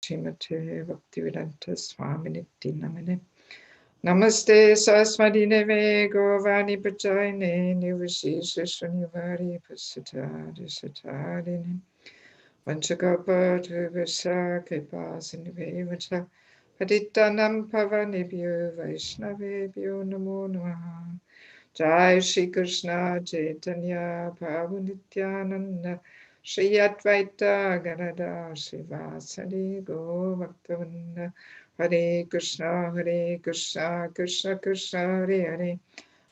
Srimate Bhaktivedanta Swaminiti Namine. Namaste Saraswati Deve Govani Pachayane Nivashisha Shunivari Pasatari Satarini Vanchakapa Tuvasa Kripasinivavacha Patitanam Pavanibhyo Vaishnavebhyo Namo Namaha. Jai Shri Krishna Chaitanya Prabhu Nityananda Shri Advaita Gadadhar Srivasadi Gaur Bhaktavinda. Hare Krishna Krishna Krishna Hare Hare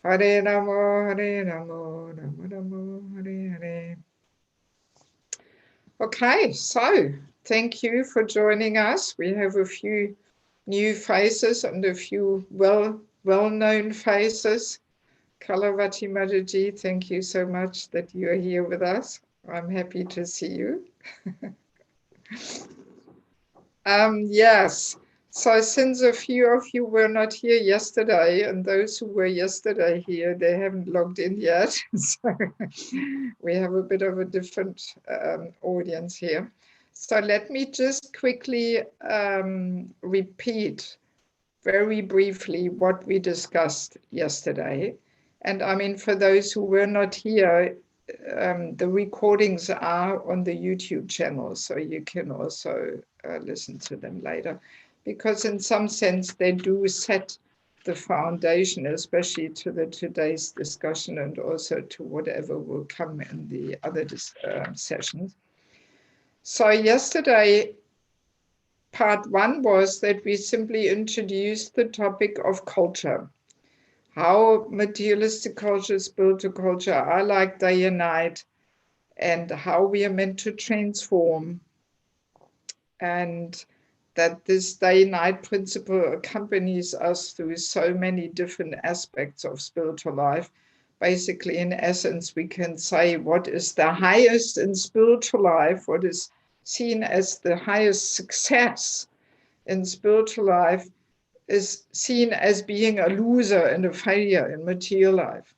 Hare Ramo Ramo Ramo Hare Hare. Okay, so thank you for joining us. We have a few new faces and a few well-known faces. Kalavati Mataji, thank you so much that you are here with us. I'm happy to see you. Yes, so since a few of you were not here yesterday, and those who were yesterday here, they haven't logged in yet. So we have a bit of a different audience here. So let me just quickly repeat very briefly what we discussed yesterday. And I mean, for those who were not here, the recordings are on the YouTube channel, so you can also listen to them later, because in some sense they do set the foundation, especially to today's discussion and also to whatever will come in the other sessions. So yesterday, part one was that we simply introduced the topic of culture. How materialistic culture, spiritual culture are like day and night, and how we are meant to transform, and that this day-night principle accompanies us through so many different aspects of spiritual life. Basically, in essence, we can say what is the highest in spiritual life, what is seen as the highest success in spiritual life, is seen as being a loser and a failure in material life.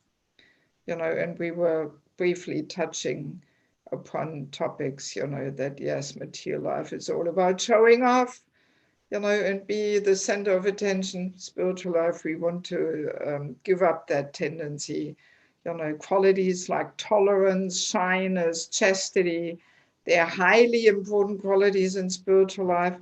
And we were briefly touching upon topics, that yes, material life is all about showing off, and be the center of attention. Spiritual life, we want to give up that tendency. Qualities like tolerance, shyness, chastity, they're highly important qualities in spiritual life,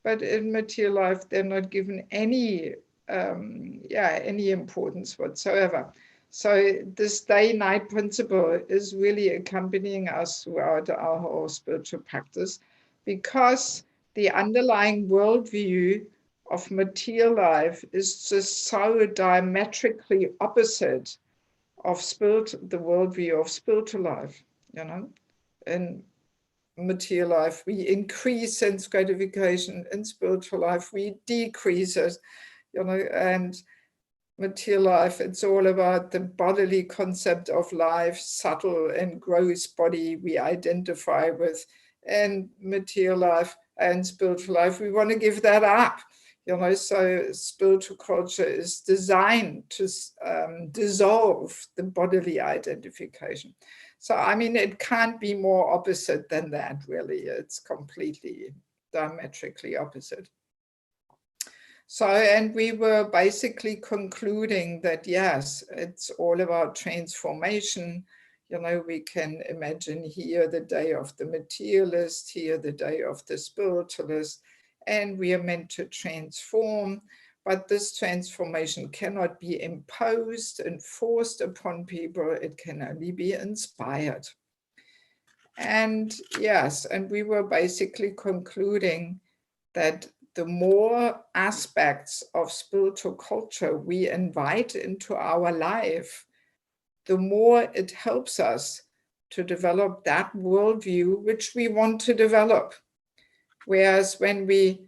but in material life, they're not given any importance whatsoever. So this day-night principle is really accompanying us throughout our whole spiritual practice, because the underlying worldview of material life is just so diametrically opposite of the worldview of spiritual life. In material life, we increase sense gratification. In spiritual life, we decrease it. And material life, it's all about the bodily concept of life, subtle and gross body we identify with. And material life and spiritual life, we want to give that up. So spiritual culture is designed to dissolve the bodily identification. So, I mean, it can't be more opposite than that, really. It's completely diametrically opposite. So, and we were basically concluding that, yes, it's all about transformation. We can imagine here the day of the materialist, here the day of the spiritualist, and we are meant to transform. But this transformation cannot be imposed and forced upon people. It can only be inspired. And yes, and we were basically concluding that the more aspects of spiritual culture we invite into our life, the more it helps us to develop that worldview which we want to develop. Whereas when we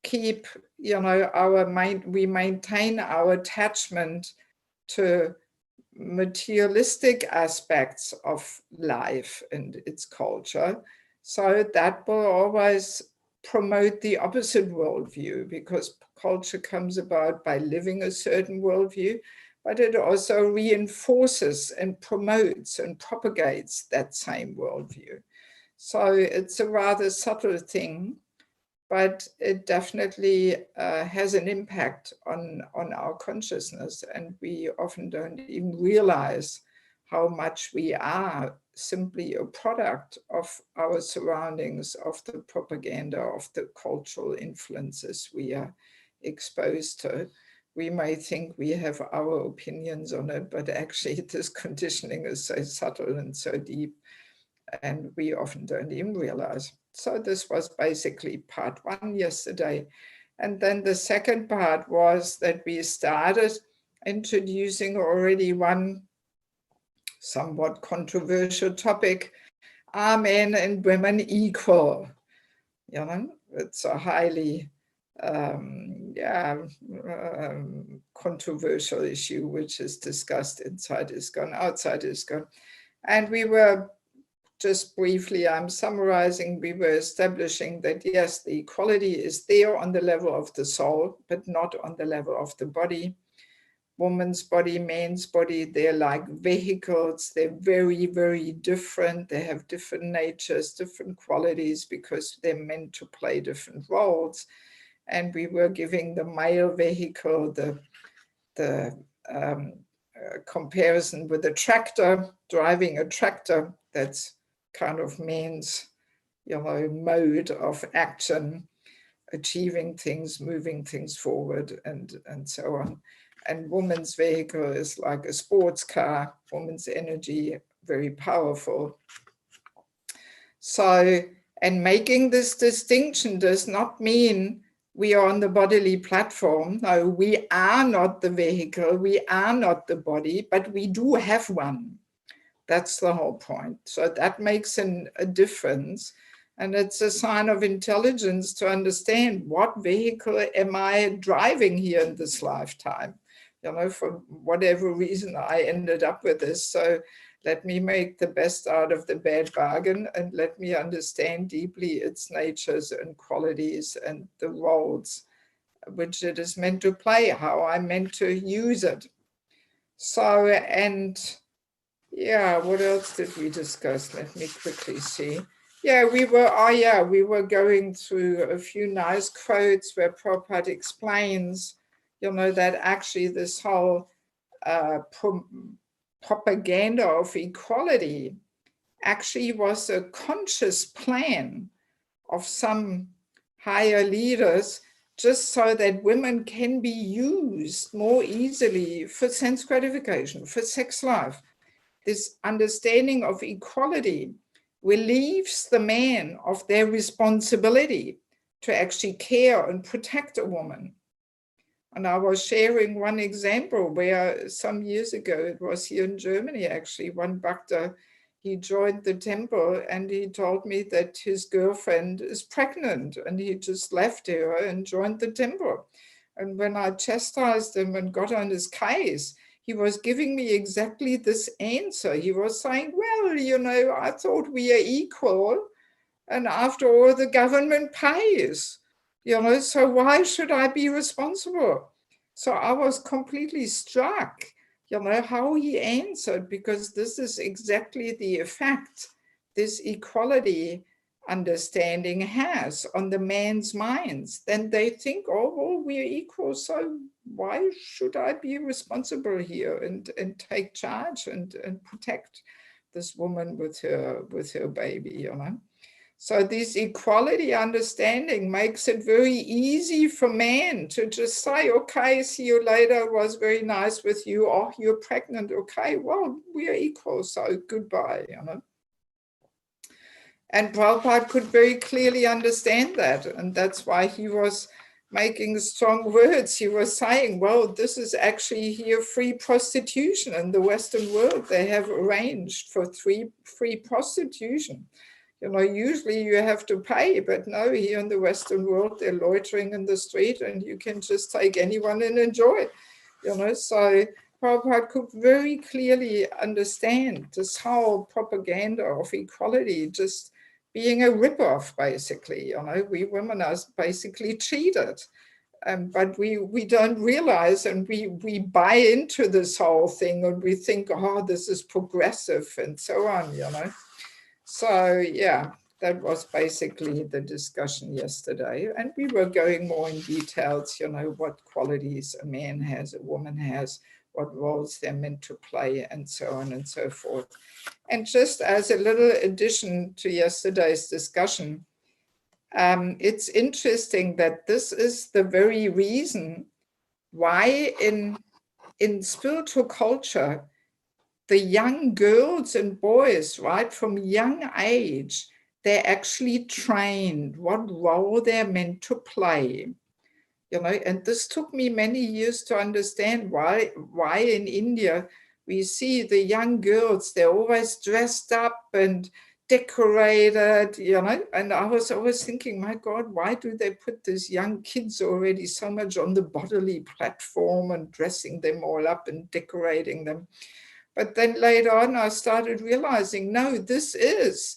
keep, our mind, we maintain our attachment to materialistic aspects of life and its culture, so that will always promote the opposite worldview, because culture comes about by living a certain worldview, but it also reinforces and promotes and propagates that same worldview. So it's a rather subtle thing, but it definitely has an impact on our consciousness, and we often don't even realize how much we are simply a product of our surroundings, of the propaganda, of the cultural influences we are exposed to. We may think we have our opinions on it, but actually this conditioning is so subtle and so deep, and we often don't even realize. So this was basically part one yesterday. And then the second part was that we started introducing already one somewhat controversial topic: are men and women equal? You know, it's a highly controversial issue, which is discussed inside ISKCON, outside ISKCON. And we were, just briefly, I'm summarizing, we were establishing that yes, the equality is there on the level of the soul, but not on the level of the body. Woman's body, man's body, they're like vehicles. They're very, very different. They have different natures, different qualities, because they're meant to play different roles. And we were giving the male vehicle the comparison with a tractor, driving a tractor. That's kind of man's, mode of action, achieving things, moving things forward, and so on. And woman's vehicle is like a sports car, woman's energy, very powerful. So, and making this distinction does not mean we are on the bodily platform. No, we are not the vehicle, we are not the body, but we do have one. That's the whole point. So that makes a difference. And it's a sign of intelligence to understand what vehicle am I driving here in this lifetime. For whatever reason, I ended up with this. So let me make the best out of the bad bargain, and let me understand deeply its natures and qualities and the roles which it is meant to play, how I'm meant to use it. So, and yeah, what else did we discuss? Let me quickly see. Yeah, we were going through a few nice quotes where Prabhupada explains, that actually this whole propaganda of equality actually was a conscious plan of some higher leaders, just so that women can be used more easily for sense gratification, for sex life. This understanding of equality relieves the man of their responsibility to actually care and protect a woman. And I was sharing one example where some years ago, it was here in Germany actually, one bhakta, he joined the temple and he told me that his girlfriend is pregnant, and he just left her and joined the temple. And when I chastised him and got on his case, he was giving me exactly this answer. He was saying, well, I thought we are equal, and after all, the government pays, so why should I be responsible? So I was completely struck, how he answered, because this is exactly the effect this equality understanding has on the man's minds. Then they think, oh, well, we're equal, so why should I be responsible here and take charge and protect this woman with her baby, So this equality understanding makes it very easy for men to just say, okay, see you later, it was very nice with you. Oh, you're pregnant. Okay, well, we are equal, so goodbye, And Prabhupada could very clearly understand that. And that's why he was making strong words. He was saying, well, this is actually here free prostitution in the Western world. They have arranged for free prostitution. Usually you have to pay, but no, here in the Western world, they're loitering in the street and you can just take anyone and enjoy, So Prabhupada could very clearly understand this whole propaganda of equality just being a ripoff, basically. We women are basically cheated. But we don't realize, and we buy into this whole thing, and we think, oh, this is progressive and so on, So yeah, that was basically the discussion yesterday. And we were going more in details, you know, what qualities a man has, a woman has, what roles they're meant to play, and so on and so forth. And just as a little addition to yesterday's discussion, it's interesting that this is the very reason why in spiritual culture, the young girls and boys, right, from young age, they're actually trained what role they're meant to play. You know, and this took me many years to understand why in India we see the young girls, they're always dressed up and decorated, you know, and I was always thinking, my God, why do they put these young kids already so much on the bodily platform and dressing them all up and decorating them? But then later on, I started realizing, no, this is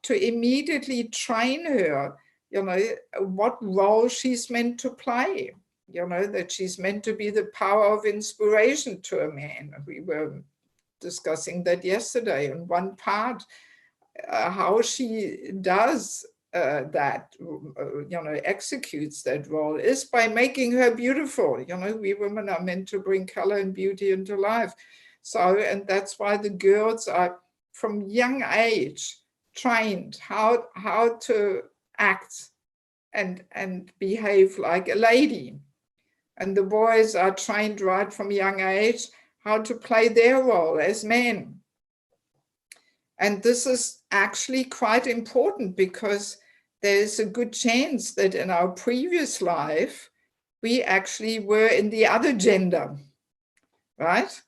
to immediately train her, you know, what role she's meant to play, you know, that she's meant to be the power of inspiration to a man. We were discussing that yesterday in one part, how she does that, you know, executes that role is by making her beautiful. You know, we women are meant to bring color and beauty into life. So, and that's why the girls are from young age trained how to act and behave like a lady. And the boys are trained right from young age how to play their role as men. And this is actually quite important because there's a good chance that in our previous life, we actually were in the other gender, right?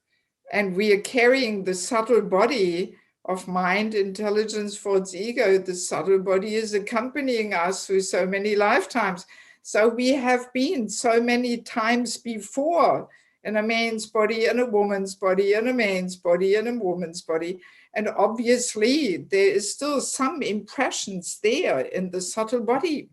And we are carrying the subtle body of mind, intelligence, thoughts, ego. The subtle body is accompanying us through so many lifetimes. So we have been so many times before in a man's body, and a woman's body, and a man's body, and a woman's body. And obviously there is still some impressions there in the subtle body.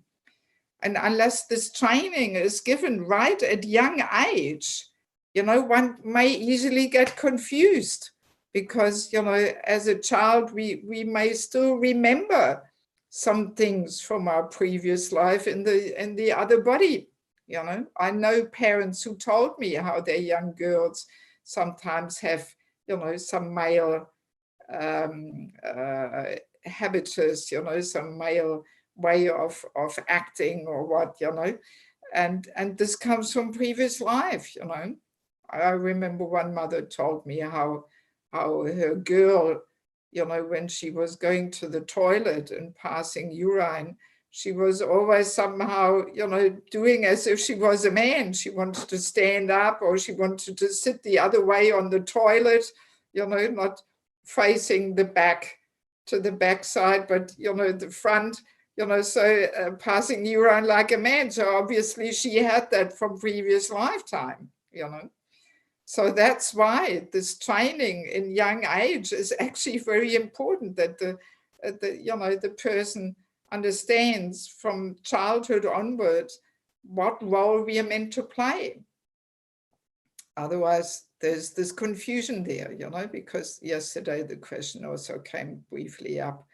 And unless this training is given right at young age, you know, one may easily get confused because, you know, as a child, we may still remember some things from our previous life in the other body. You know, I know parents who told me how their young girls sometimes have, you know, some male habitus, you know, some male way of acting or what, you know, and this comes from previous life, you know. I remember one mother told me how her girl, you know, when she was going to the toilet and passing urine, she was always somehow, you know, doing as if she was a man. She wanted to stand up or she wanted to sit the other way on the toilet, you know, not facing the back to the back side, but, you know, the front, you know, so passing urine like a man. So obviously she had that from previous lifetime, you know. So that's why this training in young age is actually very important, that the you know, the person understands from childhood onwards what role we are meant to play. Otherwise, there's this confusion there, you know, because yesterday the question also came briefly up,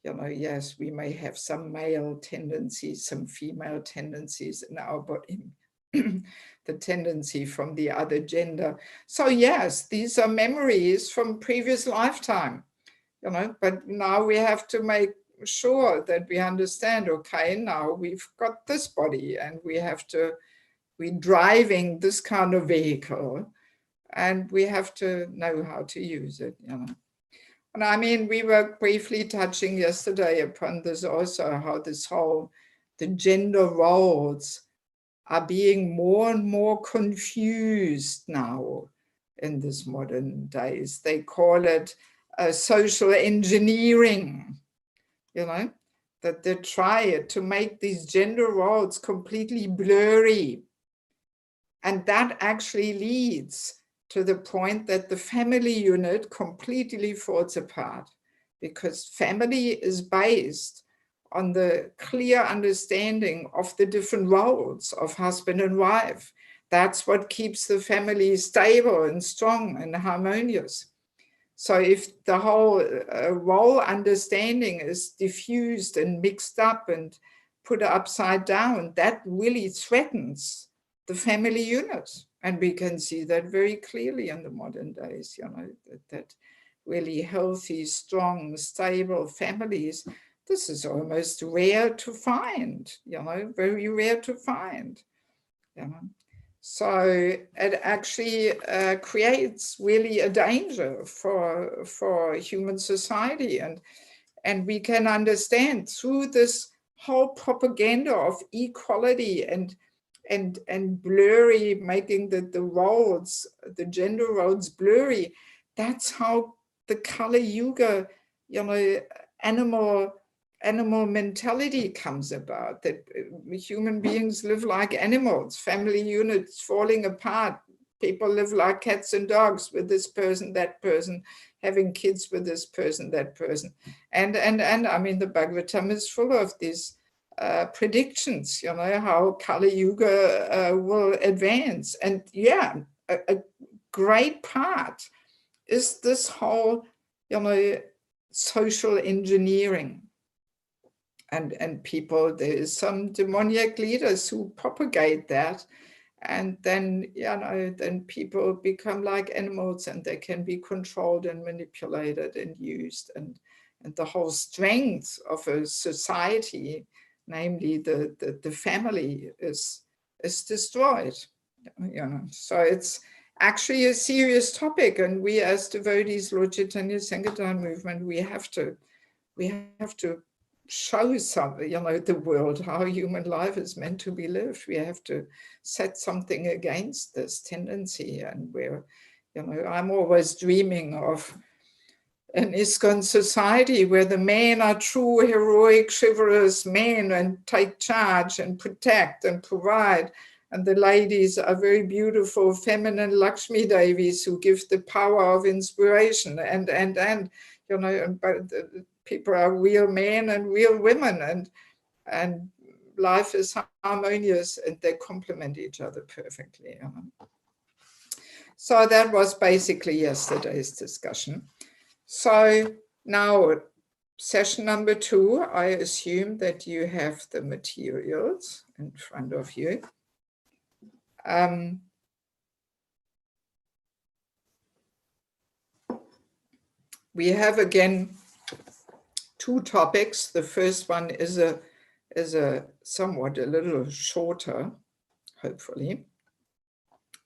you know, yes, we may have some male tendencies, some female tendencies in our body, the tendency from the other gender. So yes, these are memories from previous lifetime, you know, but now we have to make sure that we understand, okay, now we've got this body and we're driving this kind of vehicle and we have to know how to use it, you know. And I mean, we were briefly touching yesterday upon this also, how this whole, the gender roles are being more and more confused now in this modern days. They call it social engineering, you know, that they try to make these gender roles completely blurry. And that actually leads to the point that the family unit completely falls apart, because family is based on the clear understanding of the different roles of husband and wife. That's what keeps the family stable and strong and harmonious. So if the whole role understanding is diffused and mixed up and put upside down, that really threatens the family unit. And we can see that very clearly in the modern days, that really healthy, strong, stable families, this is almost rare to find, very rare to find. So it actually creates really a danger for human society. And we can understand through this whole propaganda of equality and blurry, making the roles, the gender roles blurry. That's how the Kali Yuga, animal mentality comes about, that human beings live like animals, family units falling apart. People live like cats and dogs, with this person, that person, having kids with this person, that person. And I mean, the Bhagavatam is full of these predictions, how Kali Yuga will advance. And yeah, a great part is this whole, social engineering. And people, there is some demoniac leaders who propagate that. And then, then people become like animals, and they can be controlled and manipulated and used. And the whole strength of a society, namely the family, is destroyed. So it's actually a serious topic. And we, as devotees, Lord Chaitanya Sankirtan movement, we have to show the world how human life is meant to be lived. We have to set something against this tendency. And where, I'm always dreaming of an ISKCON society where the men are true, heroic, chivalrous men and take charge and protect and provide. And the ladies are very beautiful, feminine Lakshmi Devis who give the power of inspiration. And but people are real men and real women, and life is harmonious, and they complement each other perfectly. So that was basically yesterday's discussion. So now, session number 2, I assume that you have the materials in front of you. We have again 2 topics. The first one is a somewhat a little shorter, hopefully.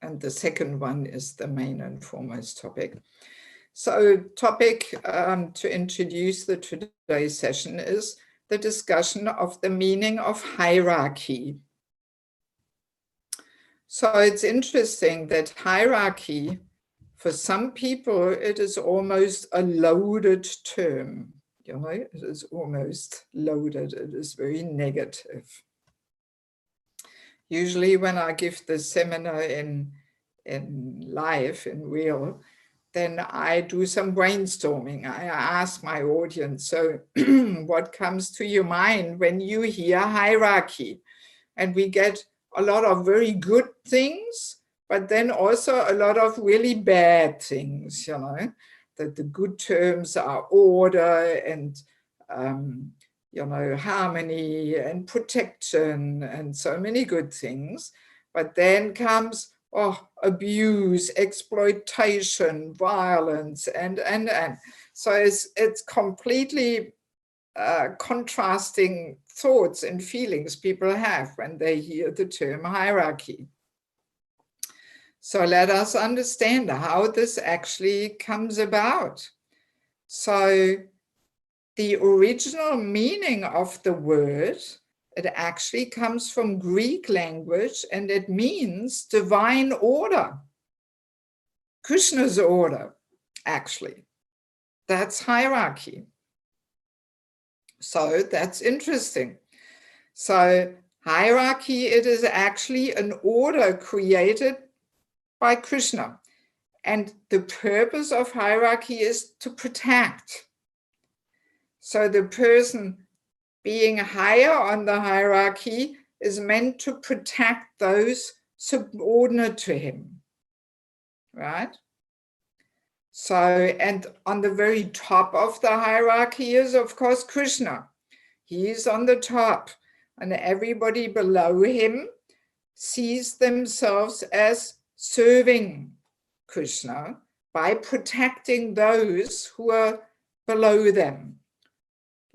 And the second one is the main and foremost topic. So topic to introduce the today's session is the discussion of the meaning of hierarchy. So it's interesting that hierarchy, for some people, it is almost a loaded term. It is almost loaded. It is very negative. Usually when I give the seminar in live, in real, then I do some brainstorming. I ask my audience, so what comes to your mind when you hear hierarchy? And we get a lot of very good things, but then also a lot of really bad things, that the good terms are order and, harmony and protection and so many good things. But then comes, abuse, exploitation, violence, and. So it's completely contrasting thoughts and feelings people have when they hear the term hierarchy. So let us understand how this actually comes about. So the original meaning of the word, it actually comes from Greek language, and it means divine order. Krishna's order, actually. That's hierarchy. So that's interesting. So hierarchy, it is actually an order created by Krishna. And the purpose of hierarchy is to protect. So the person being higher on the hierarchy is meant to protect those subordinate to him, right? So, and on the very top of the hierarchy is, of course, Krishna. He is on the top, and everybody below him sees themselves as serving Krishna by protecting those who are below them.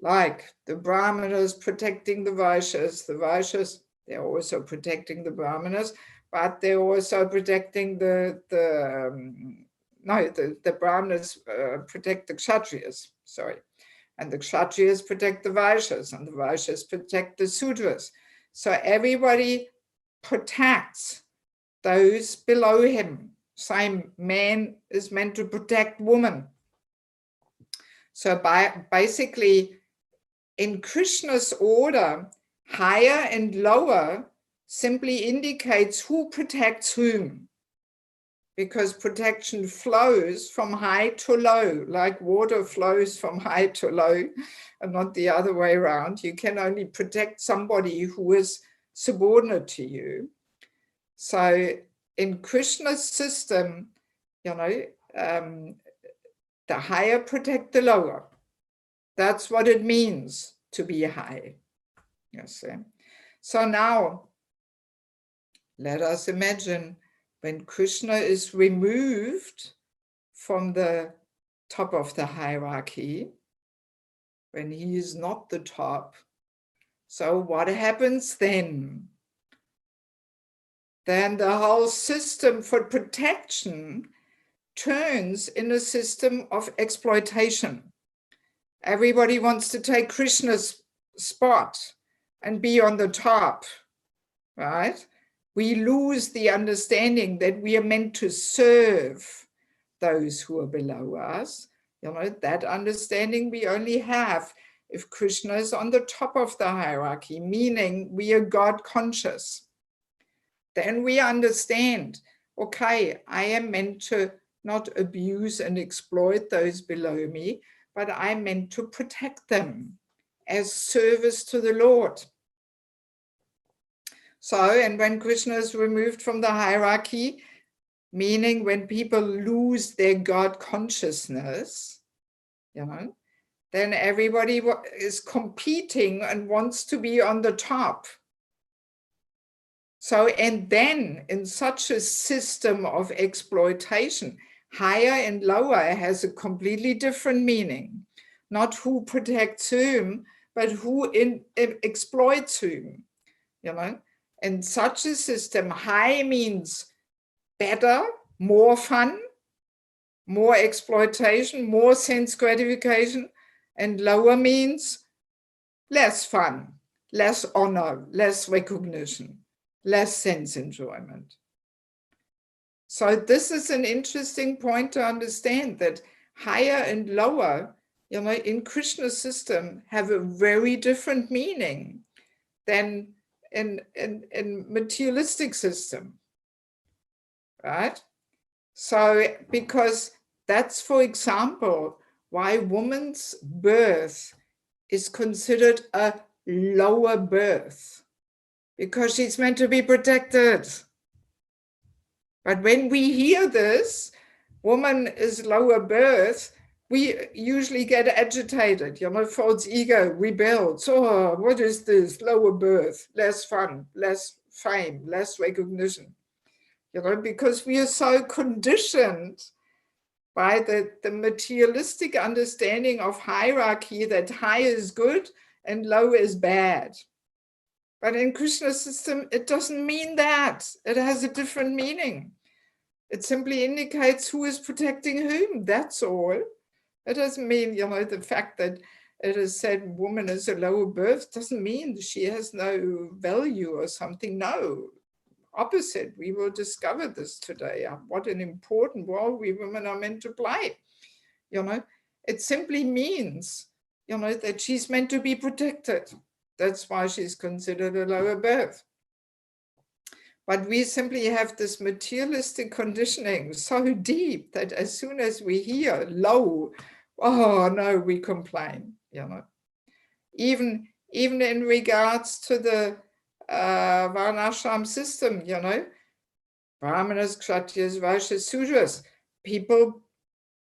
Like the Brahmanas protecting the Vaishyas, they're also protecting the Brahmanas, but they're also protecting the Brahmanas protect the Kshatriyas, sorry. And the Kshatriyas protect the Vaishyas, and the Vaishyas protect the Sudras. So everybody protects those below him. Same, man is meant to protect woman. So basically, in Krishna's order, higher and lower simply indicates who protects whom, because protection flows from high to low, like water flows from high to low, and not the other way around. You can only protect somebody who is subordinate to you. So in Krishna's system, the higher protect the lower. That's what it means to be high. Yes. So now, let us imagine when Krishna is removed from the top of the hierarchy, when he is not the top. So what happens then? Then the whole system for protection turns in a system of exploitation. Everybody wants to take Krishna's spot and be on the top, right? We lose the understanding that we are meant to serve those who are below us. That understanding we only have if Krishna is on the top of the hierarchy, meaning we are God conscious. Then we understand, okay, I am meant to not abuse and exploit those below me, but I'm meant to protect them as service to the Lord. So, and when Krishna is removed from the hierarchy, meaning when people lose their God consciousness, then everybody is competing and wants to be on the top. So, and then in such a system of exploitation, higher and lower has a completely different meaning. Not who protects whom, but who exploits whom. In such a system, high means better, more fun, more exploitation, more sense gratification, and lower means less fun, less honor, less recognition, less sense enjoyment. So this is an interesting point to understand, that higher and lower, in Krishna's system have a very different meaning than in materialistic system, right? So because that's, for example, why woman's birth is considered a lower birth, because she's meant to be protected. But when we hear this, woman is lower birth, we usually get agitated, false ego rebels. Oh, what is this? Lower birth, less fun, less fame, less recognition. Because we are so conditioned by the materialistic understanding of hierarchy that high is good and low is bad. But in Krishna's system, it doesn't mean that. It has a different meaning. It simply indicates who is protecting whom, that's all. It doesn't mean, the fact that it is said woman is a lower birth doesn't mean she has no value or something. No, opposite. We will discover this today. What an important role we women are meant to play. It simply means, that she's meant to be protected. That's why she's considered a lower birth. But we simply have this materialistic conditioning so deep that as soon as we hear low, oh no, we complain. Even in regards to the Varnashram system, Brahmanas, Kshatriyas, Vaishyas, Sudras, people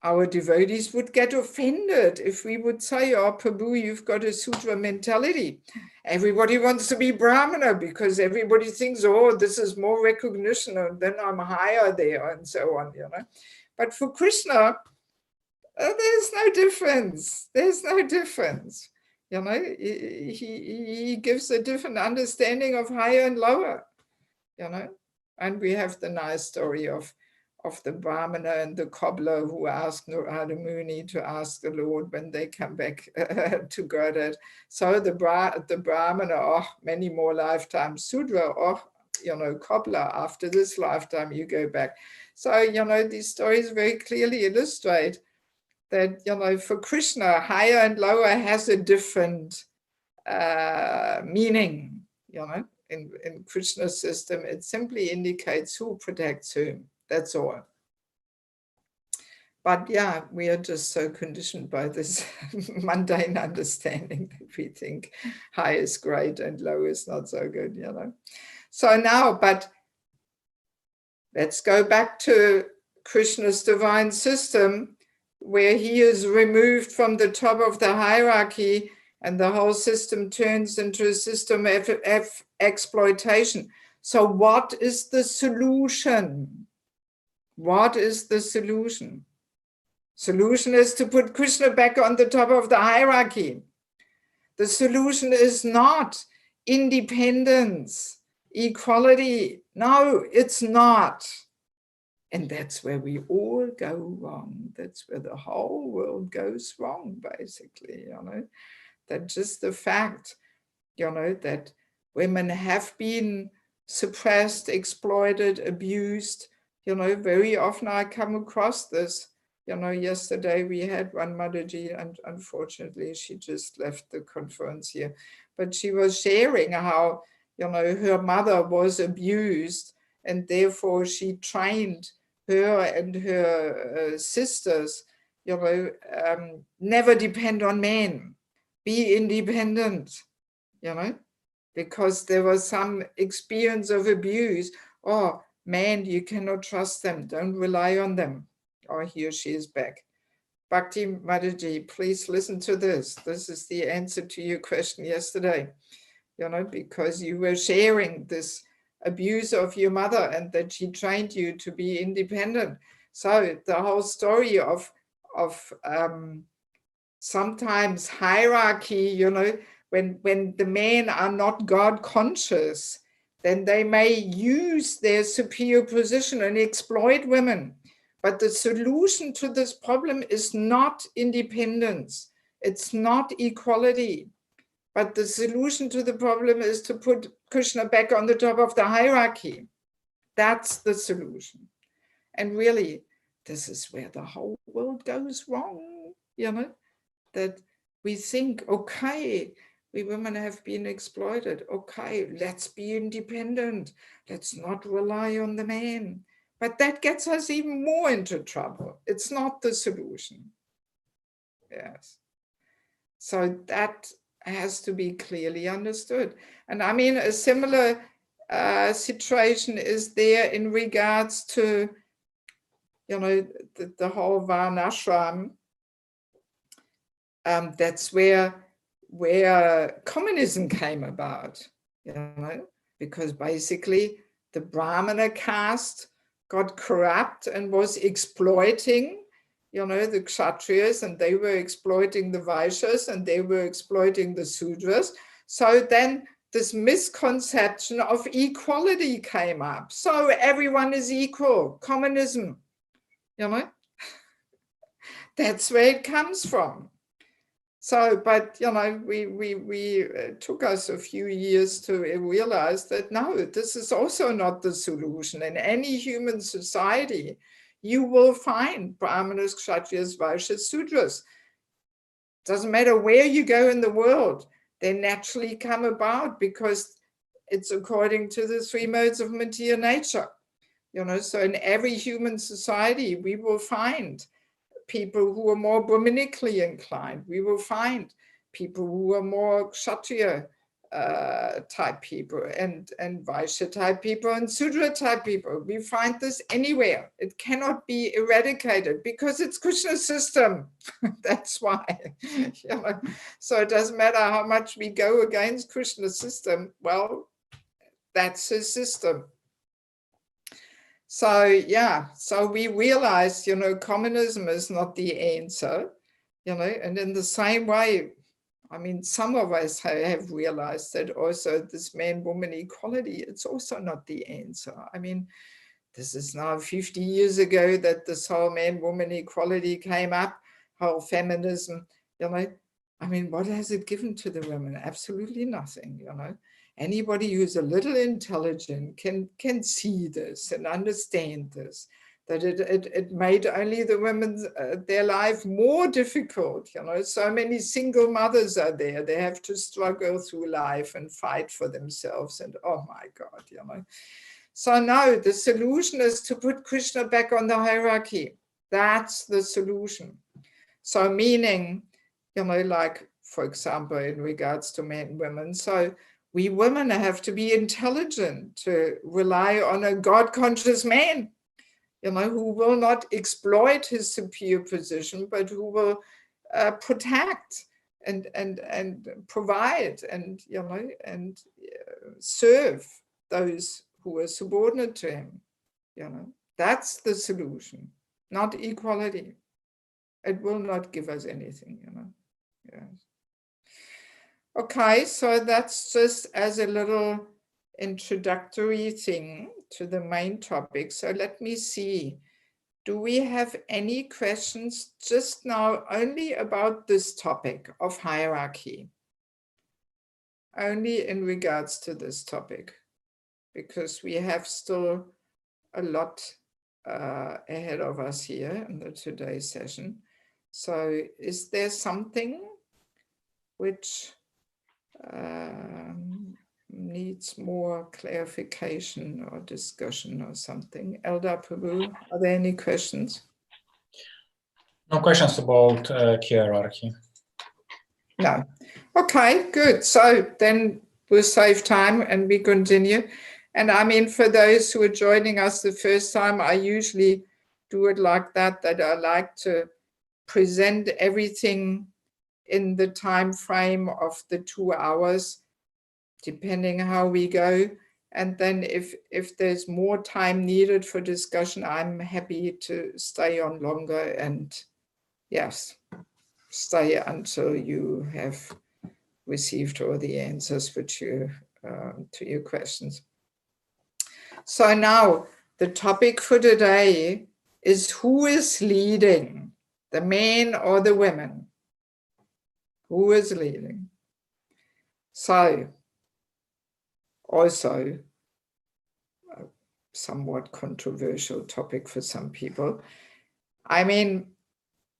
our devotees would get offended if we would say, oh, Prabhu, you've got a Sudra mentality. Everybody wants to be Brahmana because everybody thinks, oh, this is more recognition and then I'm higher there and so on, But for Krishna, there's no difference. There's no difference. He gives a different understanding of higher and lower, And we have the nice story of the Brahmana and the cobbler who asked Narada Muni to ask the Lord when they come back to Godhead. So the Brahmana, many more lifetimes, Sudra, cobbler, after this lifetime you go back. So, these stories very clearly illustrate that, for Krishna, higher and lower has a different meaning, In Krishna's system, it simply indicates who protects whom. That's all. But yeah, we are just so conditioned by this mundane understanding that we think high is great and low is not so good, So now, but let's go back to Krishna's divine system, where he is removed from the top of the hierarchy and the whole system turns into a system of exploitation. So what is the solution? What is the solution? Solution is to put Krishna back on the top of the hierarchy. The solution is not independence, equality. No, it's not. And that's where we all go wrong. That's where the whole world goes wrong, basically, That just the fact, that women have been suppressed, exploited, abused, very often I come across this. Yesterday we had one Mataji, and unfortunately she just left the conference here, but she was sharing how, her mother was abused and therefore she trained her and her sisters, never depend on men, be independent, because there was some experience of abuse. Oh, man, you cannot trust them, don't rely on them. Oh, here she is back. Bhakti Mataji, please listen to this. This is the answer to your question yesterday, because you were sharing this abuse of your mother and that she trained you to be independent. So the whole story of sometimes hierarchy, when the men are not God conscious, then they may use their superior position and exploit women. But the solution to this problem is not independence. It's not equality. But the solution to the problem is to put Krishna back on the top of the hierarchy. That's the solution. And really, this is where the whole world goes wrong, that we think, okay, we women have been exploited. Okay, let's be independent. Let's not rely on the man. But that gets us even more into trouble. It's not the solution. Yes. So that has to be clearly understood. And I mean, a similar situation is there in regards to, the whole Varnashram. That's where communism came about, because basically the Brahmana caste got corrupt and was exploiting, the Kshatriyas, and they were exploiting the Vaishyas, and they were exploiting the Sudras. So then this misconception of equality came up. So everyone is equal, communism, That's where it comes from. So, but, we took us a few years to realize that, no, this is also not the solution. In any human society, you will find Brahmanas, Kshatriyas, Vaishyas, Sudras. Doesn't matter where you go in the world, they naturally come about because it's according to the three modes of material nature. So in every human society, we will find people who are more Brahmanically inclined. We will find people who are more Kshatriya type people and Vaishya type people and Sudra type people. We find this anywhere. It cannot be eradicated because it's Krishna's system. That's why. So it doesn't matter how much we go against Krishna's system. Well, that's his system. So yeah, so we realized, communism is not the answer, and in the same way, I mean, some of us have realized that also this man-woman equality, it's also not the answer. I mean, this is now 50 years ago that this whole man-woman equality came up, whole feminism, I mean, what has it given to the women? Absolutely nothing, Anybody who's a little intelligent can see this and understand this, that it made only the women, their life more difficult. So many single mothers are there. They have to struggle through life and fight for themselves. And oh my God, So no, the solution is to put Krishna back on the hierarchy. That's the solution. So meaning, like, for example, in regards to men and women, so we women have to be intelligent to rely on a God-conscious man, who will not exploit his superior position, but who will protect and provide and, and serve those who are subordinate to him. That's the solution, not equality. It will not give us anything, Yes. Okay, so that's just as a little introductory thing to the main topic. So let me see. Do we have any questions just now only about this topic of hierarchy? Only in regards to this topic, because we have still a lot ahead of us here in the today's session. So is there something which needs more clarification or discussion or something? Elder Prabhu, are there any questions? No questions about hierarchy. No. Okay, good. So then we'll save time and we continue. And I mean, for those who are joining us the first time, I usually do it like that I like to present everything in the time frame of the 2 hours, depending how we go. And then if there's more time needed for discussion, I'm happy to stay on longer and yes, stay until you have received all the answers which you, to your questions. So now the topic for today is who is leading, the men or the women? Who is leading? So also a somewhat controversial topic for some people. I mean,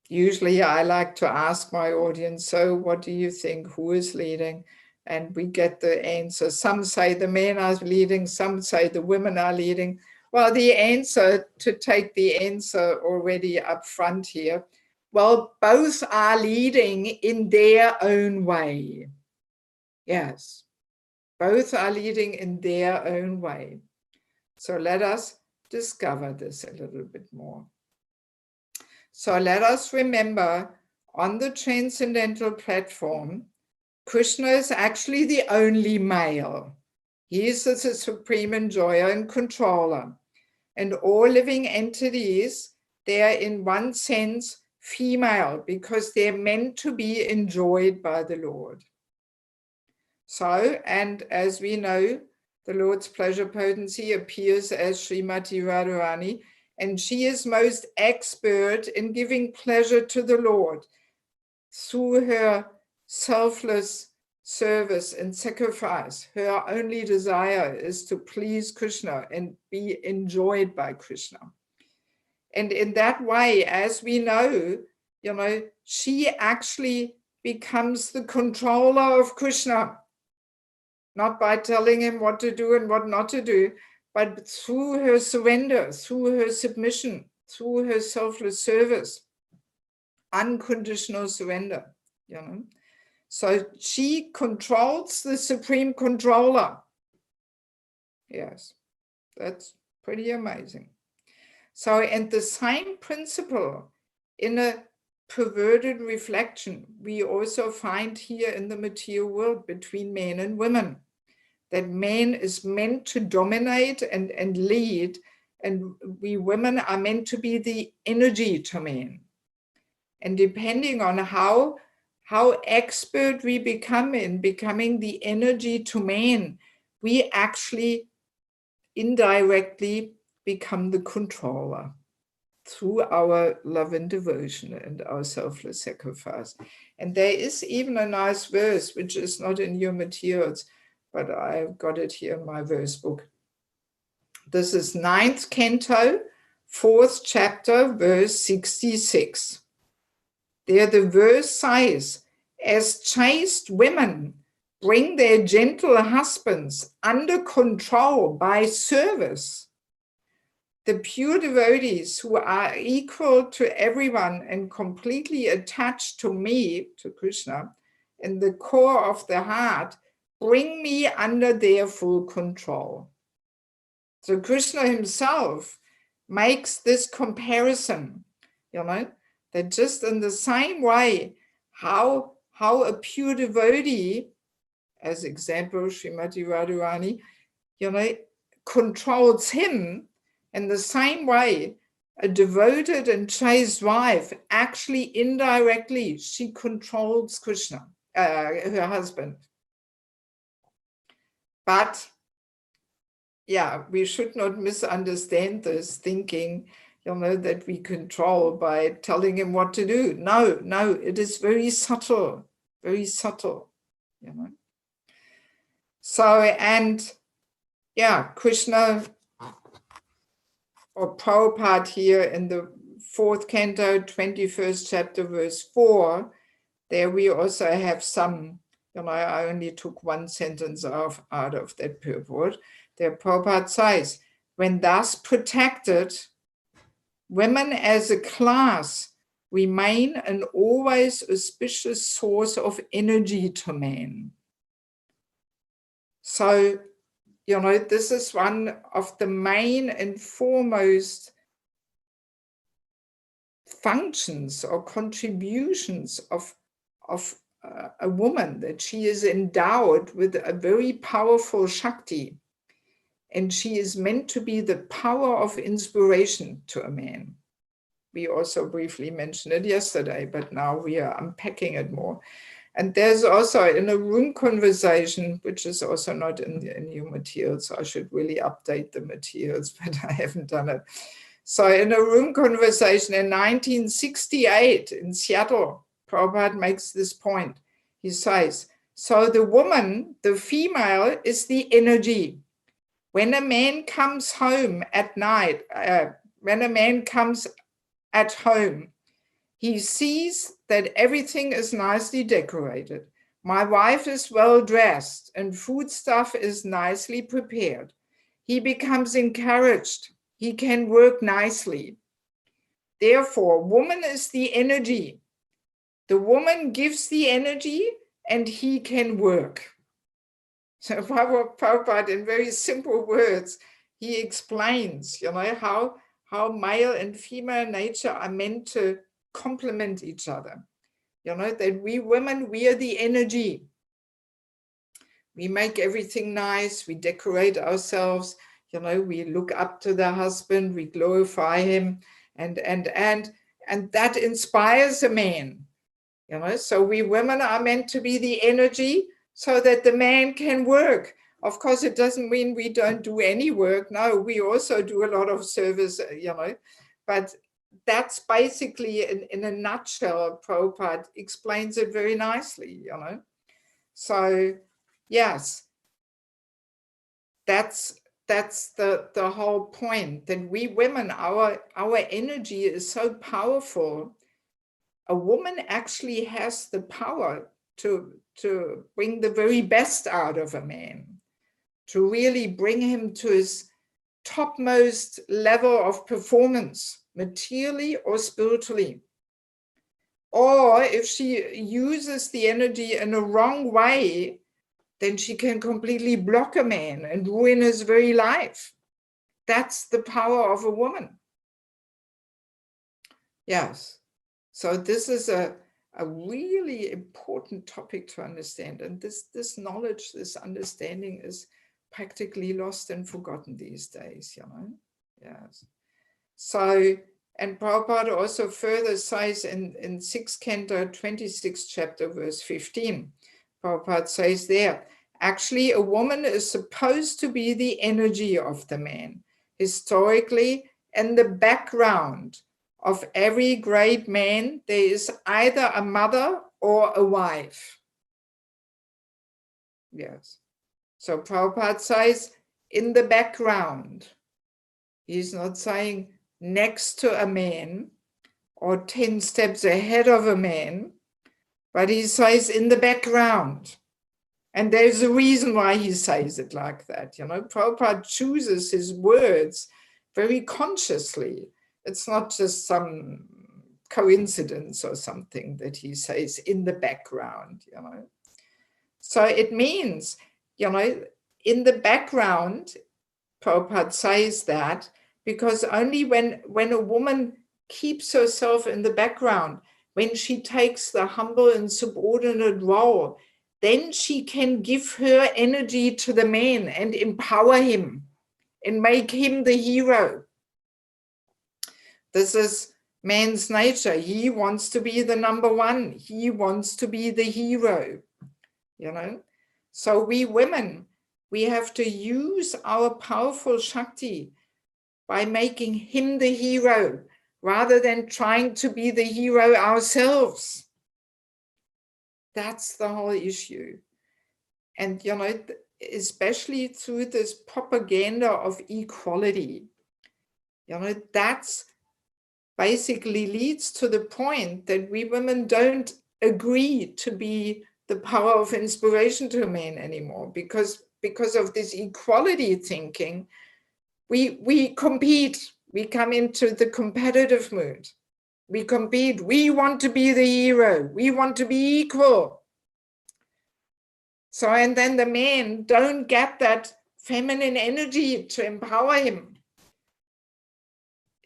usually I like to ask my audience, so what do you think? Who is leading? And we get the answer. Some say the men are leading, some say the women are leading. Well, the answer, to take the answer already up front here, well, both are leading in their own way. Yes, both are leading in their own way. So let us discover this a little bit more. So let us remember, on the transcendental platform, Krishna is actually the only male. He is the supreme enjoyer and controller. And all living entities, they are in one sense female because they're meant to be enjoyed by the Lord. So, and as we know, the Lord's pleasure potency appears as Srimati Radharani, and she is most expert in giving pleasure to the Lord through her selfless service and sacrifice. Her only desire is to please Krishna and be enjoyed by Krishna. And in that way, as we know, she actually becomes the controller of Krishna, not by telling him what to do and what not to do, but through her surrender, through her submission, through her selfless service, unconditional surrender, So she controls the supreme controller. Yes, that's pretty amazing. So, and the same principle in a perverted reflection, we also find here in the material world between men and women, that man is meant to dominate and lead, and we women are meant to be the energy to men. And depending on how expert we become in becoming the energy to man, we actually indirectly become the controller through our love and devotion and our selfless sacrifice. And there is even a nice verse, which is not in your materials, but I've got it here in my verse book. This is 9th canto, 4th chapter, verse 66. There the verse says, as chaste women bring their gentle husbands under control by service, the pure devotees who are equal to everyone and completely attached to me, to Krishna, in the core of the heart, bring me under their full control. So Krishna himself makes this comparison, that just in the same way, how a pure devotee, as example, Srimati Radharani, controls him, in the same way, a devoted and chaste wife, actually indirectly, she controls Krishna, her husband. But yeah, we should not misunderstand this, thinking, that we control by telling him what to do. No, it is very subtle, very subtle, So, and yeah, Krishna, or Prabhupada here in the 4th canto, 21st chapter, verse 4, there we also have some, I only took one sentence out of that purport. There Prabhupada says, when thus protected, women as a class remain an always auspicious source of energy to men. So, this is one of the main and foremost functions or contributions of a woman, that she is endowed with a very powerful Shakti, and she is meant to be the power of inspiration to a man. We also briefly mentioned it yesterday, but now we are unpacking it more. And there's also in a room conversation, which is also not in your materials, so I should really update the materials, but I haven't done it. So in a room conversation in 1968 in Seattle, Prabhupada makes this point. He says, so the woman, the female, is the energy. When a man comes home at night, when a man comes at home, he sees that everything is nicely decorated. My wife is well dressed and food stuff is nicely prepared. He becomes encouraged. He can work nicely. Therefore, woman is the energy. The woman gives the energy and he can work. So Prabhupada, in very simple words, he explains, how male and female nature are meant to complement each other. That we women, we are the energy. We make everything nice. We decorate ourselves. We look up to the husband. We glorify him, and that inspires a man. So we women are meant to be the energy, so that the man can work. Of course, it doesn't mean we don't do any work. No, we also do a lot of service, but that's basically, in a nutshell, Prabhupada explains it very nicely, So, yes, that's the whole point, that we women, our energy is so powerful. A woman actually has the power to bring the very best out of a man, to really bring him to his topmost level of performance, materially or spiritually. Or if she uses the energy in a wrong way, then she can completely block a man and ruin his very life. That's the power of a woman. Yes. So this is a really important topic to understand. And this knowledge, this understanding is practically lost and forgotten these days, you know. Yes. So, and Prabhupada also further says in 6th Canto, 26th chapter, verse 15, Prabhupada says there, actually a woman is supposed to be the energy of the man. Historically, in the background of every great man, there is either a mother or a wife. Yes. So Prabhupada says, in the background. He's not saying next to a man or 10 steps ahead of a man, but he says in the background. And there's a reason why he says it like that. You know, Prabhupada chooses his words very consciously. It's not just some coincidence or something that he says in the background, you know. So it means, you know, in the background, Prabhupada says that because only when a woman keeps herself in the background, when she takes the humble and subordinate role, then she can give her energy to the man and empower him and make him the hero. This is man's nature. He wants to be the number one. He wants to be the hero, you know. So we women, we have to use our powerful Shakti by making him the hero rather than trying to be the hero ourselves. That's the whole issue. And, you know, especially through this propaganda of equality, you know, that's basically leads to the point that we women don't agree to be the power of inspiration to men anymore because of this equality thinking. We compete. We come into the competitive mood. We compete. We want to be the hero. We want to be equal. So, and then the men don't get that feminine energy to empower him.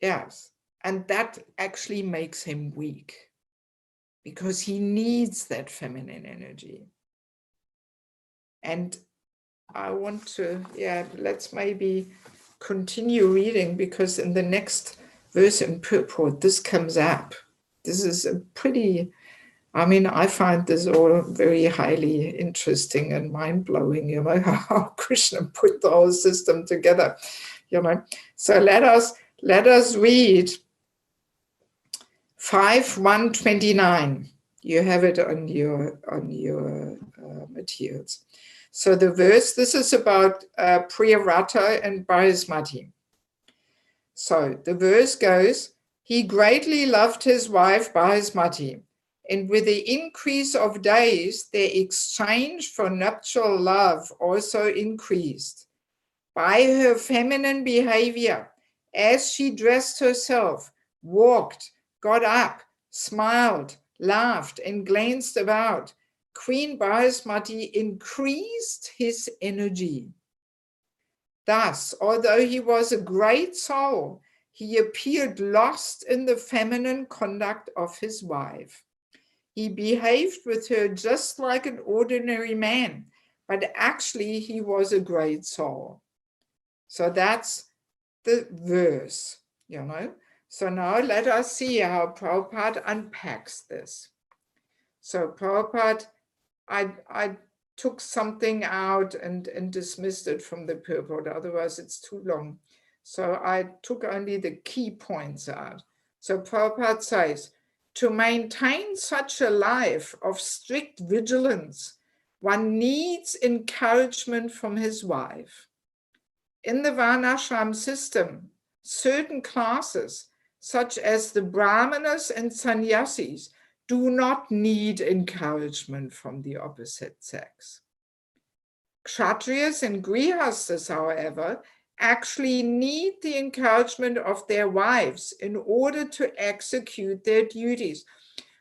Yes. And that actually makes him weak because he needs that feminine energy. And I want to, let's maybe continue reading because in the next verse in purport, this comes up. This is a pretty, I mean, I find this all very highly interesting and mind-blowing, you know, how Krishna put the whole system together, you know. So let us read 5:129. You have it on your materials. So the verse, this is about Priyarata and Barismati. So the verse goes, he greatly loved his wife Barismati, and with the increase of days, their exchange for nuptial love also increased. By her feminine behavior, as she dressed herself, walked, got up, smiled, laughed, and glanced about, Queen Barismati increased his energy. Thus, although he was a great soul, he appeared lost in the feminine conduct of his wife. He behaved with her just like an ordinary man, but actually he was a great soul. So that's the verse, you know. So now let us see how Prabhupada unpacks this. So Prabhupada, I took something out and dismissed it from the purport, otherwise it's too long. So I took only the key points out. So Prabhupada says, to maintain such a life of strict vigilance, one needs encouragement from his wife. In the Varnashram system, certain classes, such as the Brahmanas and Sannyasis, do not need encouragement from the opposite sex. Kshatriyas and Grihastas, however, actually need the encouragement of their wives in order to execute their duties.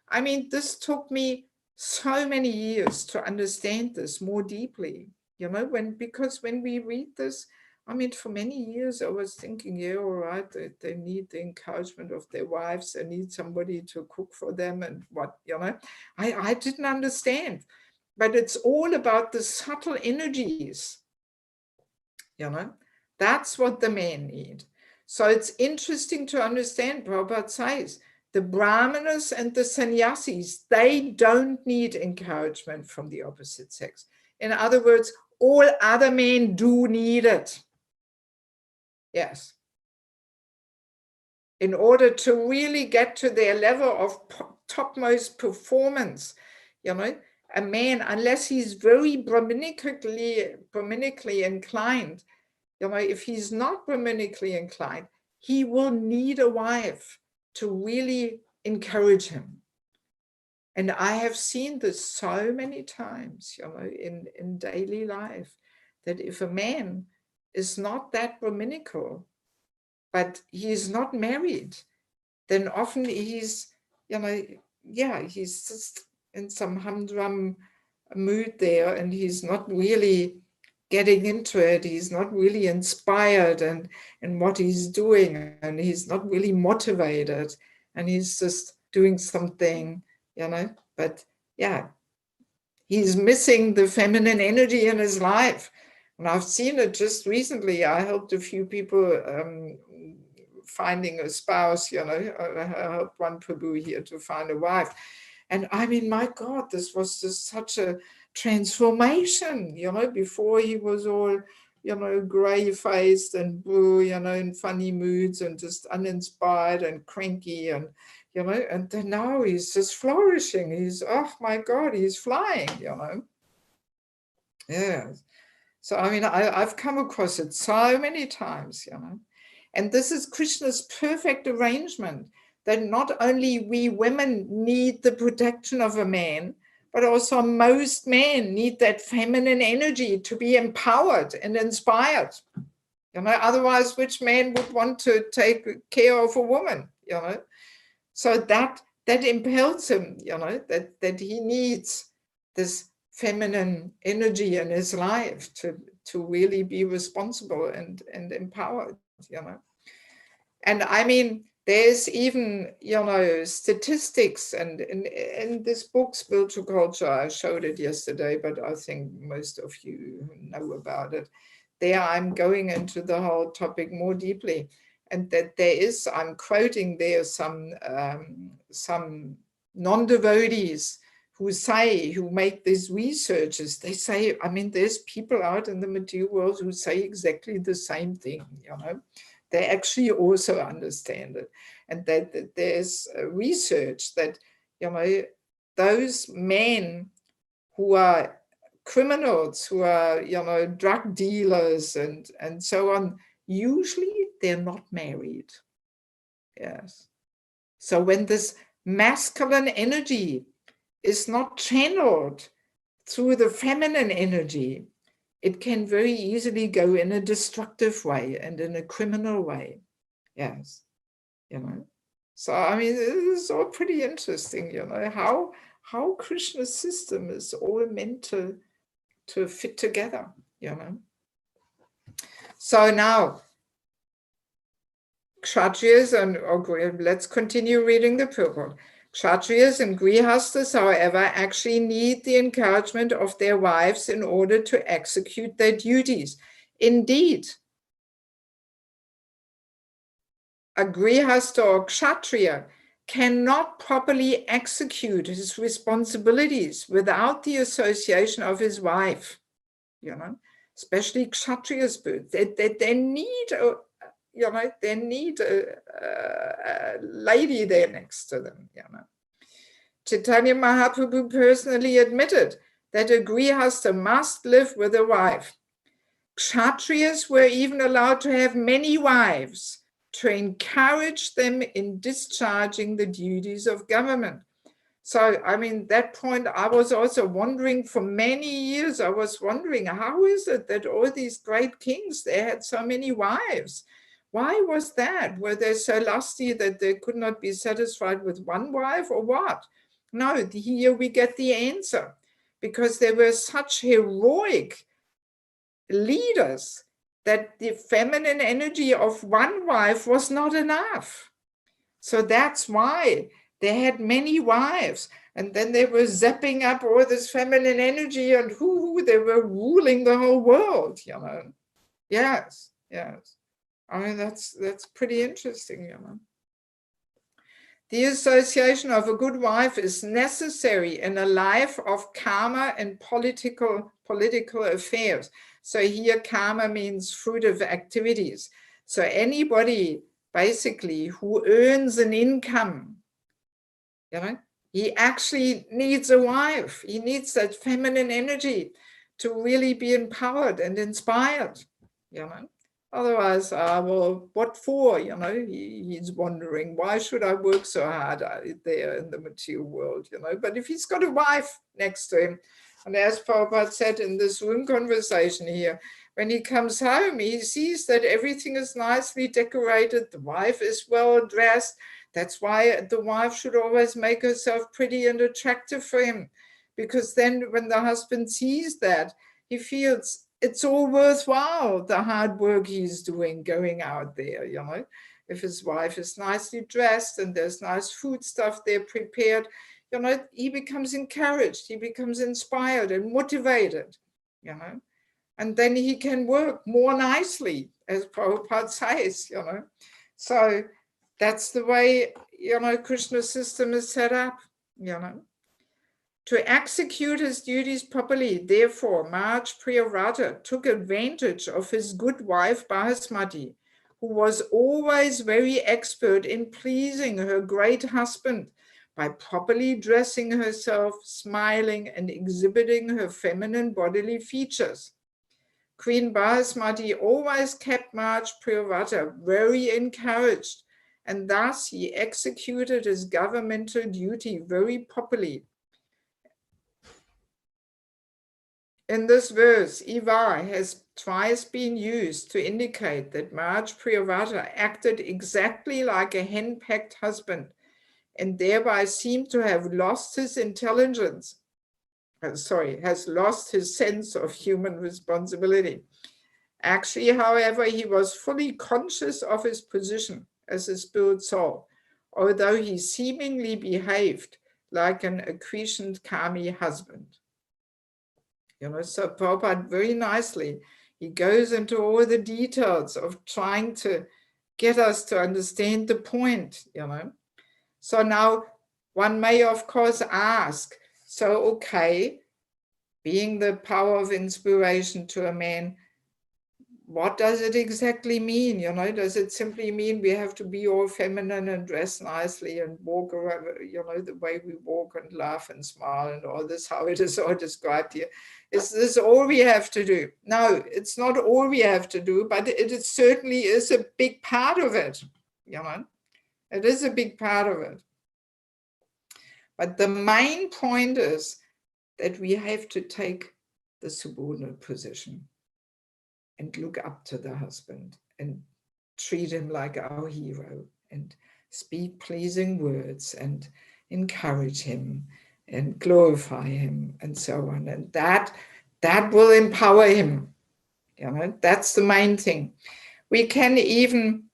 I mean, this took me so many years to understand this more deeply, you know, because when we read this, I mean, for many years I was thinking, yeah, all right, they need the encouragement of their wives, they need somebody to cook for them and what, you know, I didn't understand. But it's all about the subtle energies, you know, that's what the men need. So it's interesting to understand, Prabhupada says, the Brahmanas and the sannyasis, they don't need encouragement from the opposite sex. In other words, all other men do need it. Yes. In order to really get to their level of topmost performance, you know, a man, unless he's very Brahmanically inclined, you know, if he's not Brahmanically inclined, he will need a wife to really encourage him. And I have seen this so many times, you know, in daily life, that if a man is not that Brahminical, but he is not married, then often he's, you know, yeah, he's just in some humdrum mood there, and he's not really getting into it. He's not really inspired and what he's doing, and he's not really motivated, and he's just doing something, you know, but yeah, he's missing the feminine energy in his life. And I've seen it just recently. I helped a few people finding a spouse, you know, I helped one Prabhu here to find a wife. And I mean, my God, this was just such a transformation, you know. Before he was all, you know, gray-faced and blue, you know, in funny moods and just uninspired and cranky, and, you know, and then now he's just flourishing. He's, oh my God, he's flying, you know. Yeah. So, I mean, I've come across it so many times, you know. And this is Krishna's perfect arrangement, that not only we women need the protection of a man, but also most men need that feminine energy to be empowered and inspired. You know, otherwise, which man would want to take care of a woman, you know? So that impels him, you know, that he needs this feminine energy in his life to really be responsible and empowered, you know. And I mean, there's even, you know, statistics, and in this book, Spiritual Culture, I showed it yesterday, but I think most of you know about it. There I'm going into the whole topic more deeply. And that there is, I'm quoting there some non-devotees who make these researches. They say, I mean, there's people out in the material world who say exactly the same thing, you know. They actually also understand it. And that there's research that, you know, those men who are criminals, who are, you know, drug dealers and so on, usually they're not married. Yes. So when this masculine energy is not channeled through the feminine energy, it can very easily go in a destructive way and in a criminal way. Yes, you know. So, I mean, this is all pretty interesting, you know, how Krishna's system is all meant to fit together, you know. So now, Kshatriyas and let's continue reading the purport. Kshatriyas and Grihastas, however, actually need the encouragement of their wives in order to execute their duties. Indeed, a Grihasta or Kshatriya cannot properly execute his responsibilities without the association of his wife, you know, especially Kshatriya's birth. They need you know, they need a lady there next to them, you know. Chaitanya Mahaprabhu personally admitted that a Grihasta must live with a wife. Kshatriyas were even allowed to have many wives to encourage them in discharging the duties of government. So, I mean, that point, I was also wondering for many years, I was wondering, how is it that all these great kings, they had so many wives? Why was that? Were they so lusty that they could not be satisfied with one wife, or what? No, here we get the answer, because they were such heroic leaders that the feminine energy of one wife was not enough. So that's why they had many wives, and then they were zapping up all this feminine energy, and they were ruling the whole world, you know. Yes, yes. I mean, that's pretty interesting, you know. The association of a good wife is necessary in a life of karma and political affairs. So here karma means fruitive activities. So anybody basically who earns an income, you know, he actually needs a wife. He needs that feminine energy to really be empowered and inspired, you know. Otherwise, well, what for? You know, he's wondering, why should I work so hard there in the material world, you know? But if he's got a wife next to him, and as Prabhupada said in this room conversation here, when he comes home, he sees that everything is nicely decorated, the wife is well dressed. That's why the wife should always make herself pretty and attractive for him, because then when the husband sees that, he feels it's all worthwhile, the hard work he's doing going out there, you know. If his wife is nicely dressed and there's nice food stuff there prepared, you know, he becomes encouraged, he becomes inspired and motivated, you know. And then he can work more nicely, as Prabhupada says, you know. So that's the way, you know, Krishna's system is set up, you know. To execute his duties properly, therefore, Maharaj Priyavrata took advantage of his good wife Bahasmati, who was always very expert in pleasing her great husband by properly dressing herself, smiling, and exhibiting her feminine bodily features. Queen Bahasmati always kept Maharaj Priyavrata very encouraged, and thus he executed his governmental duty very properly. In this verse, Iva has twice been used to indicate that Maharaj Priyavrata acted exactly like a hen-pecked husband and thereby seemed to have lost his intelligence, has lost his sense of human responsibility. Actually, however, he was fully conscious of his position as a spirit soul, although he seemingly behaved like an accretioned kami husband. You know, so Prabhupada very nicely, he goes into all the details of trying to get us to understand the point, you know. So now one may, of course, ask, so, okay, being the power of inspiration to a man, what does it exactly mean? You know, does it simply mean we have to be all feminine and dress nicely and walk around, you know, the way we walk and laugh and smile and all this, how it is all described here? Is this all we have to do? No, it's not all we have to do, but it certainly is a big part of it, you know. It is a big part of it. But the main point is that we have to take the subordinate position and look up to the husband and treat him like our hero and speak pleasing words and encourage him and glorify him and so on. And that will empower him. You know, that's the main thing. We can even,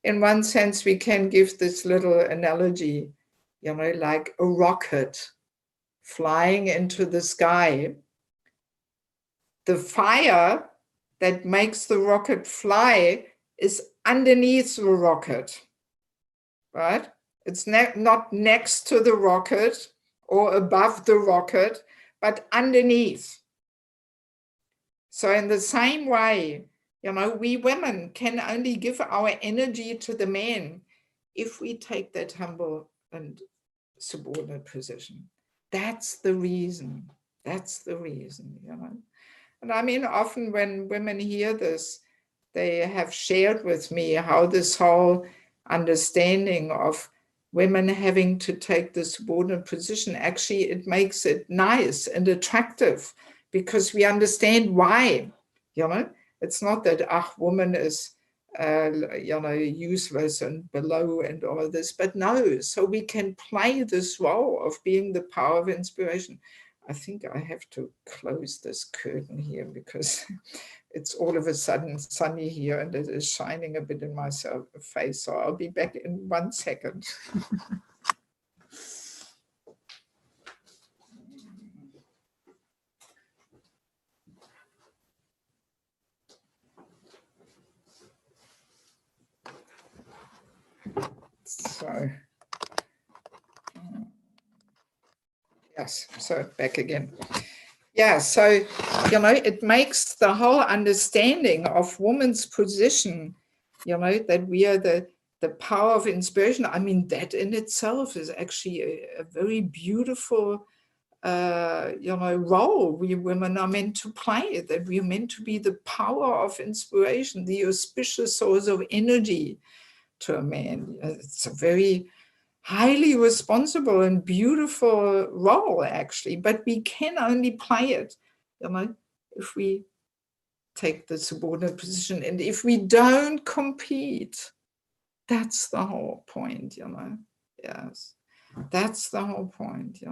in one sense, we can give this little analogy, you know, like a rocket flying into the sky. The fire that makes the rocket fly is underneath the rocket, right? It's not next to the rocket or above the rocket, but underneath. So in the same way, you know, we women can only give our energy to the men if we take that humble and subordinate position. That's the reason. That's the reason, you know. And I mean, often when women hear this, they have shared with me how this whole understanding of women having to take the subordinate position, actually, it makes it nice and attractive because we understand why, you know. It's not that, woman is useless and below and all this. But no, so we can play this role of being the power of inspiration. I think I have to close this curtain here because it's all of a sudden sunny here and it is shining a bit in my face. So I'll be back in 1 second. So, yes, so back again. Yeah, so, it makes the whole understanding of woman's position, that we are the power of inspiration. I mean, that in itself is actually a very beautiful, role we women are meant to play, that we are meant to be the power of inspiration, the auspicious source of energy to a man. It's a very highly responsible and beautiful role, actually, but we can only play it, if we take the subordinate position. And if we don't compete, that's the whole point, Yes, that's the whole point,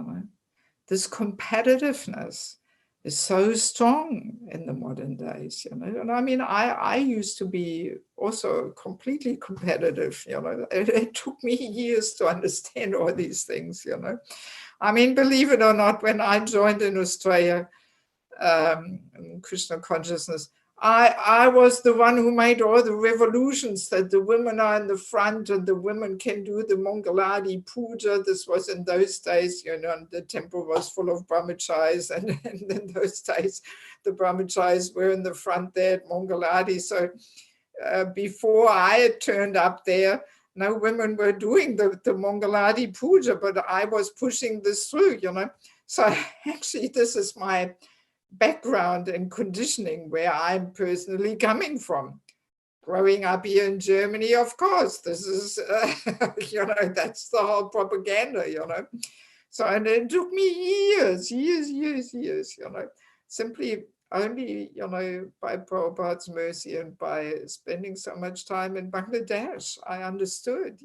This competitiveness is so strong in the modern days, And I mean, I used to be also completely competitive, It took me years to understand all these things, I mean, believe it or not, when I joined in Australia, in Krishna consciousness, I was the one who made all the revolutions that the women are in the front and the women can do the Mangaladi puja. This was in those days, and the temple was full of brahmacharis, and in those days, the brahmacharis were in the front there at Mangaladi. So before I had turned up there, no women were doing the Mangaladi puja, but I was pushing this through, So actually, this is my background and conditioning where I'm personally coming from. Growing up here in Germany, of course, this is, that's the whole propaganda, So, and it took me years, simply only, by Prabhupada's mercy and by spending so much time in Bangladesh, I understood,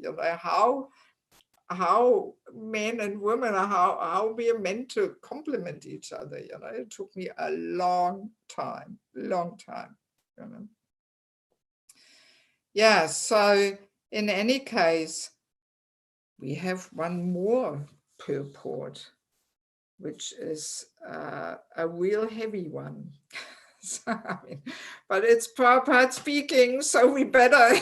how men and women are, how we are meant to complement each other. It took me a long time. Yeah, so in any case, we have one more purport, which is a real heavy one. So, but it's Prabhupada speaking, so we better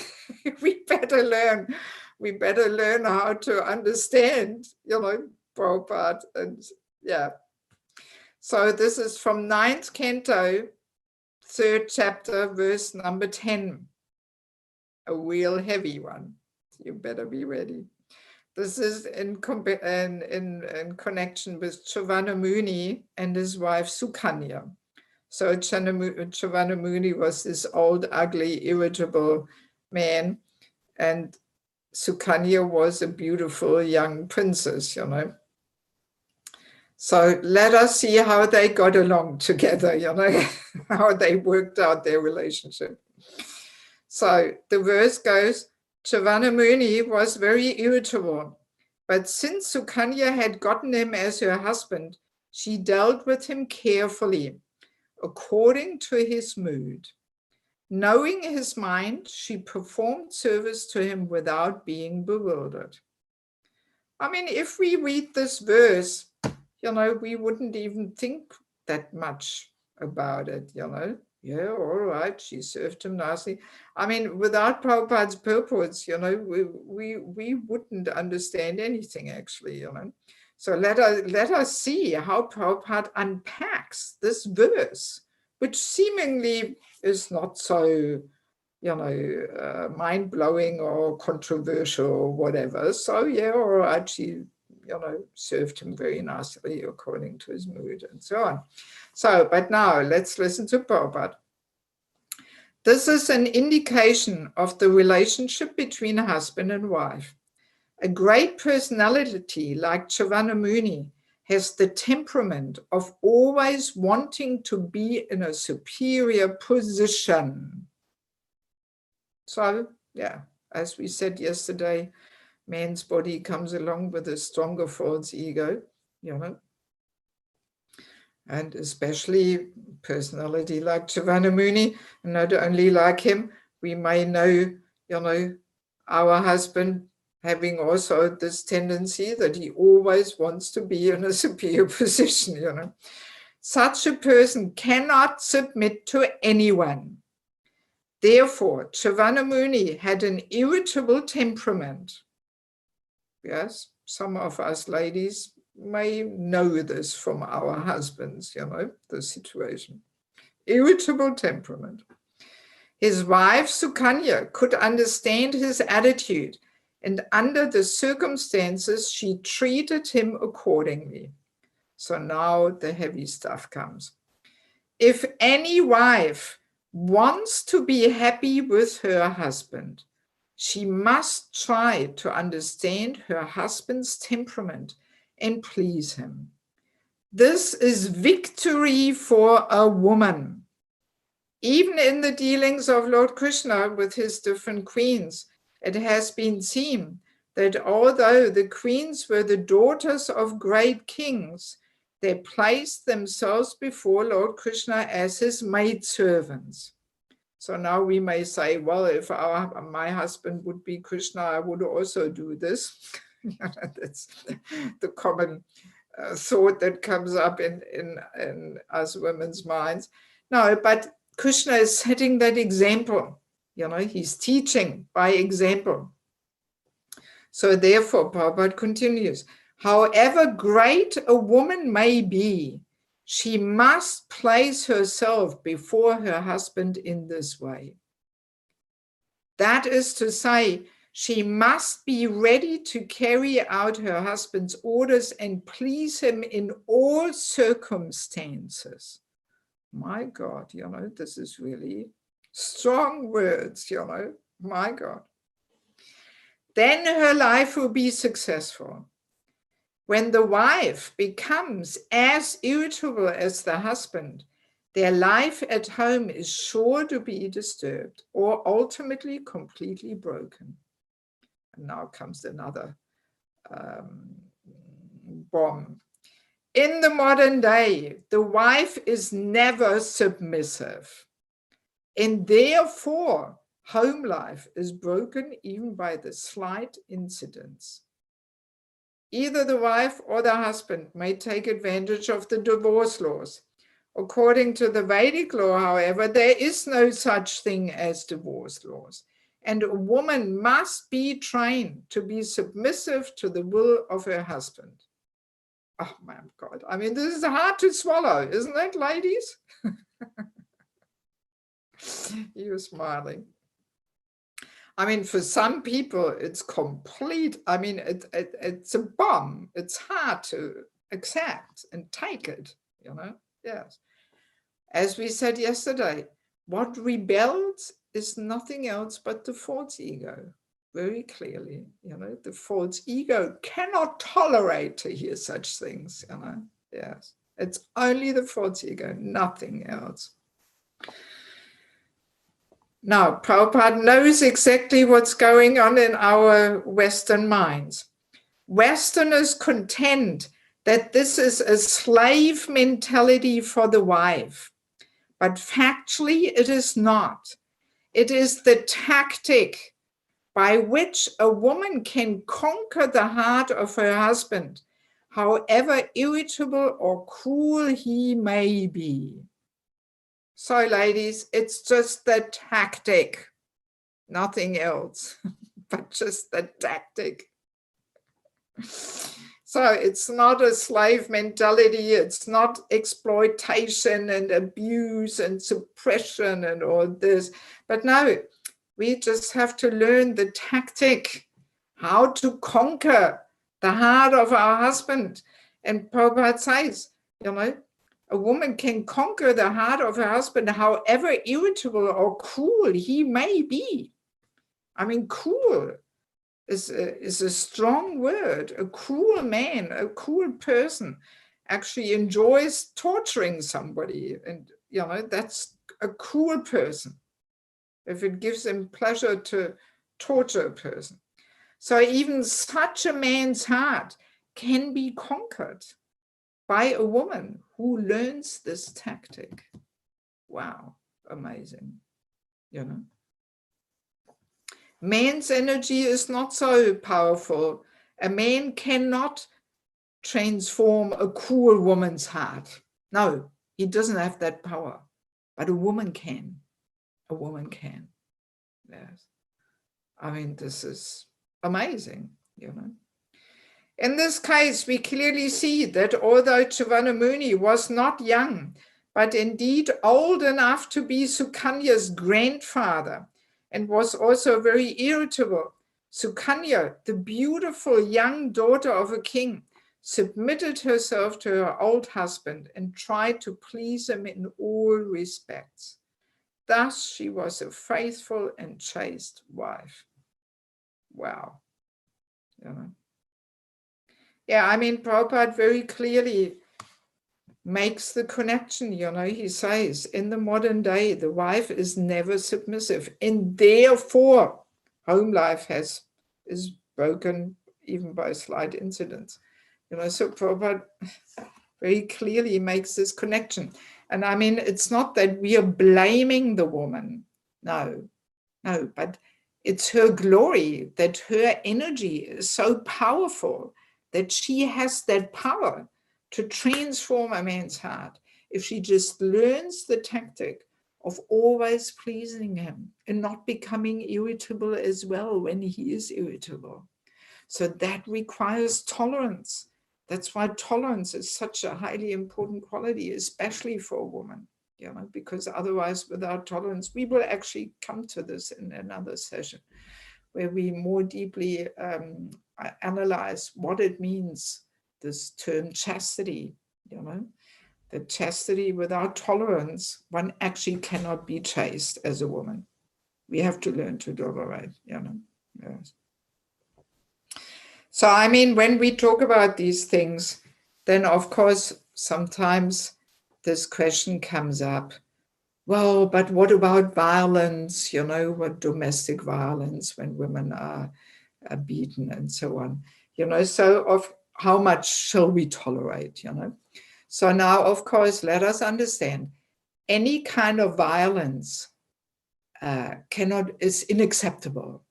learn. We better learn how to understand, Prabhupada. And yeah. So this is from 9th canto, 3rd chapter, verse number 10. A real heavy one. You better be ready. This is in connection with Chavana Muni and his wife Sukanya. So Chavana Muni was this old, ugly, irritable man, and Sukanya was a beautiful young princess, So let us see how they got along together, how they worked out their relationship. So the verse goes, Chavana Muni was very irritable, but since Sukanya had gotten him as her husband, she dealt with him carefully, according to his mood. Knowing his mind, she performed service to him without being bewildered. I mean, if we read this verse, we wouldn't even think that much about it, Yeah, all right, she served him nicely. I mean, without Prabhupada's purports, we wouldn't understand anything, actually, So let us see how Prabhupada unpacks this verse, which seemingly is not so, mind-blowing or controversial or whatever. So yeah, all right, she, served him very nicely according to his mood and so on. So, but now let's listen to Prabhupada. This is an indication of the relationship between a husband and wife. A great personality like Chavana Muni has the temperament of always wanting to be in a superior position. So, yeah, as we said yesterday, man's body comes along with a stronger false ego, you know, and especially personality like Chivanamuni, not only like him, we may know, you know, our husband having also this tendency that he always wants to be in a superior position, you know. Such a person cannot submit to anyone. Therefore, Chivanamuni had an irritable temperament. Yes, some of us ladies may know this from our husbands, you know, the situation. Irritable temperament. His wife, Sukanya, could understand his attitude, and under the circumstances, she treated him accordingly. So now the heavy stuff comes. If any wife wants to be happy with her husband, she must try to understand her husband's temperament and please him. This is victory for a woman. Even in the dealings of Lord Krishna with his different queens, it has been seen that although the queens were the daughters of great kings, they placed themselves before Lord Krishna as his maidservants. So now we may say, well, if my husband would be Krishna, I would also do this. That's the common thought that comes up in us women's minds. No, but Krishna is setting that example. You know, he's teaching by example. So therefore, Prabhupada continues, however great a woman may be, she must place herself before her husband in this way. That is to say, she must be ready to carry out her husband's orders and please him in all circumstances. My God, you know, this is really strong words, you know, my God. Then her life will be successful. When the wife becomes as irritable as the husband, their life at home is sure to be disturbed or ultimately completely broken. And now comes another bomb. In the modern day, the wife is never submissive. And therefore, home life is broken even by the slight incidents. Either the wife or the husband may take advantage of the divorce laws. According to the Vedic law, however, there is no such thing as divorce laws. And a woman must be trained to be submissive to the will of her husband. Oh my God. I mean, this is hard to swallow, isn't it, ladies? You're smiling. I mean, for some people, it's complete. I mean, it's a bomb. It's hard to accept and take it, you know? Yes. As we said yesterday, what rebels is nothing else but the false ego, very clearly. You know, the false ego cannot tolerate to hear such things, you know? Yes. It's only the false ego, nothing else. Now, Prabhupada knows exactly what's going on in our Western minds. Westerners contend that this is a slave mentality for the wife, but factually it is not. It is the tactic by which a woman can conquer the heart of her husband, however irritable or cruel he may be. So, ladies, it's just the tactic, nothing else, but just the tactic. So it's not a slave mentality, it's not exploitation and abuse and suppression and all this. But no, we just have to learn the tactic, how to conquer the heart of our husband. And Prabhupada says, you know, a woman can conquer the heart of her husband, however irritable or cruel he may be. I mean, cruel is a strong word. A cruel man, a cruel person actually enjoys torturing somebody. And, you know, that's a cruel person. if it gives him pleasure to torture a person. So even such a man's heart can be conquered by a woman who learns this tactic. Wow, amazing, you know. Man's energy is not so powerful. A man cannot transform a cruel woman's heart. No, he doesn't have that power, but a woman can. A woman can. Yes. I mean, this is amazing, you know. In this case, we clearly see that although Chivanamuni was not young, but indeed old enough to be Sukanya's grandfather, and was also very irritable, Sukanya, the beautiful young daughter of a king, submitted herself to her old husband and tried to please him in all respects. Thus, she was a faithful and chaste wife. Wow. You know. Yeah, I mean, Prabhupada very clearly makes the connection, you know, he says, in the modern day, the wife is never submissive, and therefore home life is broken even by slight incidents. You know, so Prabhupada very clearly makes this connection. And I mean, it's not that we are blaming the woman. No, but it's her glory, that her energy is so powerful that she has that power to transform a man's heart if she just learns the tactic of always pleasing him and not becoming irritable as well when he is irritable. So that requires tolerance. That's why tolerance is such a highly important quality, especially for a woman, you know, because otherwise without tolerance, we will actually come to this in another session where we more deeply analyze what it means, this term chastity, you know, that chastity without tolerance, one actually cannot be chaste as a woman. We have to learn to tolerate, you know. Yes. So, I mean, when we talk about these things, then of course, sometimes this question comes up. Well, but what about violence, you know, what domestic violence when women are beaten and so on, you know, so of how much shall we tolerate, you know? So now, of course, let us understand any kind of violence is unacceptable,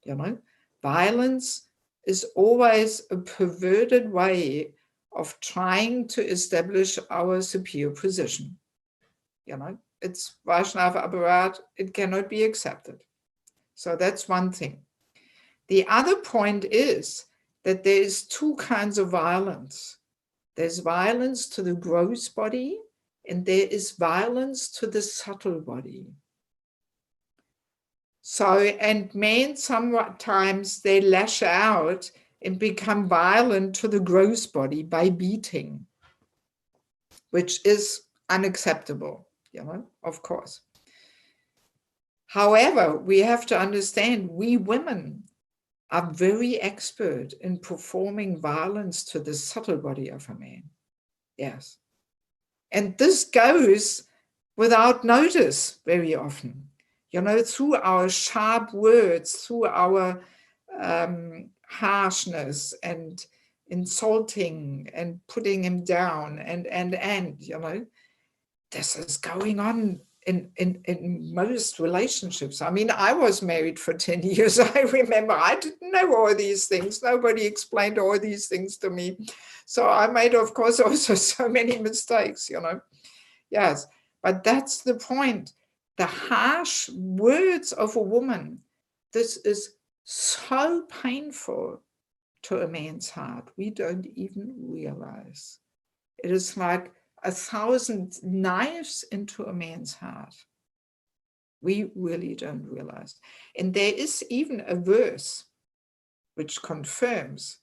you know? Violence is always a perverted way of trying to establish our superior position, you know? It's Vaishnava Aparat, it cannot be accepted. So that's one thing. The other point is that there is two kinds of violence. There's violence to the gross body, and there is violence to the subtle body. So, and men sometimes they lash out and become violent to the gross body by beating, which is unacceptable, you know, of course. However, we have to understand we women are very expert in performing violence to the subtle body of a man. Yes. And this goes without notice very often, you know, through our sharp words, through our harshness and insulting and putting him down and, you know, this is going on in most relationships. I mean, I was married for 10 years. I remember I didn't know all these things. Nobody explained all these things to me. So I made, of course, also so many mistakes, you know. Yes, but that's the point. The harsh words of a woman, this is so painful to a man's heart. We don't even realize. It is like 1,000 knives into a man's heart. We really don't realize. And there is even a verse which confirms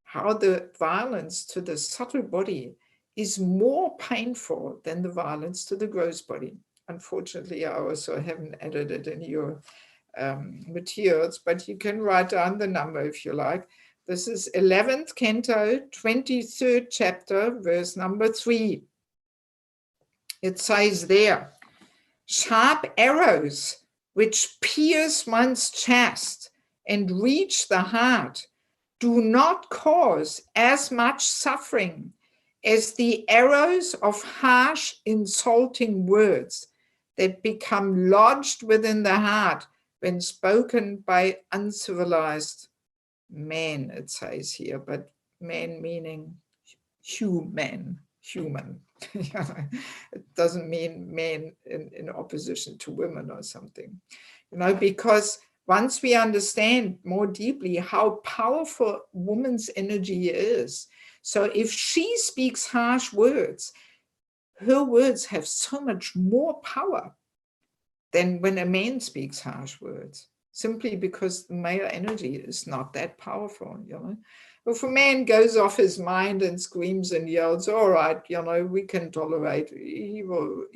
how the violence to the subtle body is more painful than the violence to the gross body. Unfortunately, I also haven't added it in your materials, but you can write down the number if you like. This is 11th Canto, 23rd chapter, verse number 3. It says there, sharp arrows which pierce one's chest and reach the heart, do not cause as much suffering as the arrows of harsh, insulting words that become lodged within the heart when spoken by uncivilized men, it says here, but men meaning human. It doesn't mean men in opposition to women or something, because once we understand more deeply how powerful woman's energy is, so if she speaks harsh words, her words have so much more power than when a man speaks harsh words, simply because the male energy is not that powerful, If a man goes off his mind and screams and yells, all right, we can tolerate, he will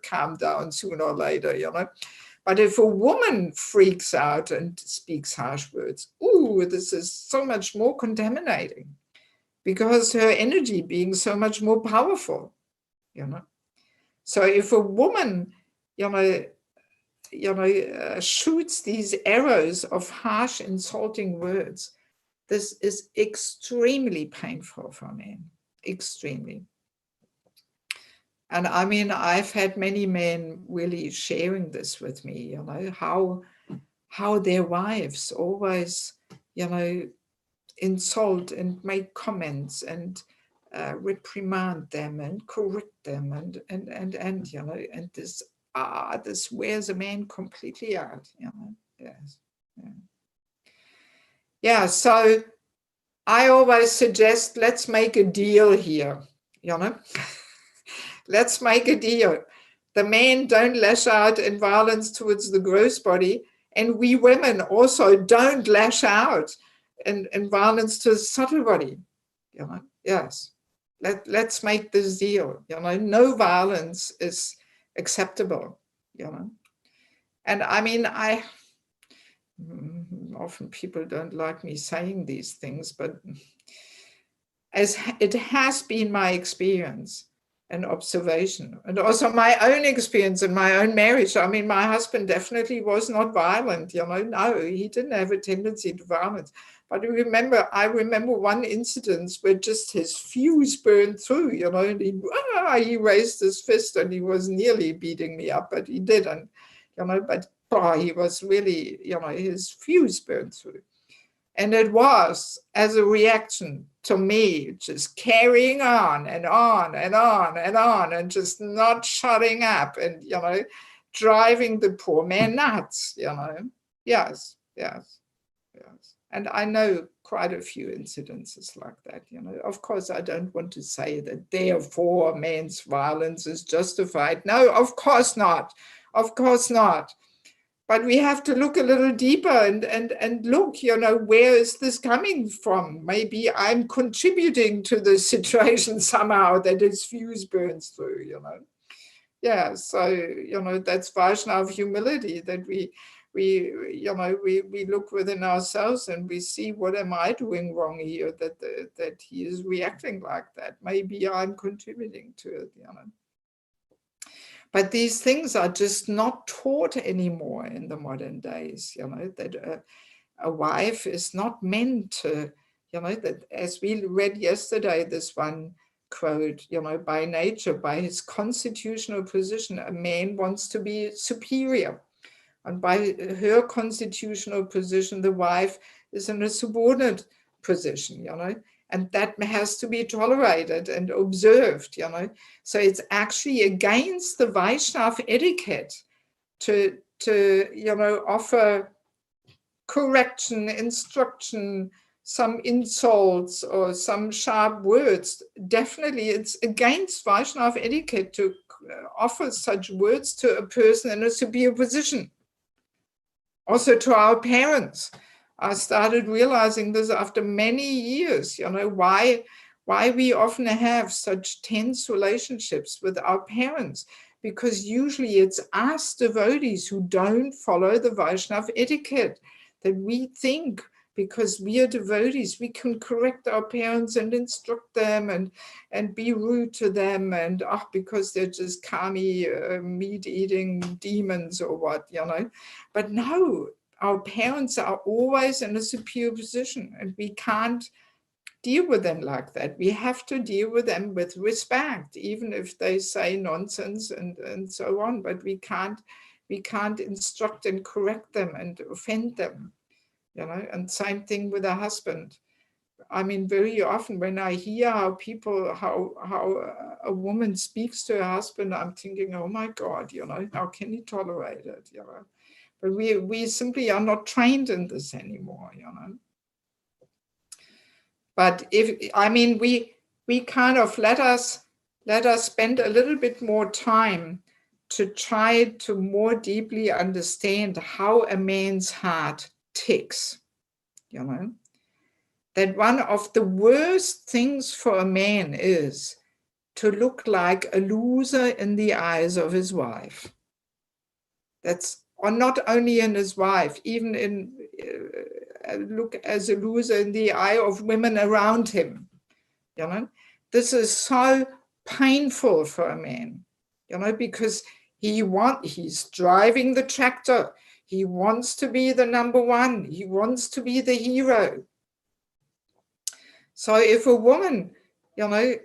calm down sooner or later, But if a woman freaks out and speaks harsh words, ooh, this is so much more contaminating because her energy being so much more powerful, So if a woman, shoots these arrows of harsh, insulting words, this is extremely painful for men, extremely. And I mean, I've had many men really sharing this with me, how their wives always, insult and make comments and reprimand them and correct them and this wears a man completely out, Yes. Yeah, so I always suggest, let's make a deal here, Let's make a deal. The men don't lash out in violence towards the gross body, and we women also don't lash out in violence to the subtle body, Yes. Let's make this deal, no violence is acceptable, And I mean, often people don't like me saying these things, but as it has been my experience and observation, and also my own experience in my own marriage. I mean, my husband definitely was not violent, no, he didn't have a tendency to violence. But I remember one incident where just his fuse burned through, and he raised his fist and he was nearly beating me up, but he didn't, but he was really, his fuse burned through. And it was as a reaction to me just carrying on and on and on and on and just not shutting up and, driving the poor man nuts, Yes. And I know quite a few incidences like that, Of course, I don't want to say that therefore men's violence is justified. No, of course not. Of course not. But we have to look a little deeper and look, where is this coming from? Maybe I'm contributing to the situation somehow that his fuse burns through, Yeah, so, that's Vaishnava humility, that we look within ourselves and we see, what am I doing wrong here that he is reacting like that? Maybe I'm contributing to it, But these things are just not taught anymore in the modern days, that a wife is not meant to, that as we read yesterday, this one quote, by nature, by his constitutional position, a man wants to be superior. And by her constitutional position, the wife is in a subordinate position, and that has to be tolerated and observed, So it's actually against the Vaishnava etiquette to offer correction, instruction, some insults or some sharp words. Definitely it's against Vaishnava etiquette to offer such words to a person in a superior position. Also to our parents. I started realizing this after many years, why we often have such tense relationships with our parents, because usually it's us devotees who don't follow the Vaishnava etiquette, that we think because we are devotees. We can correct our parents and instruct them and be rude to them, and because they're just kami, meat-eating demons or what, you know. But no, our parents are always in a superior position, and we can't deal with them like that. We have to deal with them with respect, even if they say nonsense and so on. But we can't instruct and correct them and offend them, you know. And same thing with a husband. I mean, very often when I hear how a woman speaks to her husband, I'm thinking, oh my God, you know, how can he tolerate it, you know? But we simply are not trained in this anymore, you know. But we kind of let us spend a little bit more time to try to more deeply understand how a man's heart ticks, you know. That one of the worst things for a man is to look like a loser in the eyes of his wife. That's, or not only in his wife, even in look as a loser in the eye of women around him. You know, this is so painful for a man, you know, because he's driving the tractor. He wants to be the number one. He wants to be the hero. So if a woman, you know,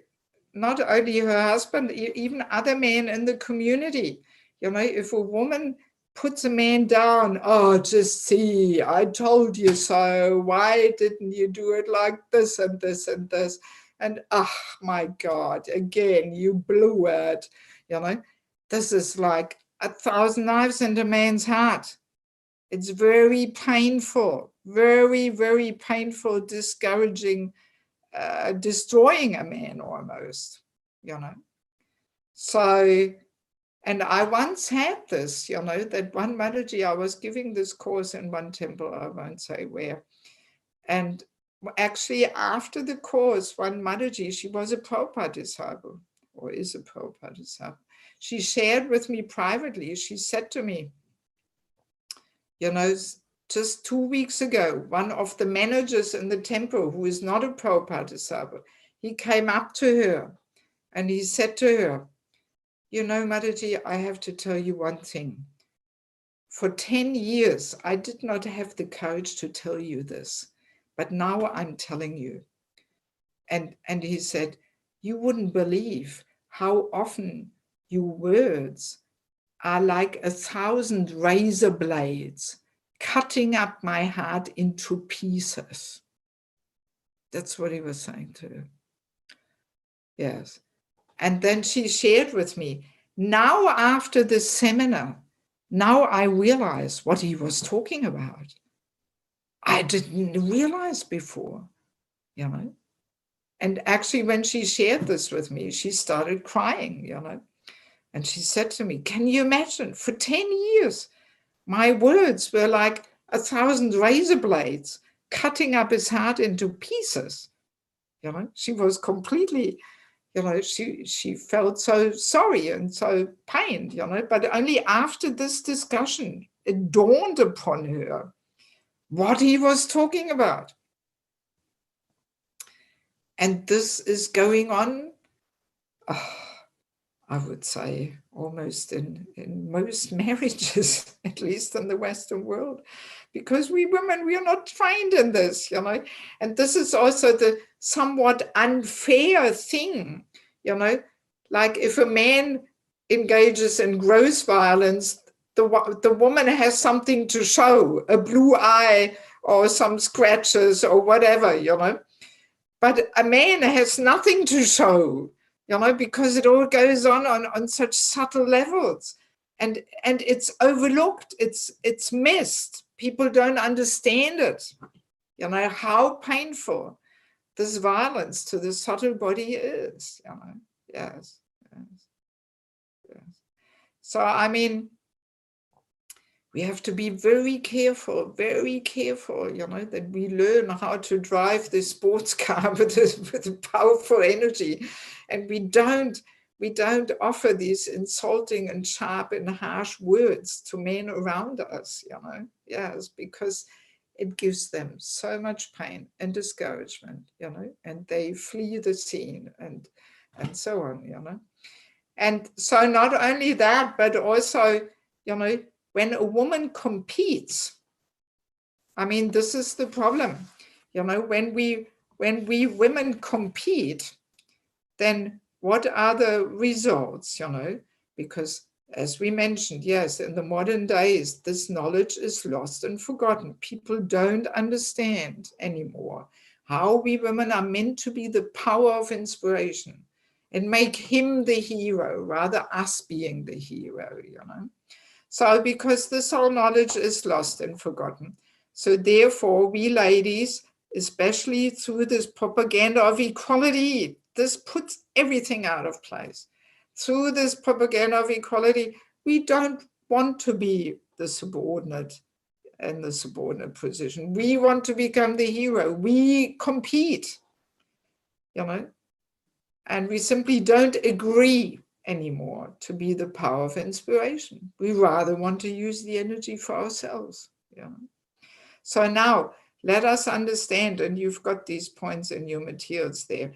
not only her husband, even other men in the community, you know, if a woman puts a man down, oh, just see, I told you so. Why didn't you do it like this and this and this? And oh my God, again, you blew it. You know, this is like 1,000 knives in a man's heart. It's very painful, very, very painful, discouraging, destroying a man almost, you know. So, and I once had this, you know, that one Mataji, I was giving this course in one temple, I won't say where. And actually after the course, one Mataji, she was a Prabhupada disciple, or is a Prabhupada disciple. She shared with me privately, she said to me, you know, just 2 weeks ago, one of the managers in the temple, who is not a Prabhupada disciple, he came up to her and he said to her, you know, Mataji, I have to tell you one thing. For 10 years, I did not have the courage to tell you this, but now I'm telling you. And he said, you wouldn't believe how often your words are like 1,000 razor blades cutting up my heart into pieces. That's what he was saying to her. Yes. And then she shared with me, now after this seminar, now I realize what he was talking about. I didn't realize before, you know. And actually, when she shared this with me, she started crying, you know. And she said to me, can you imagine, for 10 years, my words were like 1,000 razor blades cutting up his heart into pieces. You know, she was completely, you know, she felt so sorry and so pained, you know, but only after this discussion, it dawned upon her what he was talking about. And this is going on, I would say, almost in most marriages, at least in the Western world, because we women, we are not trained in this, you know. And this is also the somewhat unfair thing, you know, like if a man engages in gross violence, the woman has something to show, a blue eye or some scratches or whatever, you know. But a man has nothing to show, you know, because it all goes on such subtle levels, and it's overlooked, it's missed. People don't understand it, you know, how painful this violence to the subtle body is, you know. Yes. So, I mean, we have to be very careful, you know, that we learn how to drive this sports car with a powerful energy. And we don't offer these insulting and sharp and harsh words to men around us, you know. Yes, because it gives them so much pain and discouragement, you know, and they flee the scene and so on, you know. And so not only that, but also, you know, when a woman competes, I mean, this is the problem, you know, when we women compete, then what are the results, you know? Because as we mentioned, yes, in the modern days, this knowledge is lost and forgotten. People don't understand anymore how we women are meant to be the power of inspiration and make him the hero, rather us being the hero, you know? So because this whole knowledge is lost and forgotten. So therefore, we ladies, especially through this propaganda of equality, this puts everything out of place. Through this propaganda of equality, we don't want to be the subordinate in the subordinate position. We want to become the hero. We compete, you know, and we simply don't agree anymore to be the power of inspiration. We rather want to use the energy for ourselves. Yeah. So now let us understand, and you've got these points in your materials there,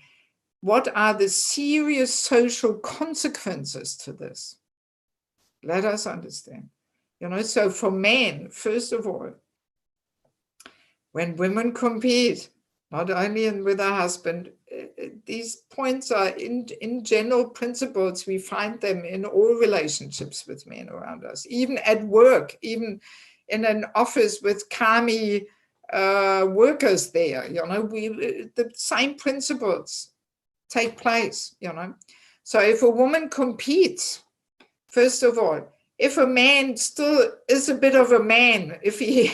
what are the serious social consequences to this? Let us understand. You know, so for men, first of all, when women compete, not only with a husband, these points are in general principles. We find them in all relationships with men around us, even at work, even in an office with Kami workers there, you know, the same principles take place, you know. So if a woman competes, first of all, if a man still is a bit of a man, if he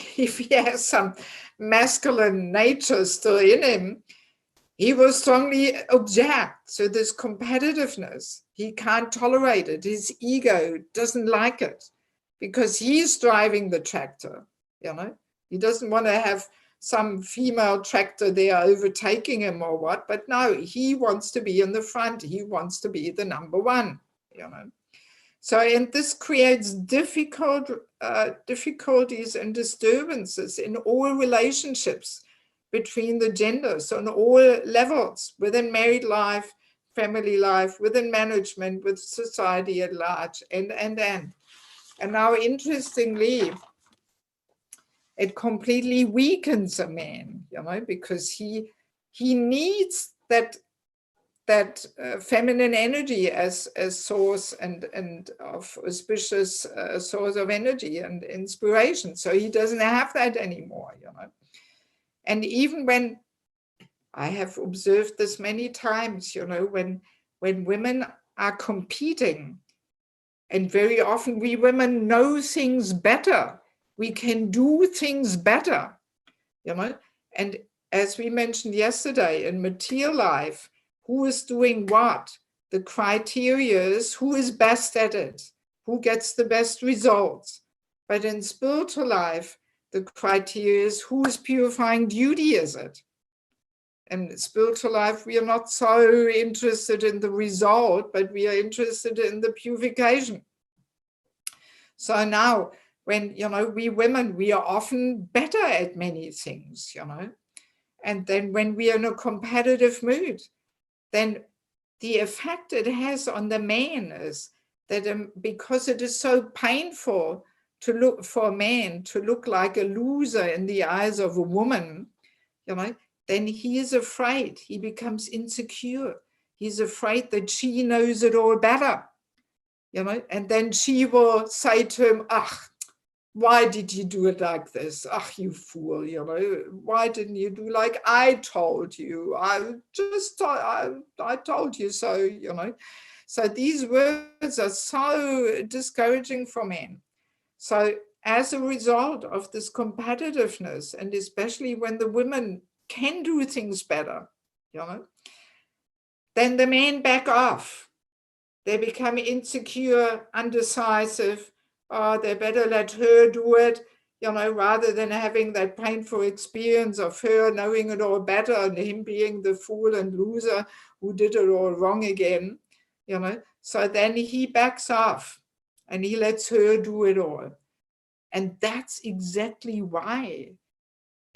has some masculine nature still in him, he will strongly object. So this competitiveness, he can't tolerate it. His ego doesn't like it because he's driving the tractor, you know. He doesn't want to have some female tractor there overtaking him or what, but no, he wants to be in the front. He wants to be the number one, you know. So, and this creates difficulties and disturbances in all relationships between the genders on all levels, within married life, family life, within management, with society at large, and. And now, interestingly, it completely weakens a man, you know, because he needs that feminine energy as source and of auspicious source of energy and inspiration. So he doesn't have that anymore, you know. And even when I have observed this many times, you know, when women are competing, and very often we women know things better, we can do things better, you know. And as we mentioned yesterday, in material life, who is doing what? The criteria is who is best at it, who gets the best results. But in spiritual life, the criteria is who is purifying duty, is it? In spiritual life, we are not so interested in the result, but we are interested in the purification. So now, when, you know, we women, we are often better at many things, you know. And then when we are in a competitive mood, then the effect it has on the man is that because it is so painful to look for a man to look like a loser in the eyes of a woman, you know, then he is afraid. He becomes insecure. He's afraid that she knows it all better, you know, and then she will say to him, why did you do it like this? You fool, you know, why didn't you do like I told you? I told you so, you know. So these words are so discouraging for men. So as a result of this competitiveness, and especially when the women can do things better, you know, then the men back off. They become insecure, undecisive. They better let her do it, you know, rather than having that painful experience of her knowing it all better and him being the fool and loser who did it all wrong again, you know. So then he backs off and he lets her do it all. And that's exactly why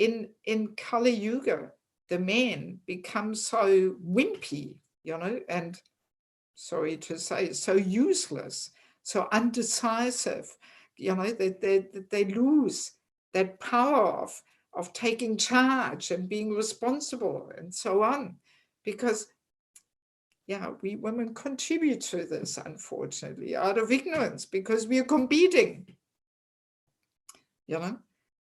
in Kali Yuga, the men become so wimpy, you know, and sorry to say, so useless, so undecisive, you know, that they lose that power of taking charge and being responsible and so on, because yeah, we women contribute to this, unfortunately, out of ignorance, because we are competing, you know.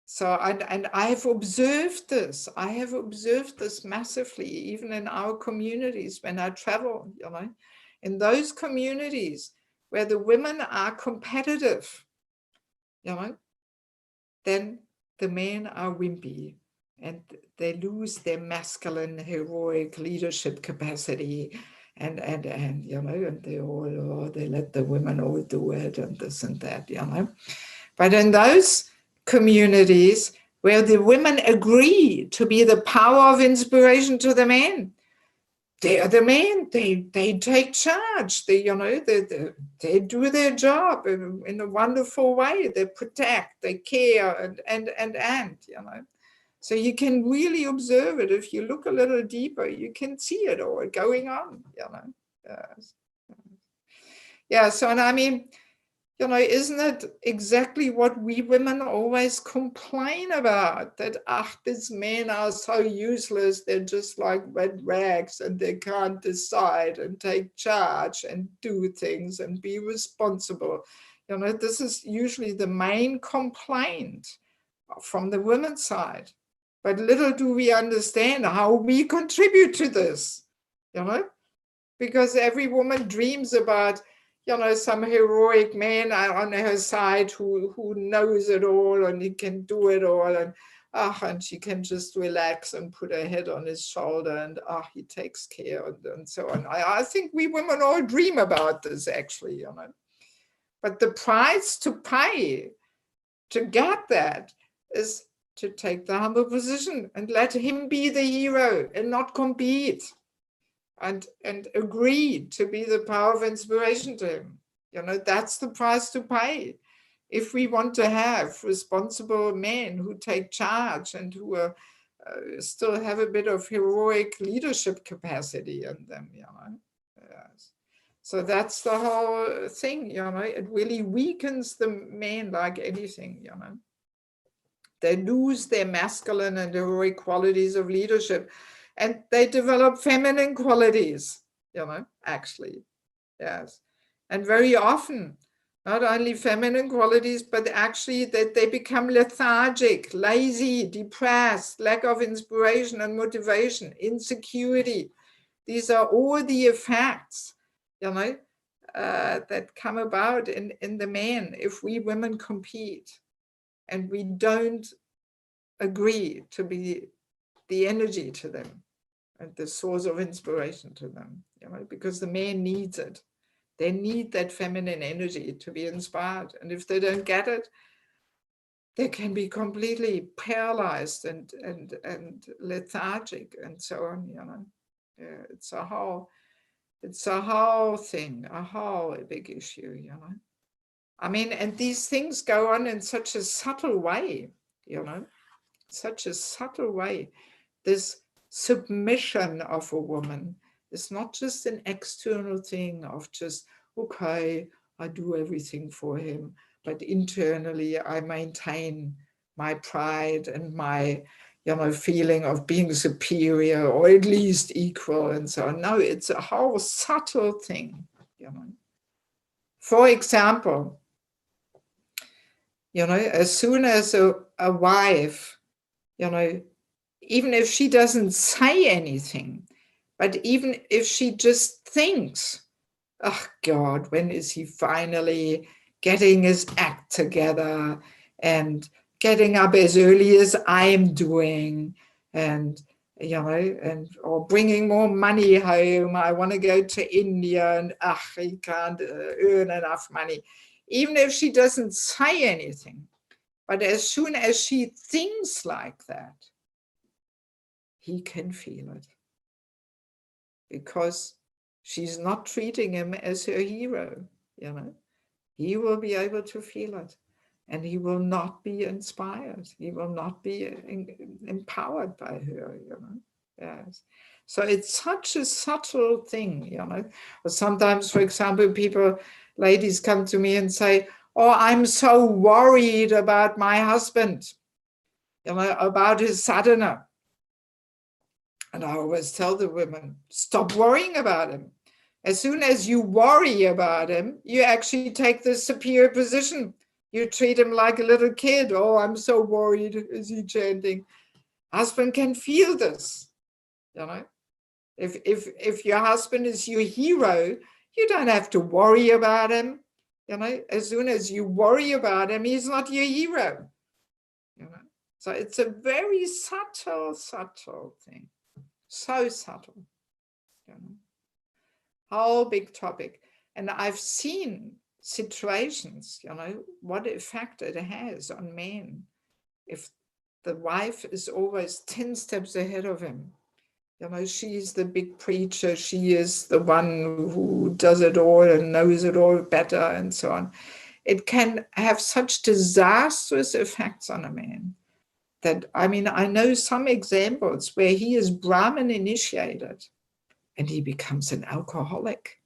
So, and I've observed this. I have observed this massively, even in our communities when I travel, you know, in those communities where the women are competitive, you know, then the men are wimpy and they lose their masculine, heroic leadership capacity. And you know, and they all, they let the women all do it and this and that, you know. But in those communities where the women agree to be the power of inspiration to the men, they are the men, they take charge, they, you know, they do their job in a wonderful way, they protect, they care, and you know. So you can really observe it. If you look a little deeper, you can see it all going on, you know. Yeah, so, and I mean, you know, isn't it exactly what we women always complain about? That, these men are so useless, they're just like wet rags and they can't decide and take charge and do things and be responsible. You know, this is usually the main complaint from the women's side. But little do we understand how we contribute to this, you know, because every woman dreams about, you know, some heroic man on her side who knows it all and he can do it all, and she can just relax and put her head on his shoulder and he takes care and so on. I think we women all dream about this, actually, you know. But the price to pay to get that is to take the humble position and let him be the hero and not compete. And agree to be the power of inspiration to him. You know, that's the price to pay. If we want to have responsible men who take charge and who are, still have a bit of heroic leadership capacity in them, you know. Yes. So that's the whole thing, you know. It really weakens the men like anything, you know. They lose their masculine and heroic qualities of leadership, and they develop feminine qualities, you know, actually. Yes. And very often, not only feminine qualities, but actually that they become lethargic, lazy, depressed, lack of inspiration and motivation, insecurity. These are all the effects, you know, that come about in the men if we women compete and we don't agree to be the energy to them and the source of inspiration to them, you know, because the man needs it. They need that feminine energy to be inspired. And if they don't get it, they can be completely paralyzed and lethargic and so on, you know. Yeah, it's a whole thing, a whole big issue, you know. I mean, and these things go on in such a subtle way, you know, such a subtle way. This submission of a woman is not just an external thing of just, okay, I do everything for him, but internally I maintain my pride and my, you know, feeling of being superior or at least equal and so on. No, it's a whole subtle thing, you know. For example, you know, as soon as a wife, you know, even if she doesn't say anything, but even if she just thinks, oh God, when is he finally getting his act together and getting up as early as I'm doing, and, you know, and, or bringing more money home. I want to go to India and he can't earn enough money. Even if she doesn't say anything, but as soon as she thinks like that, he can feel it, because she's not treating him as her hero, you know. He will be able to feel it. and he will not be inspired. He will not be empowered by her, you know. Yes. So it's such a subtle thing, you know. Or sometimes, for example, ladies come to me and say, oh, I'm so worried about my husband, you know, about his sadhana. And I always tell the women, stop worrying about him. As soon as you worry about him, you actually take the superior position. You treat him like a little kid. Oh, I'm so worried, is he chanting? Husband can feel this, you know. If your husband is your hero, you don't have to worry about him. You know, as soon as you worry about him, he's not your hero. You know, so it's a very subtle thing. So subtle. You know, whole big topic. And I've seen situations, you know, what effect it has on men if the wife is always 10 steps ahead of him. You know, she's the big preacher. She is the one who does it all and knows it all better and so on. It can have such disastrous effects on a man that, I mean, I know some examples where he is Brahmin initiated and he becomes an alcoholic.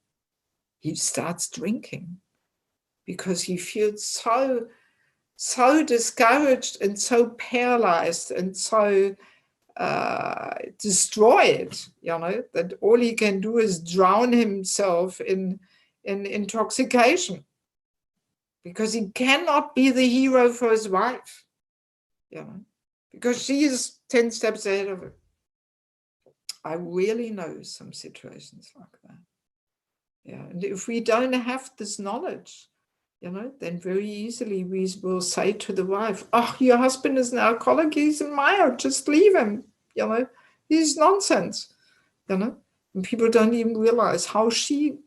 He starts drinking because he feels so discouraged and so paralyzed and so destroyed, you know, that all he can do is drown himself in intoxication because he cannot be the hero for his wife, you know, because she is 10 steps ahead of him. I really know some situations like that. Yeah, and if we don't have this knowledge, you know, then very easily we will say to the wife, oh, your husband is an alcoholic, he's a Maya, just leave him, you know, he's nonsense, you know. And people don't even realize how she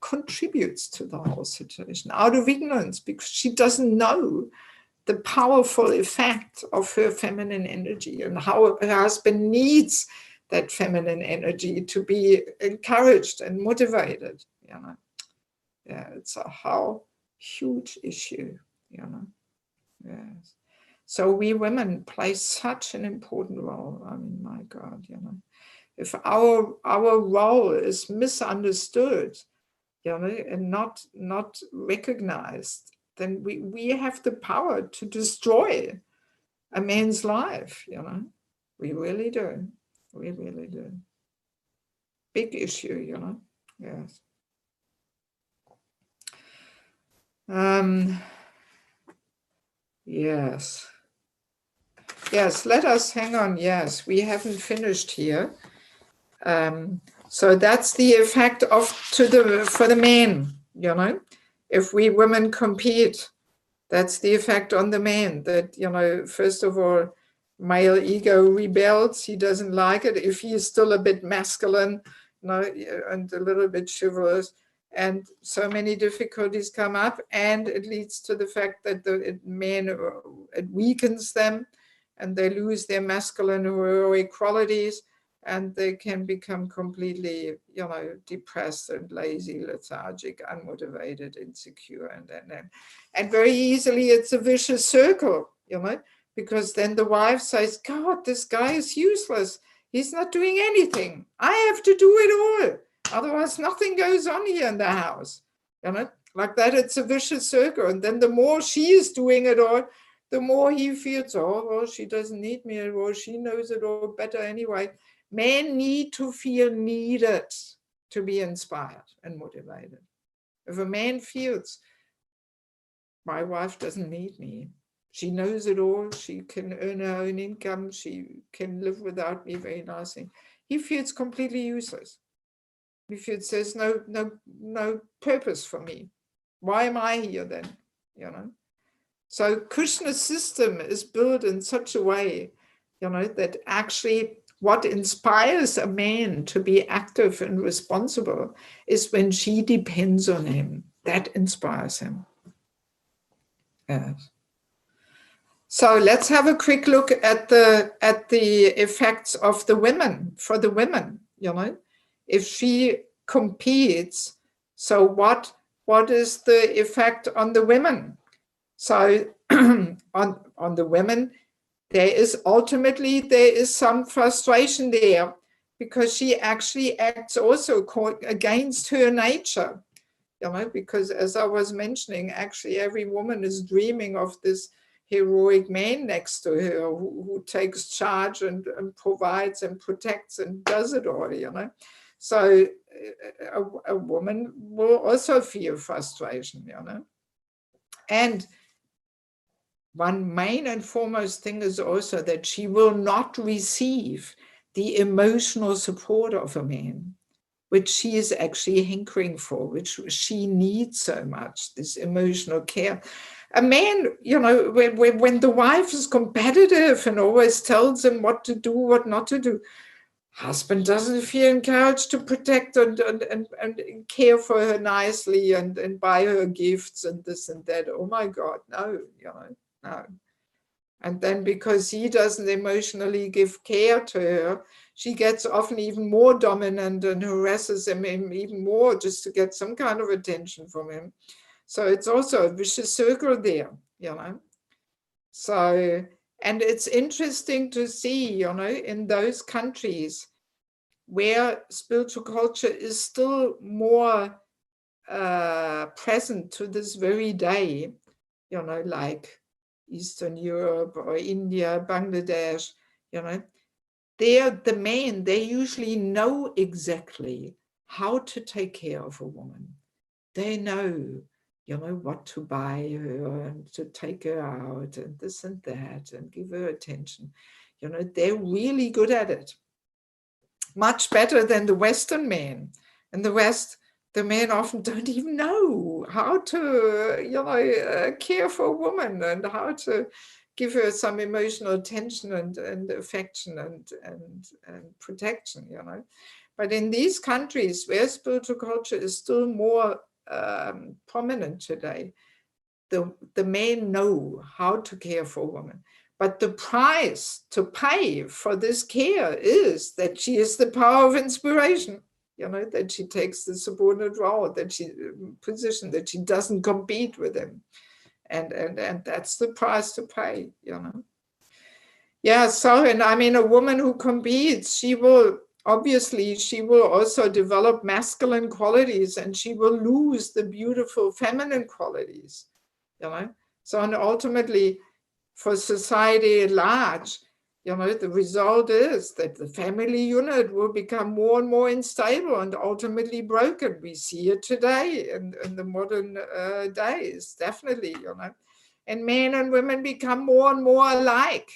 contributes to the whole situation out of ignorance because she doesn't know the powerful effect of her feminine energy and how her husband needs that feminine energy to be encouraged and motivated, you know. Yeah, it's a whole huge issue, you know. Yes. So we women play such an important role. I mean, my God, you know, if our role is misunderstood, you know, and not recognized, then we have the power to destroy a man's life, you know. We really do. We really do. Big issue, you know. Yes. Yes. Yes, let us hang on. Yes, we haven't finished here. So that's the effect for the men, you know. If we women compete, that's the effect on the man that, you know, first of all, male ego rebels. He doesn't like it if he is still a bit masculine, you know, and a little bit chivalrous. And so many difficulties come up, and it leads to the fact that the men, it weakens them, and they lose their masculine heroic qualities, and they can become completely, you know, depressed and lazy, lethargic, unmotivated, insecure, and very easily it's a vicious circle, you know, because then the wife says, God, this guy is useless. He's not doing anything. I have to do it all. Otherwise, nothing goes on here in the house. You know, like that, it's a vicious circle. And then the more she is doing it all, the more he feels, oh, well, she doesn't need me at all. She knows it all better anyway. Men need to feel needed to be inspired and motivated. If a man feels, my wife doesn't need me, she knows it all, she can earn her own income, she can live without me very nicely, he feels completely useless. He feels there's no purpose for me. Why am I here then? You know? So Krishna's system is built in such a way, you know, that actually what inspires a man to be active and responsible is when she depends on him. That inspires him. Yes. So let's have a quick look at the effects of the women, for the women, you know. If she competes, so what is the effect on the women? So on the women, there is some frustration there, because she actually acts also against her nature, because as I was mentioning, actually every woman is dreaming of this heroic man next to her who takes charge and provides and protects and does it all, So a woman will also feel frustration, And one main and foremost thing is also that she will not receive the emotional support of a man, which she is actually hankering for, which she needs so much, this emotional care. A man, when the wife is competitive and always tells him what to do, what not to do, husband doesn't feel encouraged to protect and care for her nicely and buy her gifts and this and that. Oh my God, no, no. And then because he doesn't emotionally give care to her, she gets often even more dominant and harasses him even more just to get some kind of attention from him. So it's also a vicious circle there, So, and it's interesting to see, in those countries where spiritual culture is still more present to this very day, like Eastern Europe or India, Bangladesh, the men, they usually know exactly how to take care of a woman. They know, what to buy her and to take her out and this and that and give her attention. They're really good at it. Much better than the Western men. In the West, the men often don't even know how to, care for a woman and how to give her some emotional attention and affection and protection, But in these countries where spiritual culture is still more prominent today, the men know how to care for a woman. But the price to pay for this care is that she is the power of inspiration, that she takes the subordinate role, that she position, that she doesn't compete with him. And that's the price to pay, Yeah, so, and I mean, a woman who competes, she will also develop masculine qualities and she will lose the beautiful feminine qualities, So, and ultimately, for society at large, the result is that the family unit will become more and more unstable and ultimately broken. We see it today in the modern days, definitely, And men and women become more and more alike,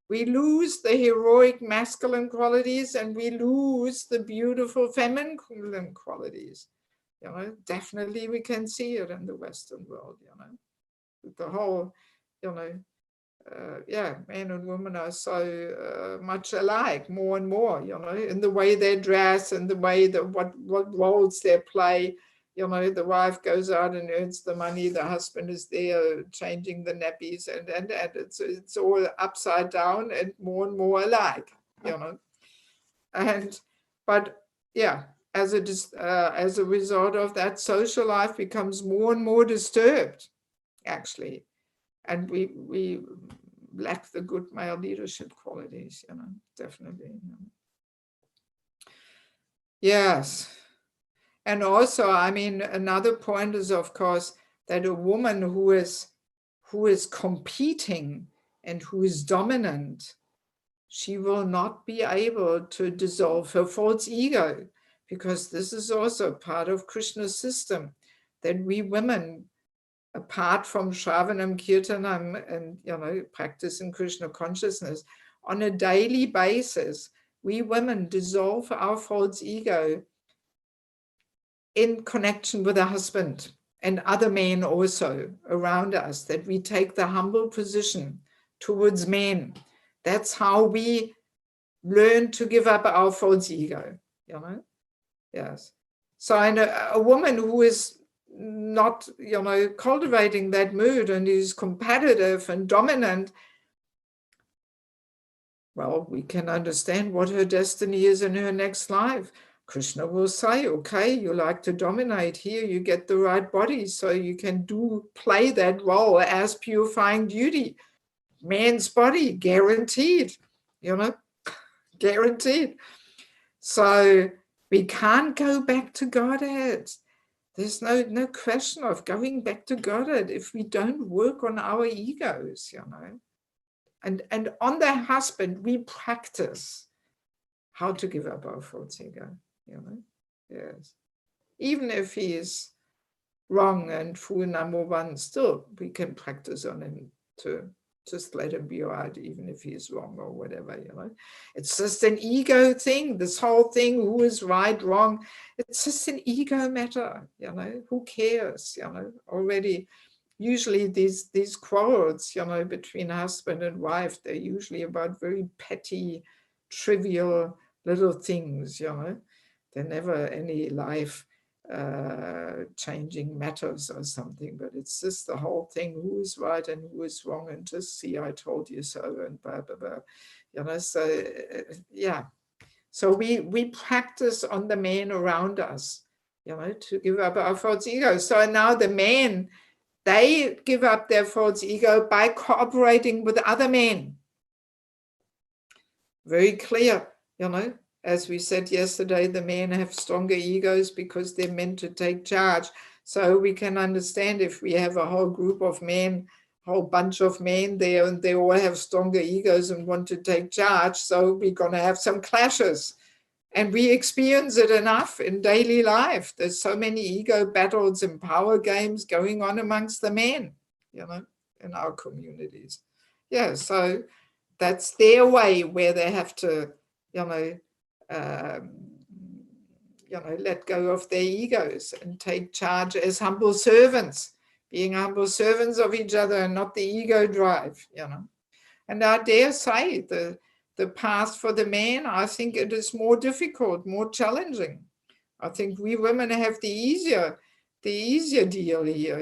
We lose the heroic masculine qualities and we lose the beautiful feminine qualities. Definitely we can see it in the Western world, The whole, men and women are so much alike, more and more, in the way they dress and the way that what roles they play. The wife goes out and earns the money, the husband is there changing the nappies, and it's all upside down and more alike, But yeah, as a result of that, social life becomes more and more disturbed, actually. And we lack the good male leadership qualities, definitely. Yes. And also, I mean, another point is, of course, that a woman who is competing and who is dominant, she will not be able to dissolve her false ego, because this is also part of Krishna's system, that we women, apart from Shravanam, Kirtanam, and practicing Krishna consciousness, on a daily basis, we women dissolve our false ego in connection with a husband and other men also around us, that we take the humble position towards men. That's how we learn to give up our false ego, Yes. So a woman who is not, cultivating that mood and is competitive and dominant, well, we can understand what her destiny is in her next life. Krishna will say, okay, you like to dominate, here you get the right body so you can play that role as purifying duty. Man's body, guaranteed, guaranteed. So we can't go back to Godhead. There's no question of going back to Godhead if we don't work on our egos, And on the husband, we practice how to give up our false ego, Yes. Even if he is wrong and fool number one, still we can practice on him to just let him be right, even if he's wrong or whatever, It's just an ego thing, this whole thing, who is right, wrong. It's just an ego matter, Who cares, already. Usually these quarrels, between husband and wife, they're usually about very petty, trivial little things, They're never any life changing matters or something, but it's just the whole thing, who is right and who is wrong, and just see, I told you so, and blah, blah, blah. So yeah. So we practice on the men around us, to give up our false ego. So now the men, they give up their false ego by cooperating with other men. Very clear, As we said yesterday, the men have stronger egos because they're meant to take charge. So we can understand if we have a whole group of men, a whole bunch of men there, and they all have stronger egos and want to take charge. So we're going to have some clashes. And we experience it enough in daily life. There's so many ego battles and power games going on amongst the men, in our communities. Yeah, so that's their way where they have to, let go of their egos and take charge as humble servants, being humble servants of each other and not the ego drive, And I dare say the path for the man, I think it is more difficult, more challenging. I think we women have the easier deal here,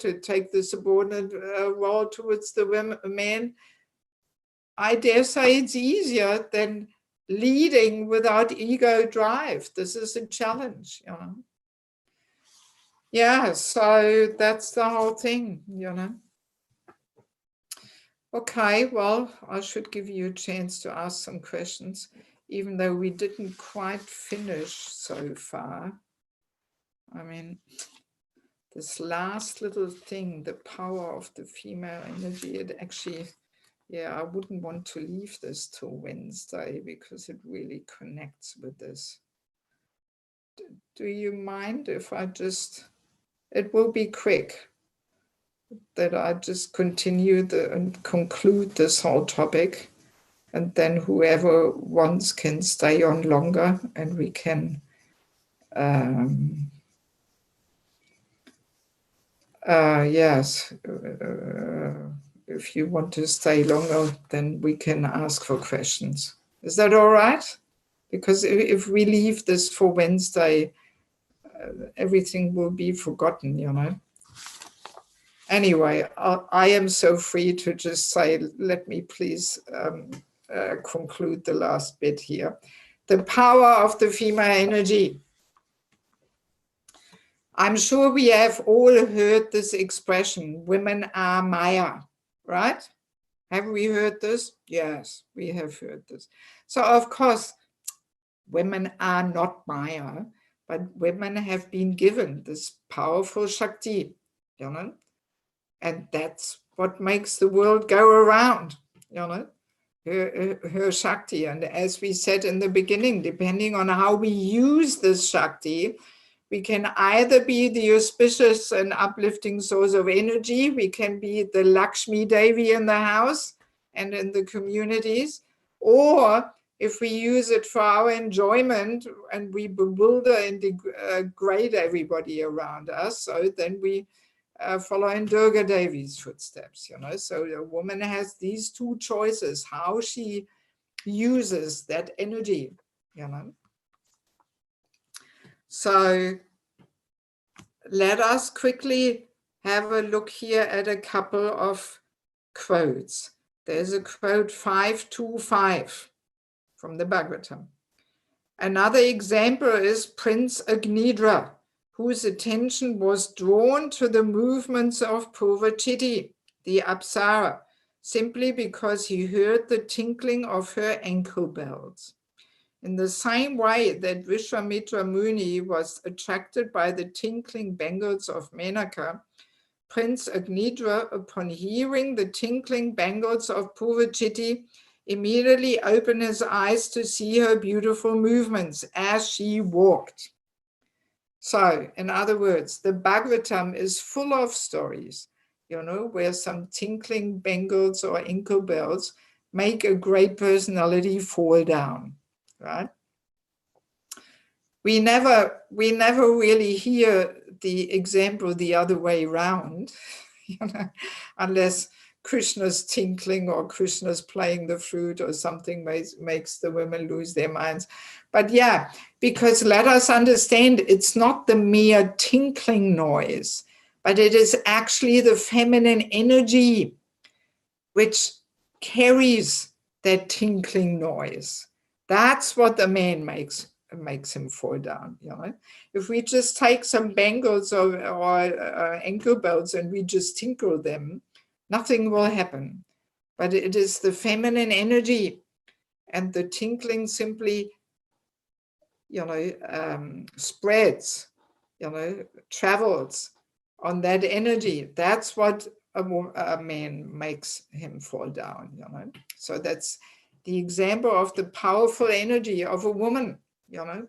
to take the subordinate role towards the men. I dare say it's easier than leading without ego drive. This is a challenge, Yeah, so that's the whole thing, Okay, well, I should give you a chance to ask some questions, even though we didn't quite finish so far. I mean, this last little thing, the power of the female energy, it actually, I wouldn't want to leave this till Wednesday because it really connects with this. Do you mind if I just, it will be quick, that I just continue and conclude this whole topic, and then whoever wants can stay on longer, and we can yes, if you want to stay longer, then we can ask for questions. Is that all right? Because if we leave this for Wednesday, everything will be forgotten, Anyway, I am so free to just say, let me please conclude the last bit here. The power of the female energy. I'm sure we have all heard this expression, women are Maya, right? Have we heard this? Yes, we have heard this. So of course, women are not Maya, but women have been given this powerful Shakti, and that's what makes the world go around, her Shakti. And as we said in the beginning, depending on how we use this Shakti, we can either be the auspicious and uplifting source of energy, we can be the Lakshmi Devi in the house and in the communities, or if we use it for our enjoyment and we bewilder and degrade everybody around us, so then we follow in Durga Devi's footsteps, So a woman has these two choices, how she uses that energy, So let us quickly have a look here at a couple of quotes. There's a quote 525 from the Bhagavatam. Another example is Prince Agnidra, whose attention was drawn to the movements of Purvachiti, the Apsara, simply because he heard the tinkling of her ankle bells. In the same way that Vishwamitra Muni was attracted by the tinkling bangles of Menaka, Prince Agnidra, upon hearing the tinkling bangles of Purvachiti, immediately opened his eyes to see her beautiful movements as she walked. So, in other words, the Bhagavatam is full of stories, where some tinkling bangles or ankle bells make a great personality fall down, right? We never really hear the example the other way around, unless Krishna's tinkling or Krishna's playing the flute or something makes the women lose their minds. But yeah, because let us understand, it's not the mere tinkling noise, but it is actually the feminine energy which carries that tinkling noise. That's what the man makes him fall down. If we just take some bangles or ankle bells and we just tinkle them, nothing will happen. But it is the feminine energy, and the tinkling simply spreads, travels on that energy. That's what a man makes him fall down. So that's the example of the powerful energy of a woman.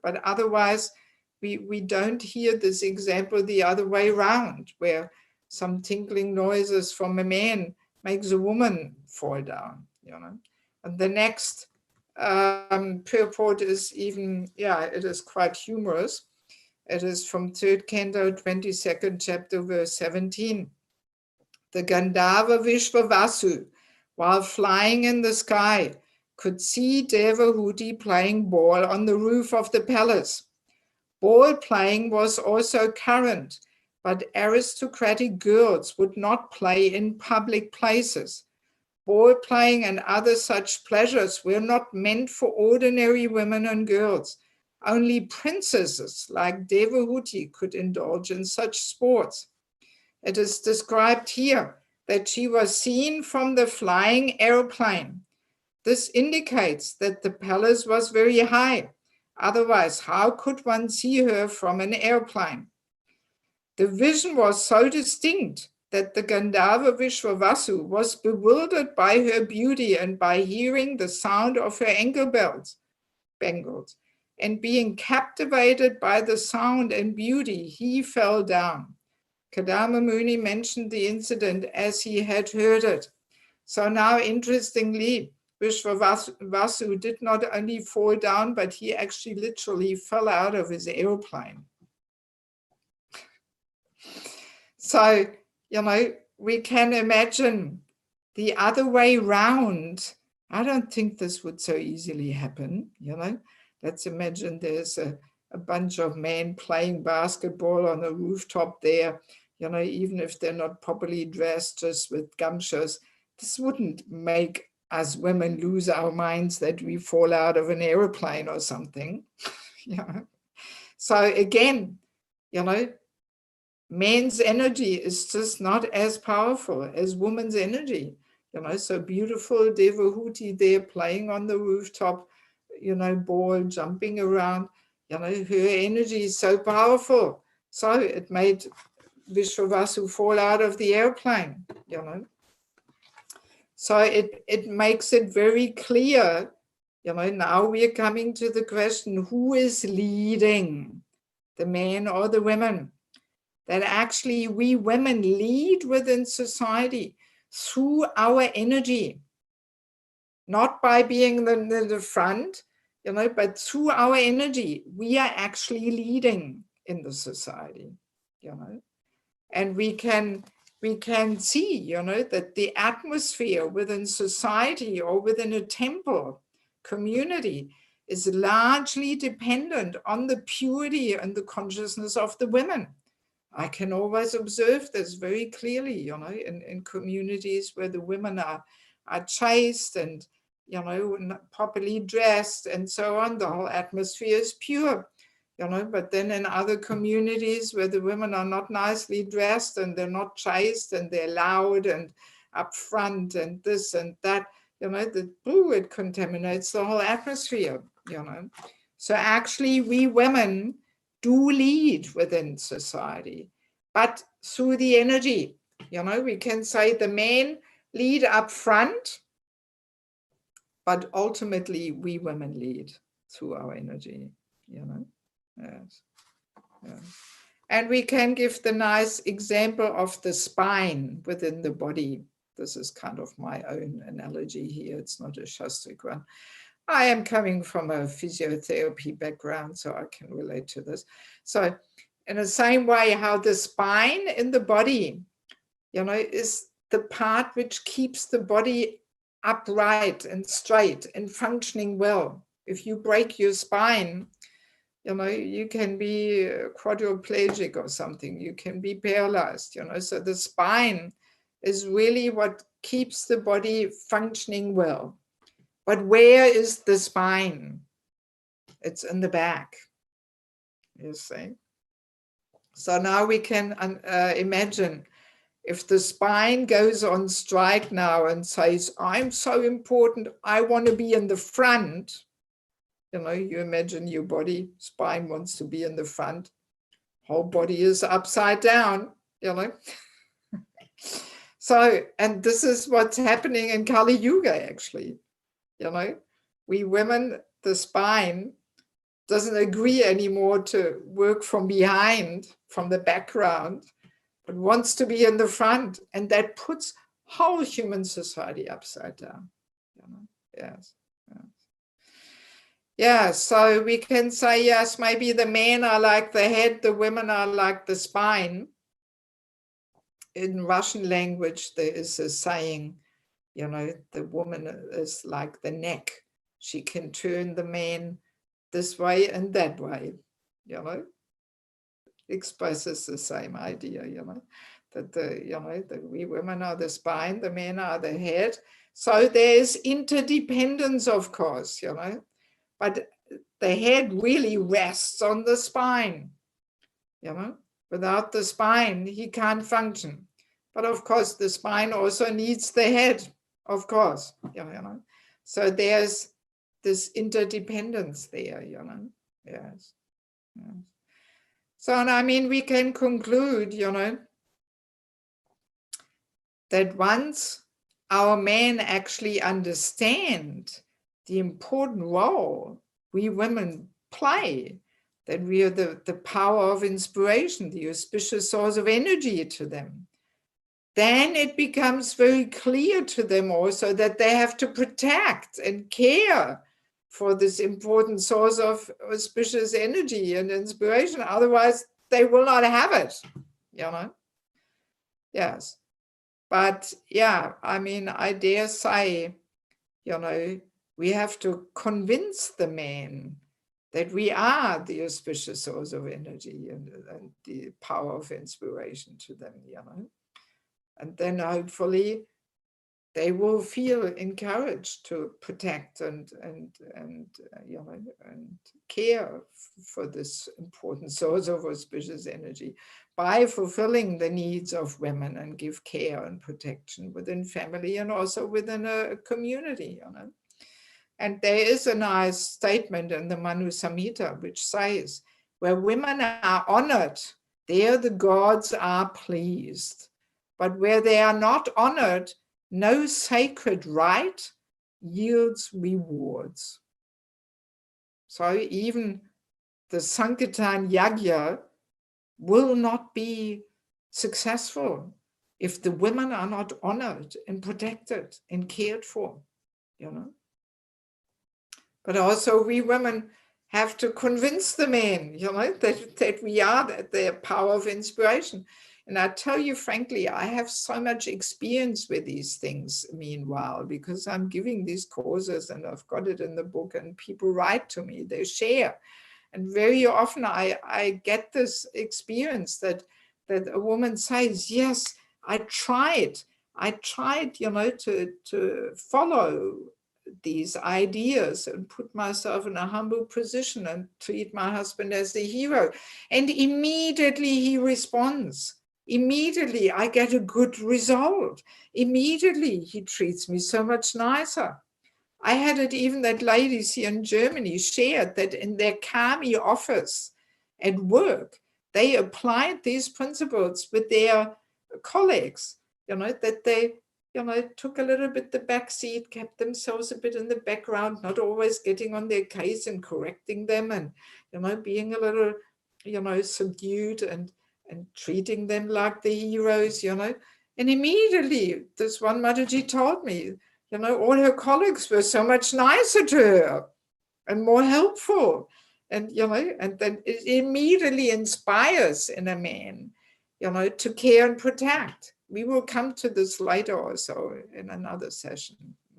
But otherwise we don't hear this example the other way around, where some tinkling noises from a man makes a woman fall down. And the next purport is even, it is quite humorous. It is from 3rd Canto, 22nd chapter, verse 17. The Gandharva Vishvavasu, while flying in the sky, could see Devahuti playing ball on the roof of the palace. Ball playing was also current, but aristocratic girls would not play in public places. Ball playing and other such pleasures were not meant for ordinary women and girls. Only princesses like Devahuti could indulge in such sports. It is described here that she was seen from the flying airplane. This indicates that the palace was very high. Otherwise, how could one see her from an airplane? The vision was so distinct that the Gandharva Vishvavasu was bewildered by her beauty and by hearing the sound of her ankle bangles. And being captivated by the sound and beauty, he fell down. Kadama Muni mentioned the incident as he had heard it. So now, interestingly, Vishvavasu did not only fall down, but he actually literally fell out of his airplane. So, we can imagine the other way round. I don't think this would so easily happen. Let's imagine there's a bunch of men playing basketball on the rooftop there, even if they're not properly dressed, just with gumshoes. This wouldn't make us women lose our minds that we fall out of an airplane or something. So again, men's energy is just not as powerful as women's energy. So beautiful Devahuti there playing on the rooftop, ball jumping around, her energy is so powerful. So it made Vishvavasu fall out of the airplane, So it makes it very clear, now we are coming to the question, who is leading, the men or the women? That actually we women lead within society through our energy, not by being in the front, but through our energy, we are actually leading in the society, and we can see, that the atmosphere within society or within a temple community is largely dependent on the purity and the consciousness of the women. I can always observe this very clearly, in communities where the women are chaste and you know, properly dressed and so on. The whole atmosphere is pure, you know, but then in other communities where the women are not nicely dressed and they're not chaste and they're loud and upfront and this and that, you know, it contaminates the whole atmosphere, you know. So actually we women do lead within society, but through the energy, you know, we can say the men lead up front, but ultimately we women lead through our energy, you know. Yes. Yes. And we can give the nice example of the spine within the body. This is kind of my own analogy here. It's not a Shastric one. I am coming from a physiotherapy background, so I can relate to this. So in the same way, how the spine in the body, you know, is the part which keeps the body upright and straight and functioning well. If you break your spine, you know, you can be quadriplegic or something, you can be paralyzed, you know. So the spine is really what keeps the body functioning well. But where is the spine? It's in the back, you see. So now we can imagine if the spine goes on strike now and says, I'm so important, I want to be in the front. You know, you imagine your body, spine wants to be in the front. Whole body is upside down, you know. So, and this is what's happening in Kali Yuga, actually. You know, we women, the spine doesn't agree anymore to work from behind, from the background, but wants to be in the front. And that puts whole human society upside down. You know? Yes. Yes. Yeah, so we can say, yes, maybe the men are like the head, the women are like the spine. In Russian language, there is a saying, you know, the woman is like the neck. She can turn the man this way and that way, you know. Expresses the same idea, you know, that we women are the spine, the men are the head. So there's interdependence, of course, you know, but the head really rests on the spine, you know. Without the spine, he can't function. But of course, the spine also needs the head, of course, you know. So there's this interdependence there, you know. Yes. Yes. So, and I mean, we can conclude, you know, that once our men actually understand the important role we women play, that we are the power of inspiration, the auspicious source of energy to them, then it becomes very clear to them also that they have to protect and care for this important source of auspicious energy and inspiration. Otherwise, they will not have it, you know? Yes. But yeah, I mean, I dare say, you know, we have to convince the men that we are the auspicious source of energy and the power of inspiration to them, you know. And then hopefully they will feel encouraged to protect and you know, and care for this important source of auspicious energy by fulfilling the needs of women and give care and protection within family and also within a community, you know. And there is a nice statement in the Manu Samhita which says, where women are honored, there the gods are pleased. But where they are not honored, no sacred rite yields rewards. So even the Sankirtan Yajna will not be successful if the women are not honored and protected and cared for, you know. But also we women have to convince the men, you know, that we are the power of inspiration. And I tell you, frankly, I have so much experience with these things meanwhile, because I'm giving these courses and I've got it in the book and people write to me, they share. And very often I get this experience that a woman says, yes, I tried, you know, to follow these ideas and put myself in a humble position and treat my husband as the hero. And immediately he responds. Immediately I get a good result. Immediately he treats me so much nicer. I had it even that ladies here in Germany shared that in their Kami office at work, they applied these principles with their colleagues, that they, took a little bit the back seat, kept themselves a bit in the background, not always getting on their case and correcting them and, being a little, subdued and treating them like the heroes, And immediately this one Mataji told me, all her colleagues were so much nicer to her and more helpful. And, and then it immediately inspires in a man, to care and protect. We will come to this later also in another session.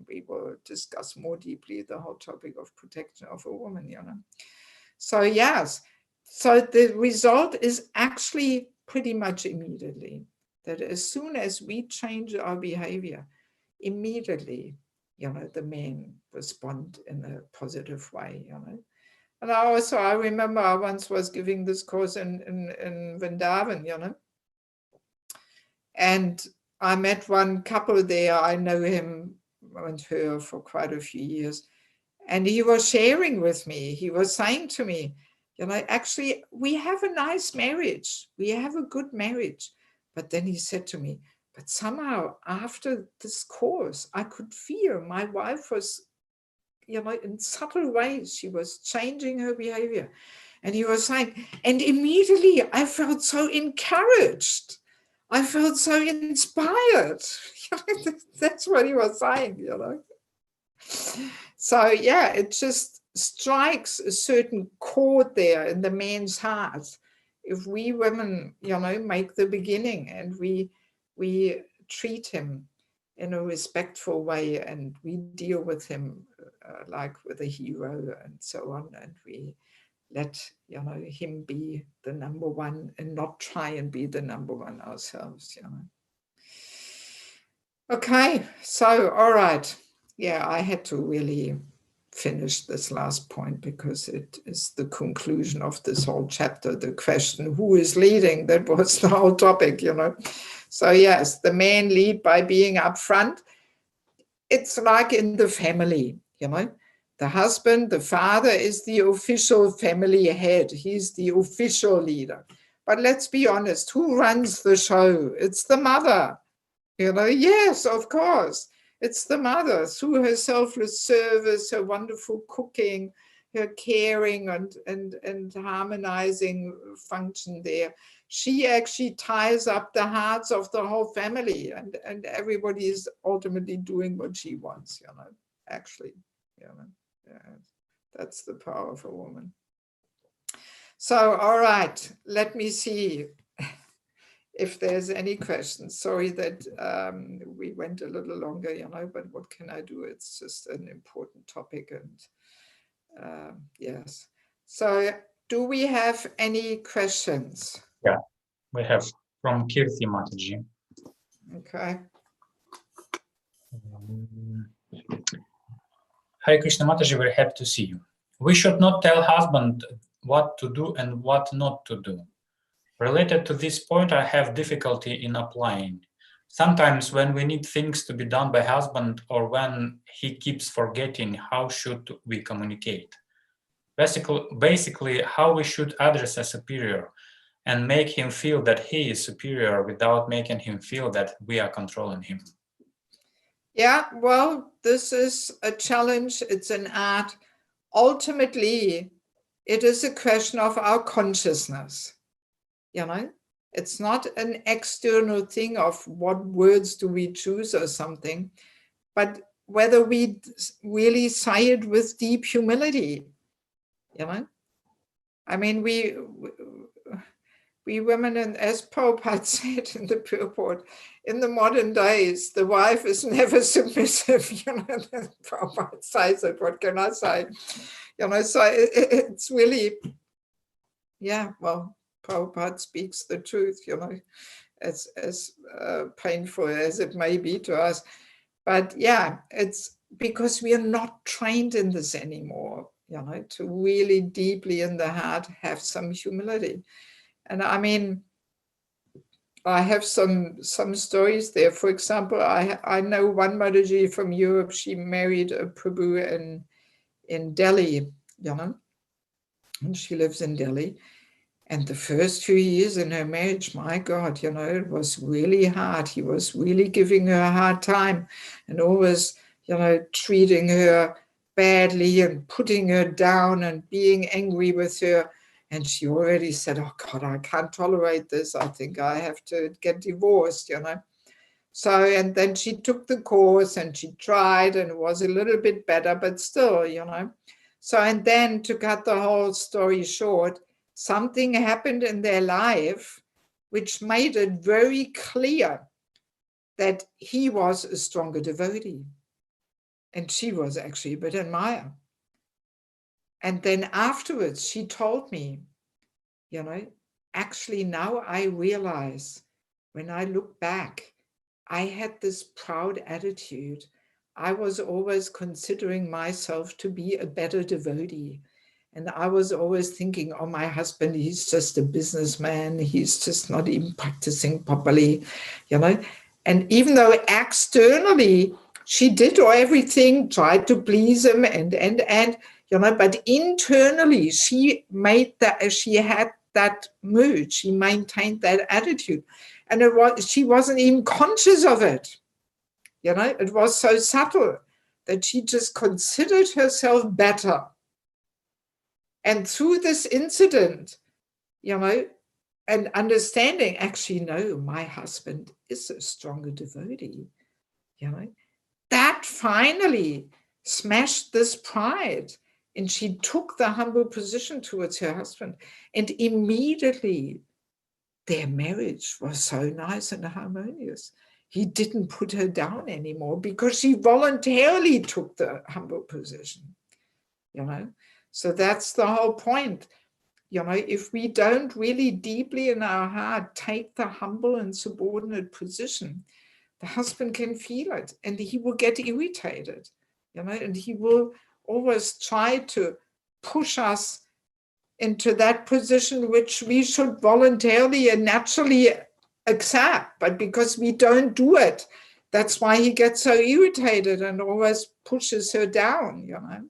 We will discuss more deeply the whole topic of protection of a woman, So yes, so the result is actually pretty much immediately, that as soon as we change our behavior, immediately, the men respond in a positive way, And I remember I once was giving this course in Vrindavan, and I met one couple there. I know him and her for quite a few years. And he was sharing with me, he was saying to me, actually, we have a nice marriage. We have a good marriage. But then he said to me, but somehow after this course, I could feel my wife was, in subtle ways, she was changing her behavior. And he was saying, and immediately I felt so encouraged. I felt so inspired. That's what he was saying, So yeah, it just strikes a certain chord there in the man's heart. If we women, make the beginning and we treat him in a respectful way and we deal with him like with a hero and so on, and we let him be the number one and not try and be the number one ourselves. Okay, so all right. Yeah, I had to really finish this last point because it is the conclusion of this whole chapter, the question, who is leading? That was the whole topic, So yes, the men lead by being upfront. It's like in the family, The husband, the father is the official family head. He's the official leader. But let's be honest, who runs the show? It's the mother. Yes, of course. It's the mother through her selfless service, her wonderful cooking, her caring and harmonizing function there. She actually ties up the hearts of the whole family, and everybody is ultimately doing what she wants, actually. That's the power of a woman. So, all right, let me see if there's any questions. Sorry that we went a little longer, but what can I do? It's just an important topic. And yes. So do we have any questions? Yeah, we have from Kirti Mataji. Okay. Hare Krishna Mataji, we're happy to see you. We should not tell husband what to do and what not to do. Related to this point, I have difficulty in applying. Sometimes when we need things to be done by husband or when he keeps forgetting, how should we communicate? Basically, how we should address a superior and make him feel that he is superior without making him feel that we are controlling him. Yeah, well, this is a challenge. It's an art. Ultimately, it is a question of our consciousness. It's not an external thing of what words do we choose or something, but whether we really say it with deep humility. I mean, we women, and as Prabhupada said in the purport, in the modern days, the wife is never submissive. Prabhupada says it. What can I say? So it's really, yeah. Well, Prabhupada speaks the truth. As painful as it may be to us, but yeah, it's because we are not trained in this anymore, you know, to really deeply in the heart have some humility. And I mean, I have some stories there. For example, I know one Mataji from Europe. She married a Prabhu in Delhi, you know, and she lives in Delhi. And the first few years in her marriage, my God, you know, it was really hard. He was really giving her a hard time and always, you know, treating her badly and putting her down and being angry with her. And she already said, oh God, I can't tolerate this. I think I have to get divorced, you know. So, and then she took the course and she tried and it was a little bit better, but still, you know. So, and then to cut the whole story short, something happened in their life which made it very clear that he was a stronger devotee and she was actually a bit in Maya. And then afterwards, she told me, you know, actually now I realize when I look back, I had this proud attitude. I was always considering myself to be a better devotee. And I was always thinking, oh, my husband, he's just a businessman. He's just not even practicing properly, you know. And even though externally she did everything, tried to please him and, you know, but internally she had that mood. She maintained that attitude. And she wasn't even conscious of it. You know, it was so subtle that she just considered herself better. And through this incident, you know, and understanding, actually, no, my husband is a stronger devotee, you know, that finally smashed this pride. And she took the humble position towards her husband. And immediately their marriage was so nice and harmonious. He didn't put her down anymore because she voluntarily took the humble position, you know. So that's the whole point. You know, if we don't really deeply in our heart take the humble and subordinate position, the husband can feel it and he will get irritated, you know, and he will always try to push us into that position which we should voluntarily and naturally accept. But because we don't do it, that's why he gets so irritated and always pushes her down, you know.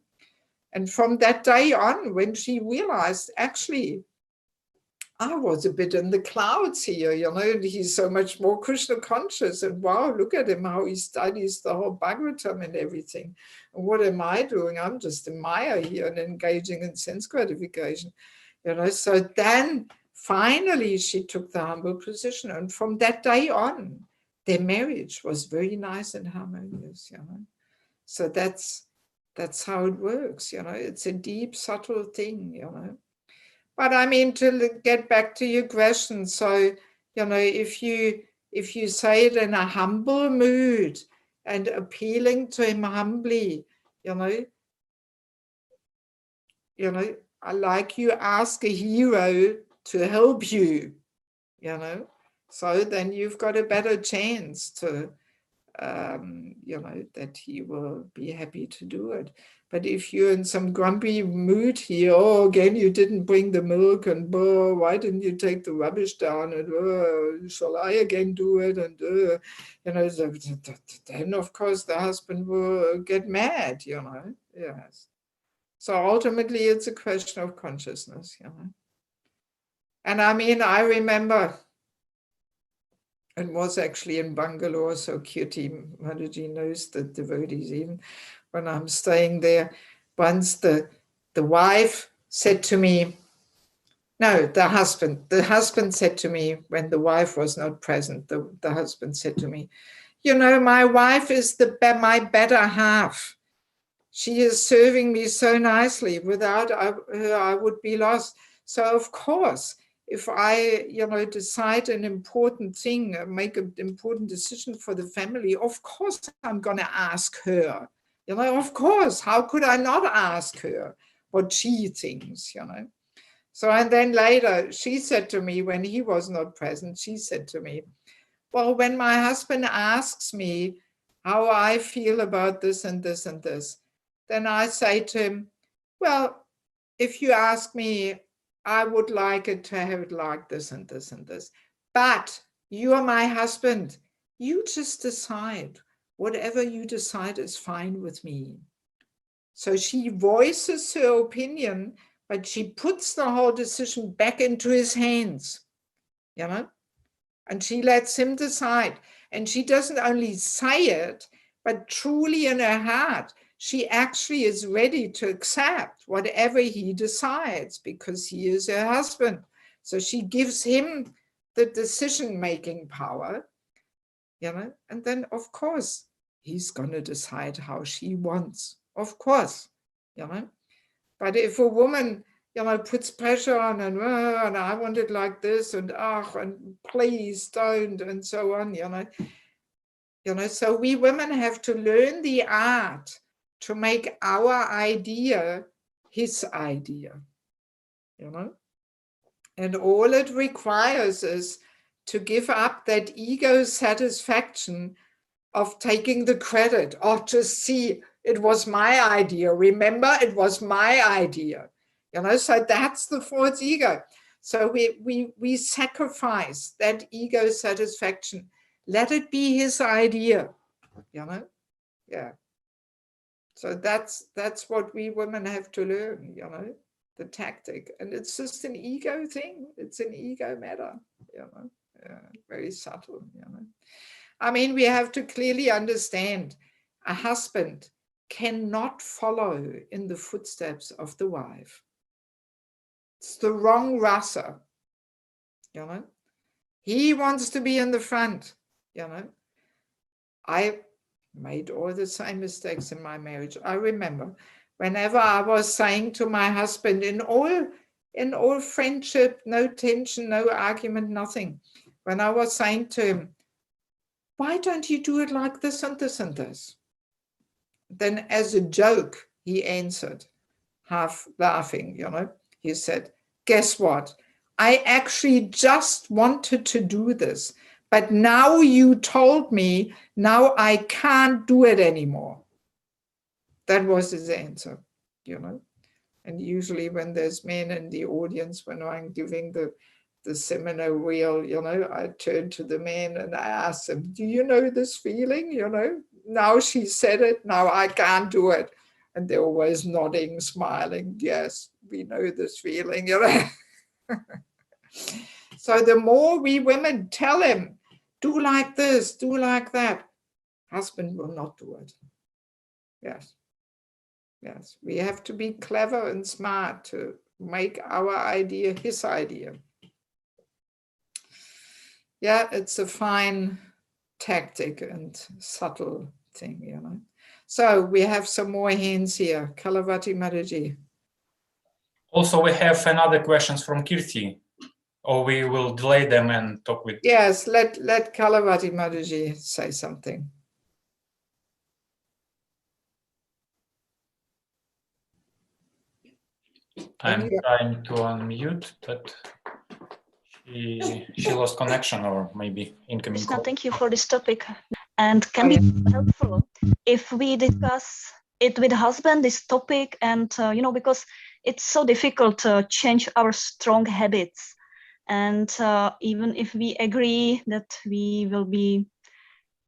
And from that day on, when she realized, actually, I was a bit in the clouds here, you know, and he's so much more Krishna conscious. And wow, look at him, how he studies the whole Bhagavatam and everything. And what am I doing? I'm just in Maya here and engaging in sense gratification, you know. So then finally she took the humble position. And from that day on, their marriage was very nice and harmonious, you know. So that's how it works, you know. It's a deep, subtle thing, you know. But I mean, to get back to your question, so, you know, if you say it in a humble mood and appealing to him humbly, you know, like you ask a hero to help you, you know, so then you've got a better chance to, you know, that he will be happy to do it. But if you're in some grumpy mood here, oh, again, you didn't bring the milk, and oh, why didn't you take the rubbish down, and oh, shall I again do it? And, you know, then of course the husband will get mad, you know, yes. So ultimately it's a question of consciousness, you know. And I mean, I remember, it was actually in Bangalore, so Kirti Mataji knows the devotees even, when I'm staying there. Once the wife said to me, no, the husband said to me when the wife was not present, the husband said to me, you know, my wife is my better half. She is serving me so nicely. Without her, I would be lost. So of course, if I, you know, decide an important thing, make an important decision for the family, of course I'm going to ask her. You know, of course, how could I not ask her what she thinks, you know? So, and then later she said to me, when he was not present, she said to me, well, when my husband asks me how I feel about this and this and this, then I say to him, well, if you ask me, I would like it to have it like this and this and this. But you are my husband. You just decide. Whatever you decide is fine with me. So she voices her opinion, but she puts the whole decision back into his hands, you know, and she lets him decide. And she doesn't only say it, but truly in her heart, she actually is ready to accept whatever he decides because he is her husband. So she gives him the decision-making power, you know, and then of course he's going to decide how she wants, of course, you know. But if a woman, you know, puts pressure on and I want it like this and please don't and so on, you know, so we women have to learn the art to make our idea his idea, you know, and all it requires is to give up that ego satisfaction of taking the credit. Oh, just see, it was my idea. Remember, it was my idea. You know, so that's the false ego. So we sacrifice that ego satisfaction. Let it be his idea. You know, yeah. So that's what we women have to learn. You know, the tactic, and it's just an ego thing. It's an ego matter. You know, very subtle. You know. I mean, we have to clearly understand a husband cannot follow in the footsteps of the wife. It's the wrong rasa, you know. He wants to be in the front, you know. I made all the same mistakes in my marriage. I remember whenever I was saying to my husband in all friendship, no tension, no argument, nothing. When I was saying to him, why don't you do it like this and this and this? Then as a joke, he answered, half laughing, you know, he said, guess what? I actually just wanted to do this, but now you told me, now I can't do it anymore. That was his answer, you know. And usually when there's men in the audience, when I'm giving the seminar reel, you know, I turn to the man and I ask him, do you know this feeling? You know, now she said it, now I can't do it. And they're always nodding, smiling. Yes, we know this feeling, you know. So the more we women tell him, do like this, do like that, husband will not do it. Yes. Yes, we have to be clever and smart to make our idea his idea. Yeah, it's a fine tactic and subtle thing, you know. So we have some more hands here. Kalavati Mataji. Also, we have another questions from Kirti, or we will delay them and talk with. Yes, let Kalavati Mataji say something. I'm trying to unmute, but she lost connection or maybe incoming call. Thank you for this topic, and can be helpful if we discuss it with husband, this topic, and you know, because it's so difficult to change our strong habits, and even if we agree that we will be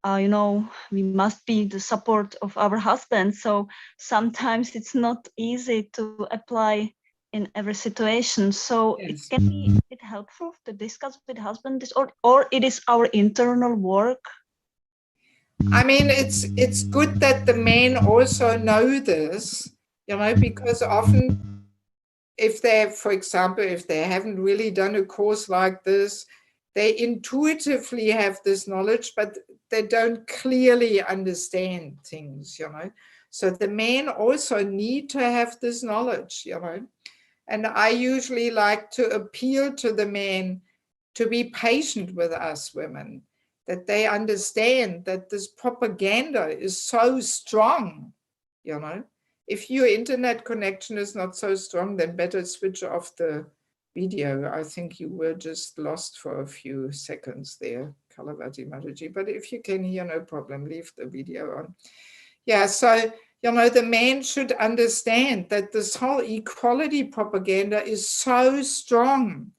you know, we must be the support of our husband, so sometimes it's not easy to apply in every situation. So yes, it can be a bit helpful to discuss with husband this, or it is our internal work. I mean, it's good that the men also know this, you know, because often if they, for example, if they haven't really done a course like this, they intuitively have this knowledge, but they don't clearly understand things, you know. So the men also need to have this knowledge, you know. And I usually like to appeal to the men to be patient with us women, that they understand that this propaganda is so strong, you know. If your internet connection is not so strong, then better switch off the video. I think you were just lost for a few seconds there, Kalavati Mataji, but if you can hear, no problem, leave the video on. Yeah, so, you know, the man should understand that this whole equality propaganda is so strong,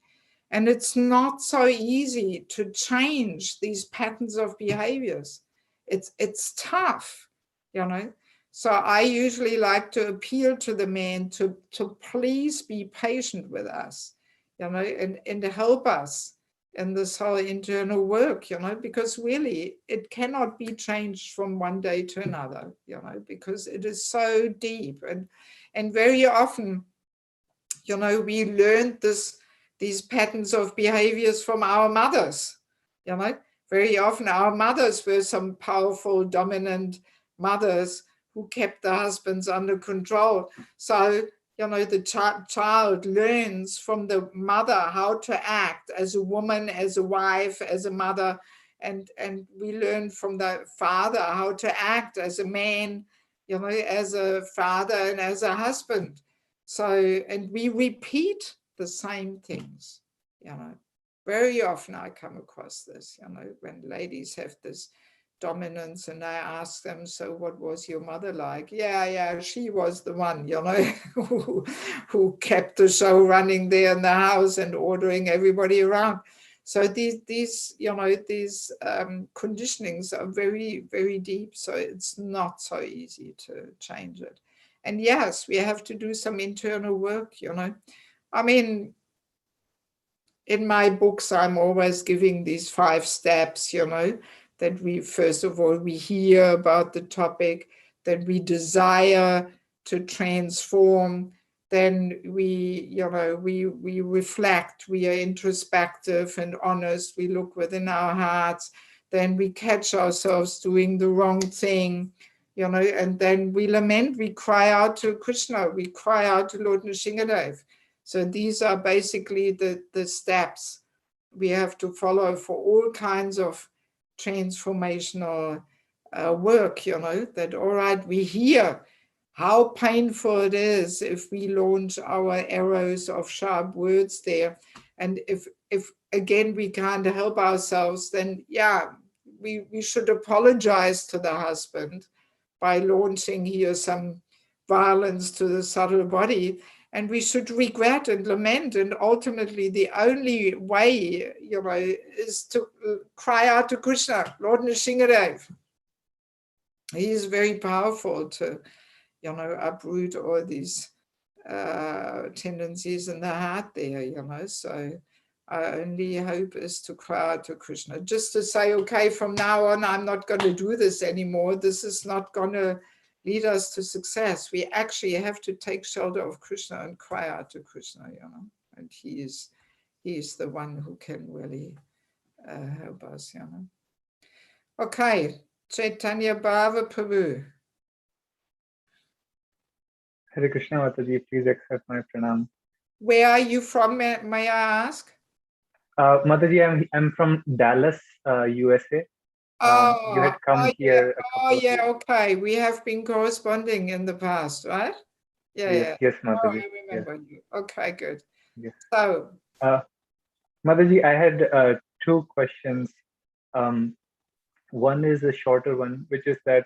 and it's not so easy to change these patterns of behaviors. It's tough, you know. So I usually like to appeal to the man to please be patient with us, you know, and help us in this whole internal work, you know, because really it cannot be changed from one day to another, you know, because it is so deep. And very often, you know, we learned these patterns of behaviors from our mothers, you know. Very often our mothers were some powerful, dominant mothers who kept the husbands under control. So, you know, the child learns from the mother how to act as a woman, as a wife, as a mother, and we learn from the father how to act as a man, you know, as a father and as a husband. So, and we repeat the same things, you know. Very often I come across this, you know, when ladies have this dominance and I ask them, so what was your mother like? Yeah, she was the one, you know, who kept the show running there in the house and ordering everybody around. So these you know, these conditionings are very, very deep. So it's not so easy to change it. And yes, we have to do some internal work, you know. I mean, in my books, I'm always giving these 5 steps, you know, that we, first of all, we hear about the topic, that we desire to transform, then we, you know, we reflect, we are introspective and honest, we look within our hearts, then we catch ourselves doing the wrong thing, you know, and then we lament, we cry out to Krishna, we cry out to Lord Nrsingadev. So these are basically the steps we have to follow for all kinds of transformational work, you know, that, all right, we hear how painful it is if we launch our arrows of sharp words there. And if again, we can't help ourselves, then yeah, we should apologize to the husband by launching here some violence to the subtle body. And we should regret and lament. And ultimately, the only way, you know, is to cry out to Krishna, Lord Nrsingadev. He is very powerful to, you know, uproot all these tendencies in the heart there, you know. So our only hope is to cry out to Krishna. Just to say, okay, from now on, I'm not going to do this anymore. This is not going to lead us to success. We actually have to take shelter of Krishna and cry out to Krishna, you know. And he is the one who can really help us, you know. Okay, Chaitanya Bhava Prabhu. Hare Krishna Mataji, please accept my pranam. Where are you from, may I ask? Mataji, I'm from Dallas, USA. You had come here a couple of years. Okay. We have been corresponding in the past, right? Yes, Mataji. I remember you. Okay, good. Yes. So, Mataji, I had 2 questions. One is a shorter one, which is that,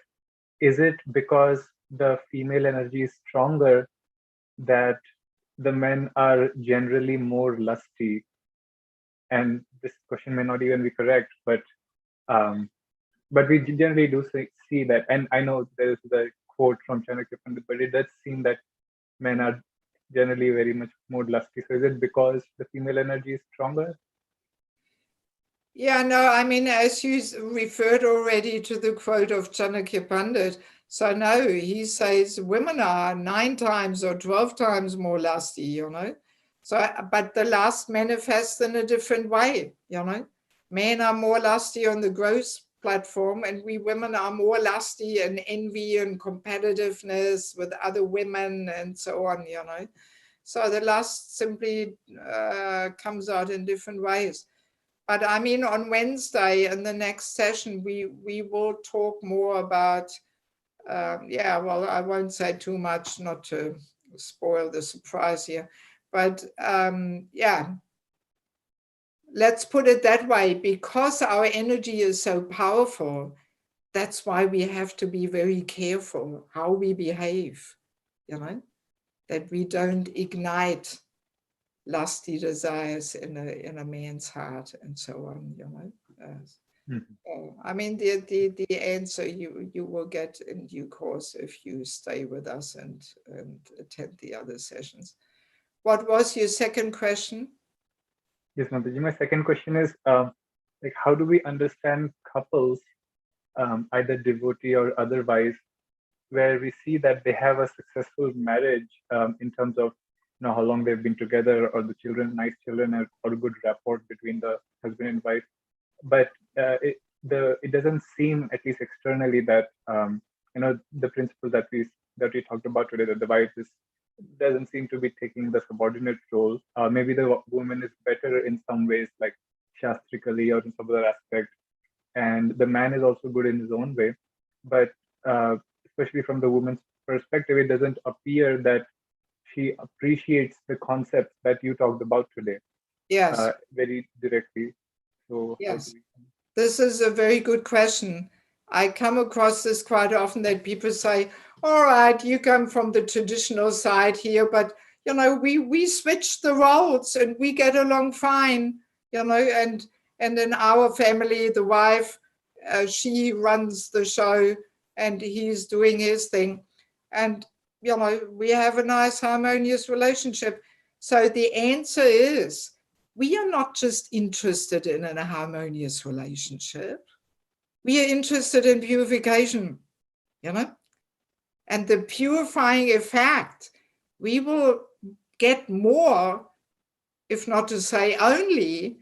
is it because the female energy is stronger that the men are generally more lusty? And this question may not even be correct, but we generally do see that. And I know there is the quote from Chanakya Pandit, but it does seem that men are generally very much more lusty. So is it because the female energy is stronger? yeah, no, I mean, as you referred already to the quote of Chanakya Pandit, so no, he says women are 9 times or 12 times more lusty, you know. So, but the lust manifests in a different way, you know. Men are more lusty on the gross platform, and we women are more lusty in envy and competitiveness with other women and so on, you know. So the lust simply comes out in different ways. But I mean, on Wednesday in the next session, we will talk more about, yeah, well, I won't say too much, not to spoil the surprise here. But yeah, let's put it that way, because our energy is so powerful, that's why we have to be very careful how we behave, you know, that we don't ignite lusty desires in a man's heart and so on, you know. I mean, the answer you will get in due course if you stay with us and attend the other sessions. What was your second question? Yes, Mataji. My second question is, like, how do we understand couples, either devotee or otherwise, where we see that they have a successful marriage in terms of, you know, how long they've been together, or the children, nice children, or good rapport between the husband and wife, but it doesn't seem, at least externally, that you know, the principle that we talked about today, that the wife doesn't seem to be taking the subordinate role. Maybe the woman is better in some ways, like shastrically or in some other aspect, and the man is also good in his own way. But especially from the woman's perspective, it doesn't appear that she appreciates the concepts that you talked about today. Yes. Very directly. So yes, this is a very good question. I come across this quite often, that people say, all right, you come from the traditional side here, but you know, we switch the roles and we get along fine, you know, and in our family, the wife, she runs the show and he's doing his thing. And, you know, we have a nice harmonious relationship. So the answer is, we are not just interested in a harmonious relationship. We are interested in purification, you know, and the purifying effect. We will get more, if not to say only,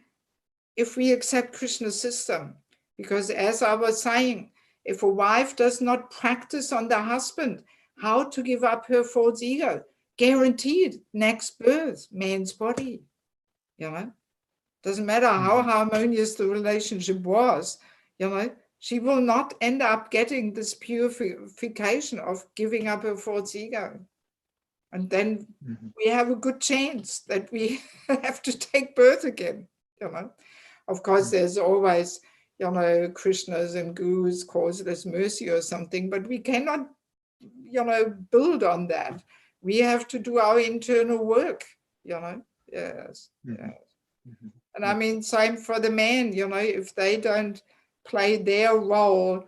if we accept Krishna's system. Because as I was saying, if a wife does not practice on the husband how to give up her false ego, guaranteed next birth, man's body, you know. Doesn't matter how harmonious the relationship was, you know, she will not end up getting this purification of giving up her false ego. And then we have a good chance that we have to take birth again, you know. Of course, there's always, you know, Krishna's and Guru's causeless mercy or something, but we cannot, you know, build on that. We have to do our internal work, you know. Yes, yes. And I mean, same for the men, you know, if they don't play their role,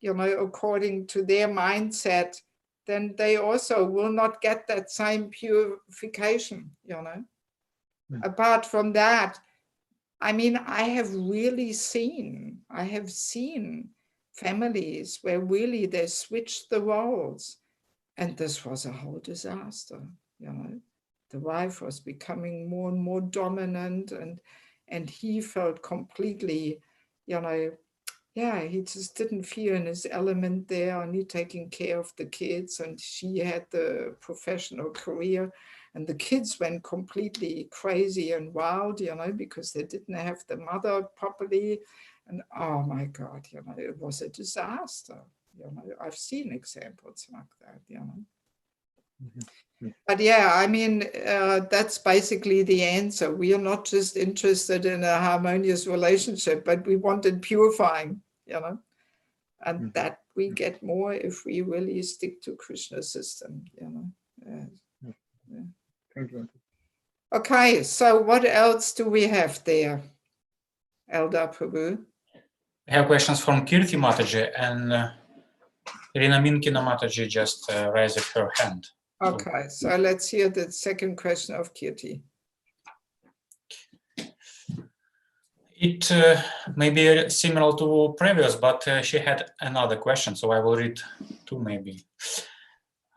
you know, according to their mindset, then they also will not get that same purification, you know. Apart from that, I mean, I have seen families where really they switched the roles, and this was a whole disaster, you know. The wife was becoming more and more dominant, and he felt completely, you know, yeah, he just didn't feel in his element there, and he taking care of the kids, and she had the professional career, and the kids went completely crazy and wild, you know, because they didn't have the mother properly. And oh my God, you know, it was a disaster. You know, I've seen examples like that, you know. But yeah, I mean, that's basically the answer. We are not just interested in a harmonious relationship, but we want it purifying, you know, and that we get more if we really stick to Krishna's system, you know. Yeah. Thank you. Okay, so what else do we have there, Elder Prabhu? We have questions from Kirti Mataji, and Irina Minkina Mataji just raised her hand. Okay, so let's hear the second question of Kirti. It may be similar to previous, but she had another question, so I will read two maybe.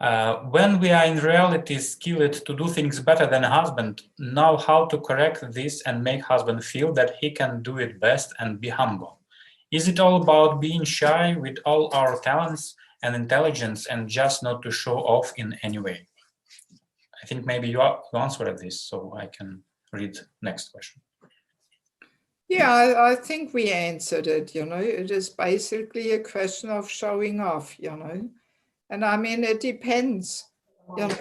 When we are in reality skilled to do things better than a husband, know how to correct this and make husband feel that he can do it best and be humble. Is it all about being shy with all our talents and intelligence and just not to show off in any way? I think maybe you answered this, so I can read next question. Yeah, I think we answered it, you know. It is basically a question of showing off, you know. And I mean, it depends, you know.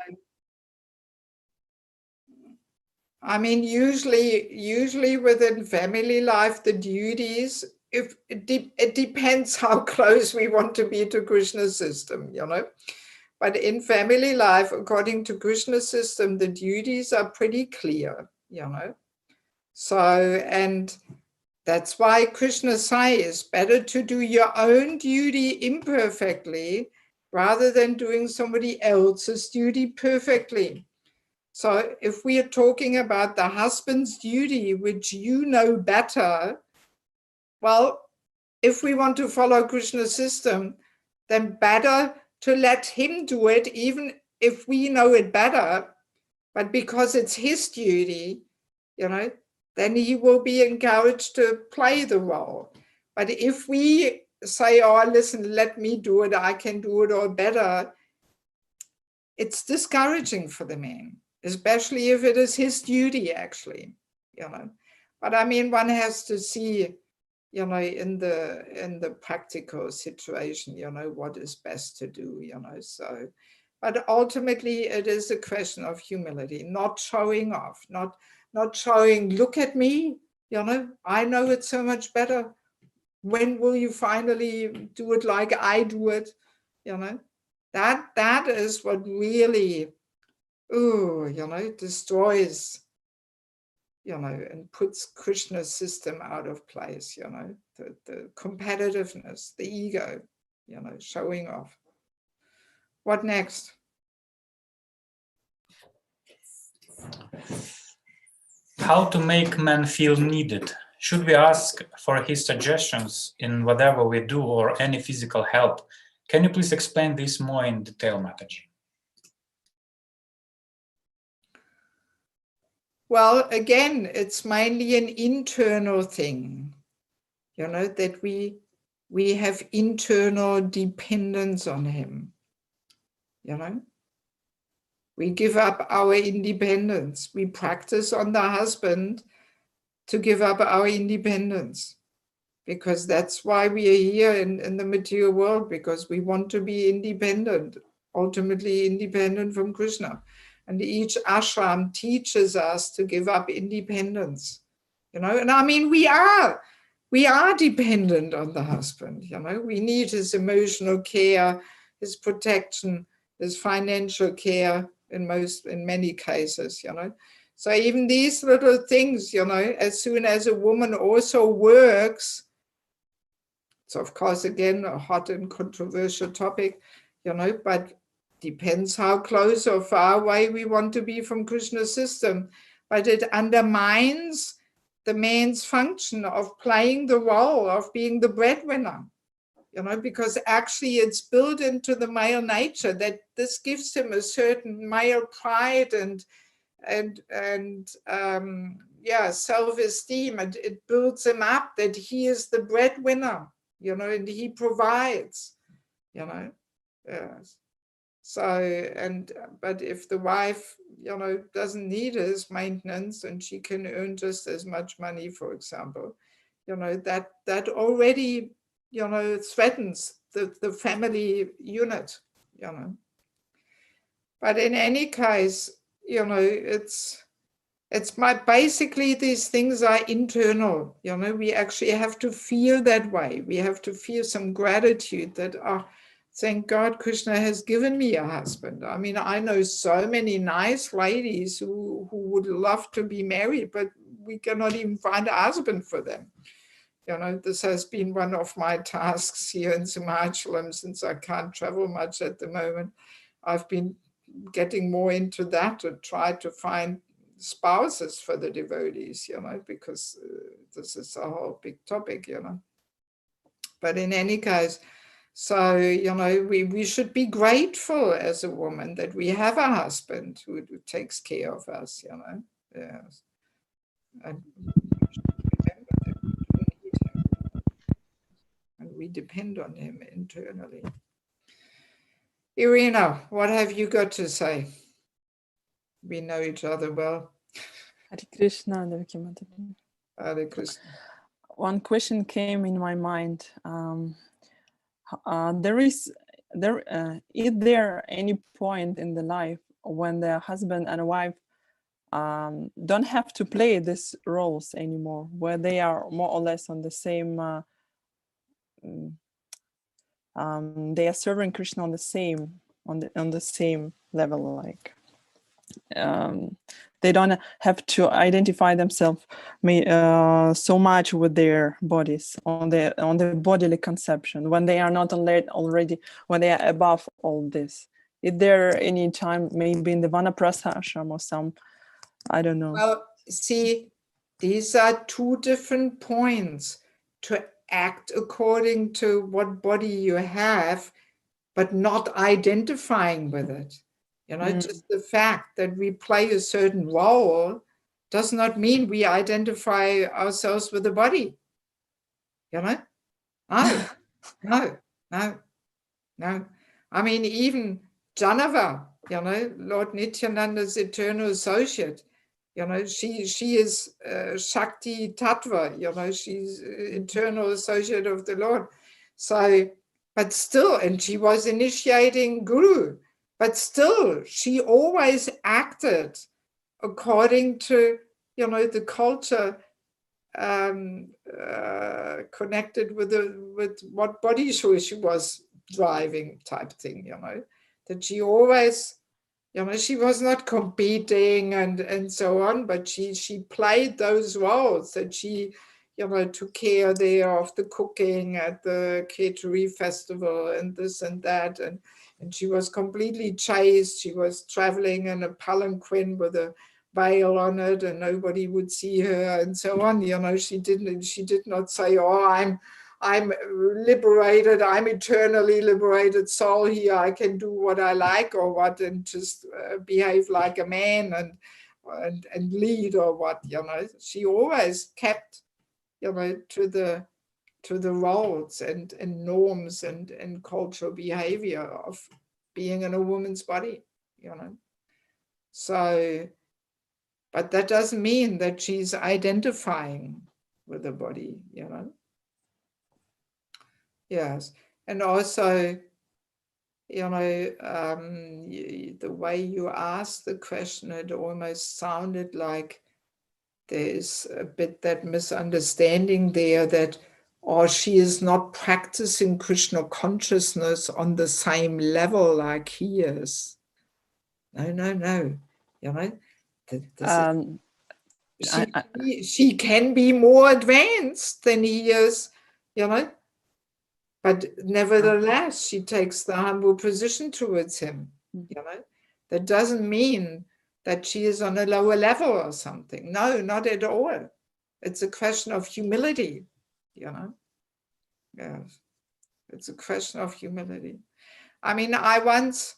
I mean, usually within family life, the duties, if it depends how close we want to be to Krishna's system, you know. But in family life, according to Krishna's system, the duties are pretty clear, you know. So, and that's why Krishna says, better to do your own duty imperfectly rather than doing somebody else's duty perfectly. So if we are talking about the husband's duty, which you know better, well, if we want to follow Krishna's system, then better to let him do it, even if we know it better, but because it's his duty, you know, then he will be encouraged to play the role. But if we say, oh, listen, let me do it, I can do it all better, it's discouraging for the man, especially if it is his duty, actually, you know. But I mean, one has to see, you know, in the practical situation, you know, what is best to do, you know. So, but ultimately it is a question of humility, not showing off, not showing, look at me, you know, I know it so much better. When will you finally do it like I do it, you know? That is what really, you know, destroys, you know, and puts Krishna's system out of place, you know, the competitiveness, the ego, you know, showing off. What next? How to make men feel needed? Should we ask for his suggestions in whatever we do or any physical help? Can you please explain this more in detail, Mataji? Well, again, it's mainly an internal thing, you know, that we have internal dependence on him, you know. We give up our independence. We practice on the husband to give up our independence, because that's why we are here in the material world, because we want to be independent, ultimately independent from Krishna. And each ashram teaches us to give up independence, you know. And I mean, we are dependent on the husband, you know. We need his emotional care, his protection, his financial care in many cases, you know. So even these little things, you know, as soon as a woman also works, it's of course, again, a hot and controversial topic, you know, but depends how close or far away we want to be from Krishna's system. But it undermines the man's function of playing the role of being the breadwinner, you know, because actually it's built into the male nature that this gives him a certain male pride and self-esteem, and it builds him up that he is the breadwinner, you know, and he provides, you know. Yes. So, but if the wife, you know, doesn't need his maintenance and she can earn just as much money, for example, you know, that already, you know, threatens the family unit, you know. But in any case, you know, it's basically these things are internal, you know. We actually have to feel that way. We have to feel some gratitude that, thank God Krishna has given me a husband. I mean, I know so many nice ladies who would love to be married, but we cannot even find a husband for them. You know, this has been one of my tasks here in Himachalam, since I can't travel much at the moment. I've been getting more into that to try to find spouses for the devotees, you know, because this is a whole big topic, you know. But in any case, so, you know, we should be grateful as a woman that we have a husband who takes care of us, you know. Yes. And we should remember that we do need him. And we depend on him internally. Irina, what have you got to say? We know each other well. Hare Krishna, Devaki Mataji. Hare Krishna. One question came in my mind. Is there any point in the life when the husband and wife don't have to play these roles anymore, where they are more or less on the same. They are serving Krishna on the same level, like. They don't have to identify themselves so much with their bodies on the bodily conception when they are not already when they are above all this. Is there any time maybe in the Vanaprastha ashram or some, I don't know? Well, see, these are two different points: to act according to what body you have, but not identifying with it. Just the fact that we play a certain role does not mean we identify ourselves with the body. No. I mean, even Janava, Lord Nityananda's eternal associate, she is Shakti Tattva, she's eternal associate of the Lord. So, but still, and she was initiating Guru, but still, she always acted according to, the culture connected with what body she was driving, type thing, that she always, she was not competing and so on, but she played those roles, that she, took care there of the cooking at the Keturi festival and this and that, and she was completely chaste. She was traveling in a palanquin with a veil on it, and nobody would see her and so on. She did not say, oh, I'm liberated, I'm eternally liberated soul here, I can do what I like or what, and just behave like a man and lead or what. She always kept, to the roles and norms and cultural behavior of being in a woman's body. So, but that doesn't mean that she's identifying with the body. Yes, and also, the way you asked the question, it almost sounded like there's a bit that misunderstanding there, that, she is not practicing Krishna consciousness on the same level like he is. No. She can be more advanced than he is, but nevertheless, she takes the humble position towards him. That doesn't mean that she is on a lower level or something. No, not at all. It's a question of humility. Yes, it's a question of humility. I mean, I once,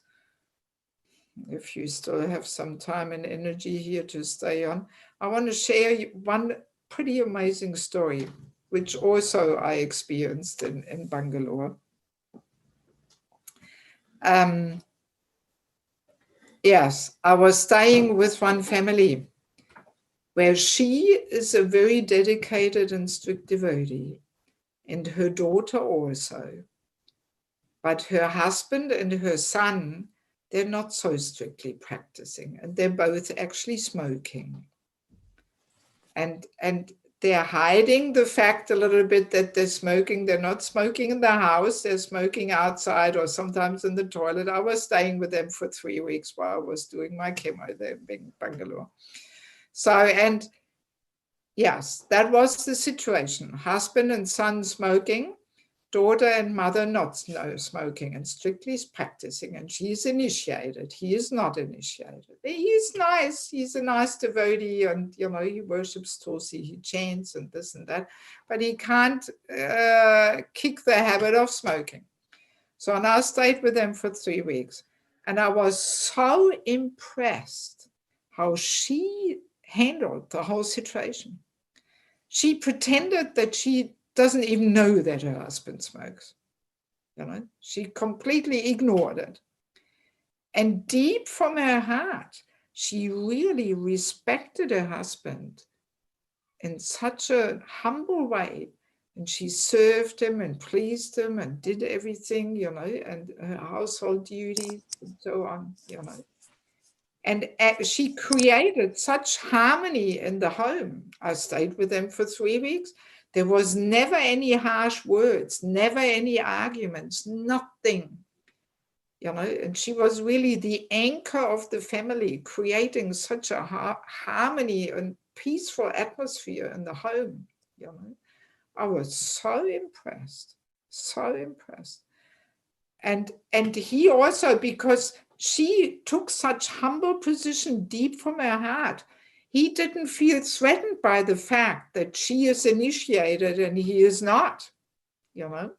if you still have some time and energy here to stay on, I want to share one pretty amazing story, which also I experienced in Bangalore. Yes, I was staying with one family where she is a very dedicated and strict devotee, and her daughter also. But her husband and her son, they're not so strictly practicing, and they're both actually smoking. And they're hiding the fact a little bit that they're smoking. They're not smoking in the house, they're smoking outside or sometimes in the toilet. I was staying with them for 3 weeks while I was doing my chemo there in Bangalore. So, and yes, that was the situation. Husband and son smoking, daughter and mother not smoking and strictly practicing, and she's initiated. He is not initiated. He's nice. He's a nice devotee, and he worships Tulsi, he chants and this and that, but he can't kick the habit of smoking. So I now stayed with them for 3 weeks, and I was so impressed how she handled the whole situation. She pretended that she doesn't even know that her husband smokes. She completely ignored it. And deep from her heart, she really respected her husband in such a humble way. And she served him and pleased him and did everything, and her household duties and so on, And she created such harmony in the home. I stayed with them for 3 weeks. There was never any harsh words, never any arguments, nothing. You know, and she was really the anchor of the family, creating such a harmony and peaceful atmosphere in the home. You know, I was so impressed, so impressed. And he also, because she took such humble position deep from her heart, he didn't feel threatened by the fact that she is initiated and he is not, you know.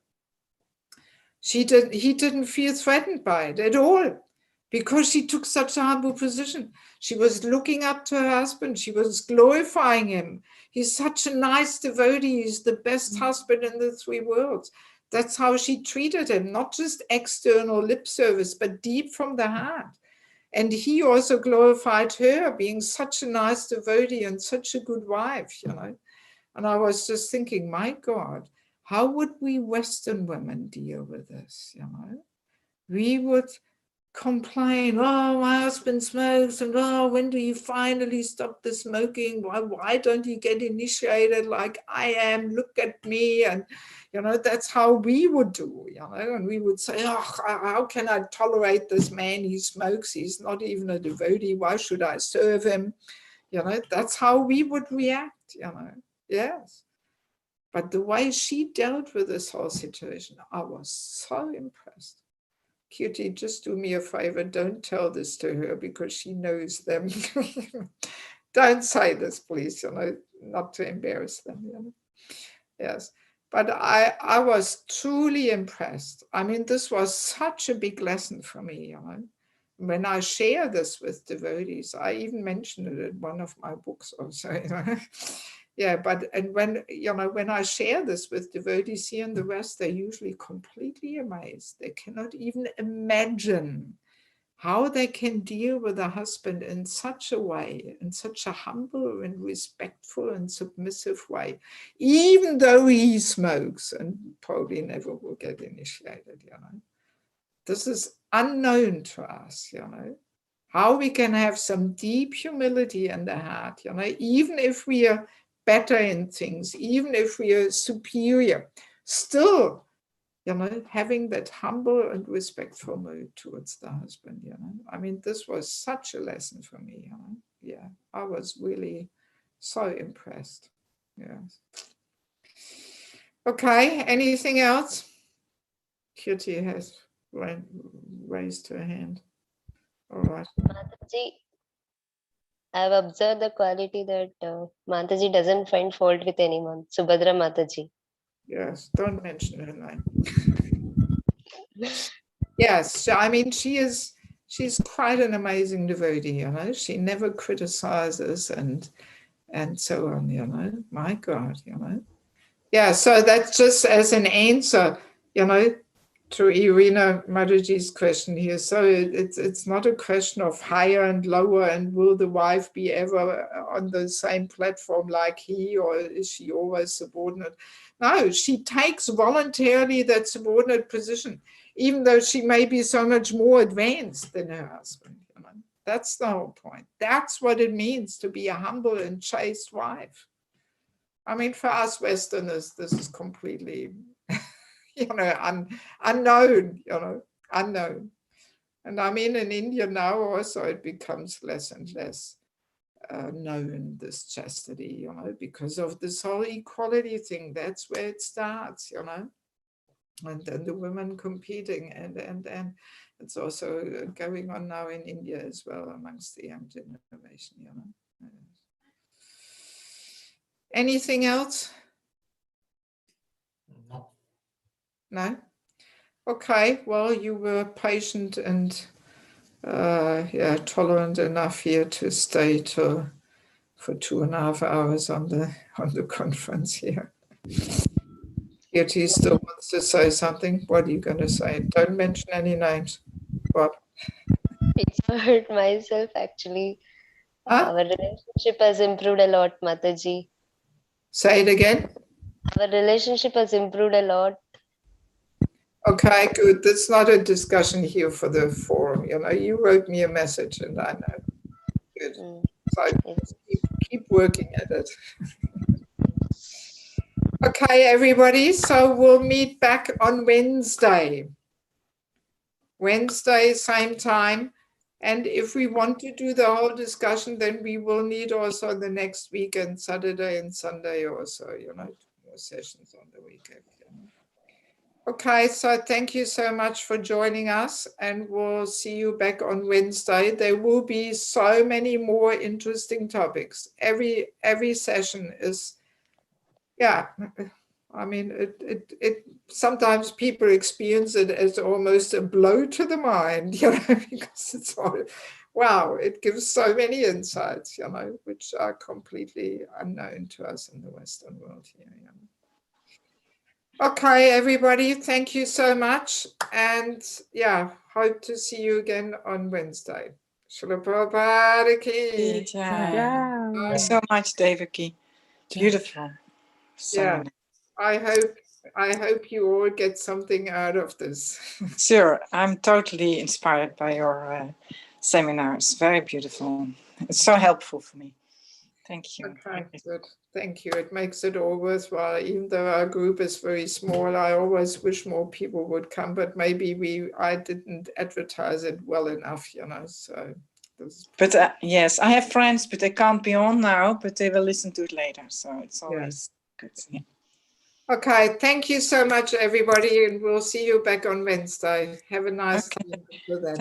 He didn't feel threatened by it at all, because she took such a humble position. She was looking up to her husband. She was glorifying him. He's such a nice devotee. He's the best husband in the 3 worlds. That's how she treated him, not just external lip service, but deep from the heart. And he also glorified her, being such a nice devotee and such a good wife, you know. And I was just thinking, my God, how would we Western women deal with this, you know? We would complain, oh, my husband smokes, and oh, when do you finally stop the smoking? Why don't you get initiated like I am? Look at me. And, you know, that's how we would do, you know, and we would say, oh, how can I tolerate this man? He smokes. He's not even a devotee. Why should I serve him? You know, that's how we would react, you know. Yes. But the way she dealt with this whole situation, I was so impressed. Cutie, just do me a favor. Don't tell this to her, because she knows them. Don't say this, please, you know, not to embarrass them. You know? Yes. But I was truly impressed. I mean, this was such a big lesson for me, you know. When I share this with devotees, I even mentioned it in one of my books also, you know. Yeah, and when I share this with devotees here in the West, they're usually completely amazed. They cannot even imagine how they can deal with a husband in such a way, in such a humble and respectful and submissive way, even though he smokes and probably never will get initiated, you know. This is unknown to us, you know. How we can have some deep humility in the heart, you know, even if we are better in things, even if we are superior, still, you know, having that humble and respectful mood towards the husband, you know. I mean, this was such a lesson for me, you know. Yeah, I was really so impressed. Yes. Okay, anything else? Cutie has raised her hand. All right. Mataji, I've observed the quality that Mataji doesn't find fault with anyone. Subhadra Mataji. Yes, don't mention her name. Yes, I mean, she's quite an amazing devotee, you know. She never criticizes and so on, you know. My God, you know. Yeah, so that's just as an answer, you know, to Irina Mataji's question here. So it's not a question of higher and lower, and will the wife be ever on the same platform like he, or is she always subordinate? No, she takes voluntarily that subordinate position, even though she may be so much more advanced than her husband. You know? That's the whole point. That's what it means to be a humble and chaste wife. I mean, for us Westerners, this is completely, you know, unknown, you know, unknown. And I mean, in India now also it becomes less and less known, this chastity, you know, because of this whole equality thing. That's where it starts, you know. And then the women competing, and it's also going on now in India as well amongst the young generation, you know. Anything else? No. No? Okay, well, you were patient and tolerant enough here to stay for 2.5 hours on the conference here. Yeti still wants to say something. What are you going to say? Don't mention any names. What? It's hurt myself actually. Huh? Our relationship has improved a lot, Mataji. Say it again. Our relationship has improved a lot. Okay, good. That's not a discussion here for the forum. You know, you wrote me a message and I know. Good. Mm. So Yes. keep working at it. Okay, everybody. So we'll meet back on Wednesday. Wednesday, same time. And if we want to do the whole discussion, then we will need also the next weekend, Saturday and Sunday also, more sessions on the weekend. Okay, so thank you so much for joining us, and we'll see you back on Wednesday. There will be so many more interesting topics. Every session is, I mean, it sometimes people experience it as almost a blow to the mind, because it's all, wow, it gives so many insights, which are completely unknown to us in the Western world here. Okay, everybody, thank you so much. And hope to see you again on Wednesday. Srila Prabhupada ki. Yeah. So much, Devaki. Beautiful. So Yeah. nice. I hope you all get something out of this. Sure, I'm totally inspired by your seminars. Very beautiful. It's so helpful for me. Thank you. Okay, good. Thank you. It makes it all worthwhile. Even though our group is very small, I always wish more people would come, but maybe I didn't advertise it well enough, so. But yes, I have friends, but they can't be on now, but they will listen to it later. So it's always good. Yeah. Okay, thank you so much, everybody, and we'll see you back on Wednesday. Have a nice time.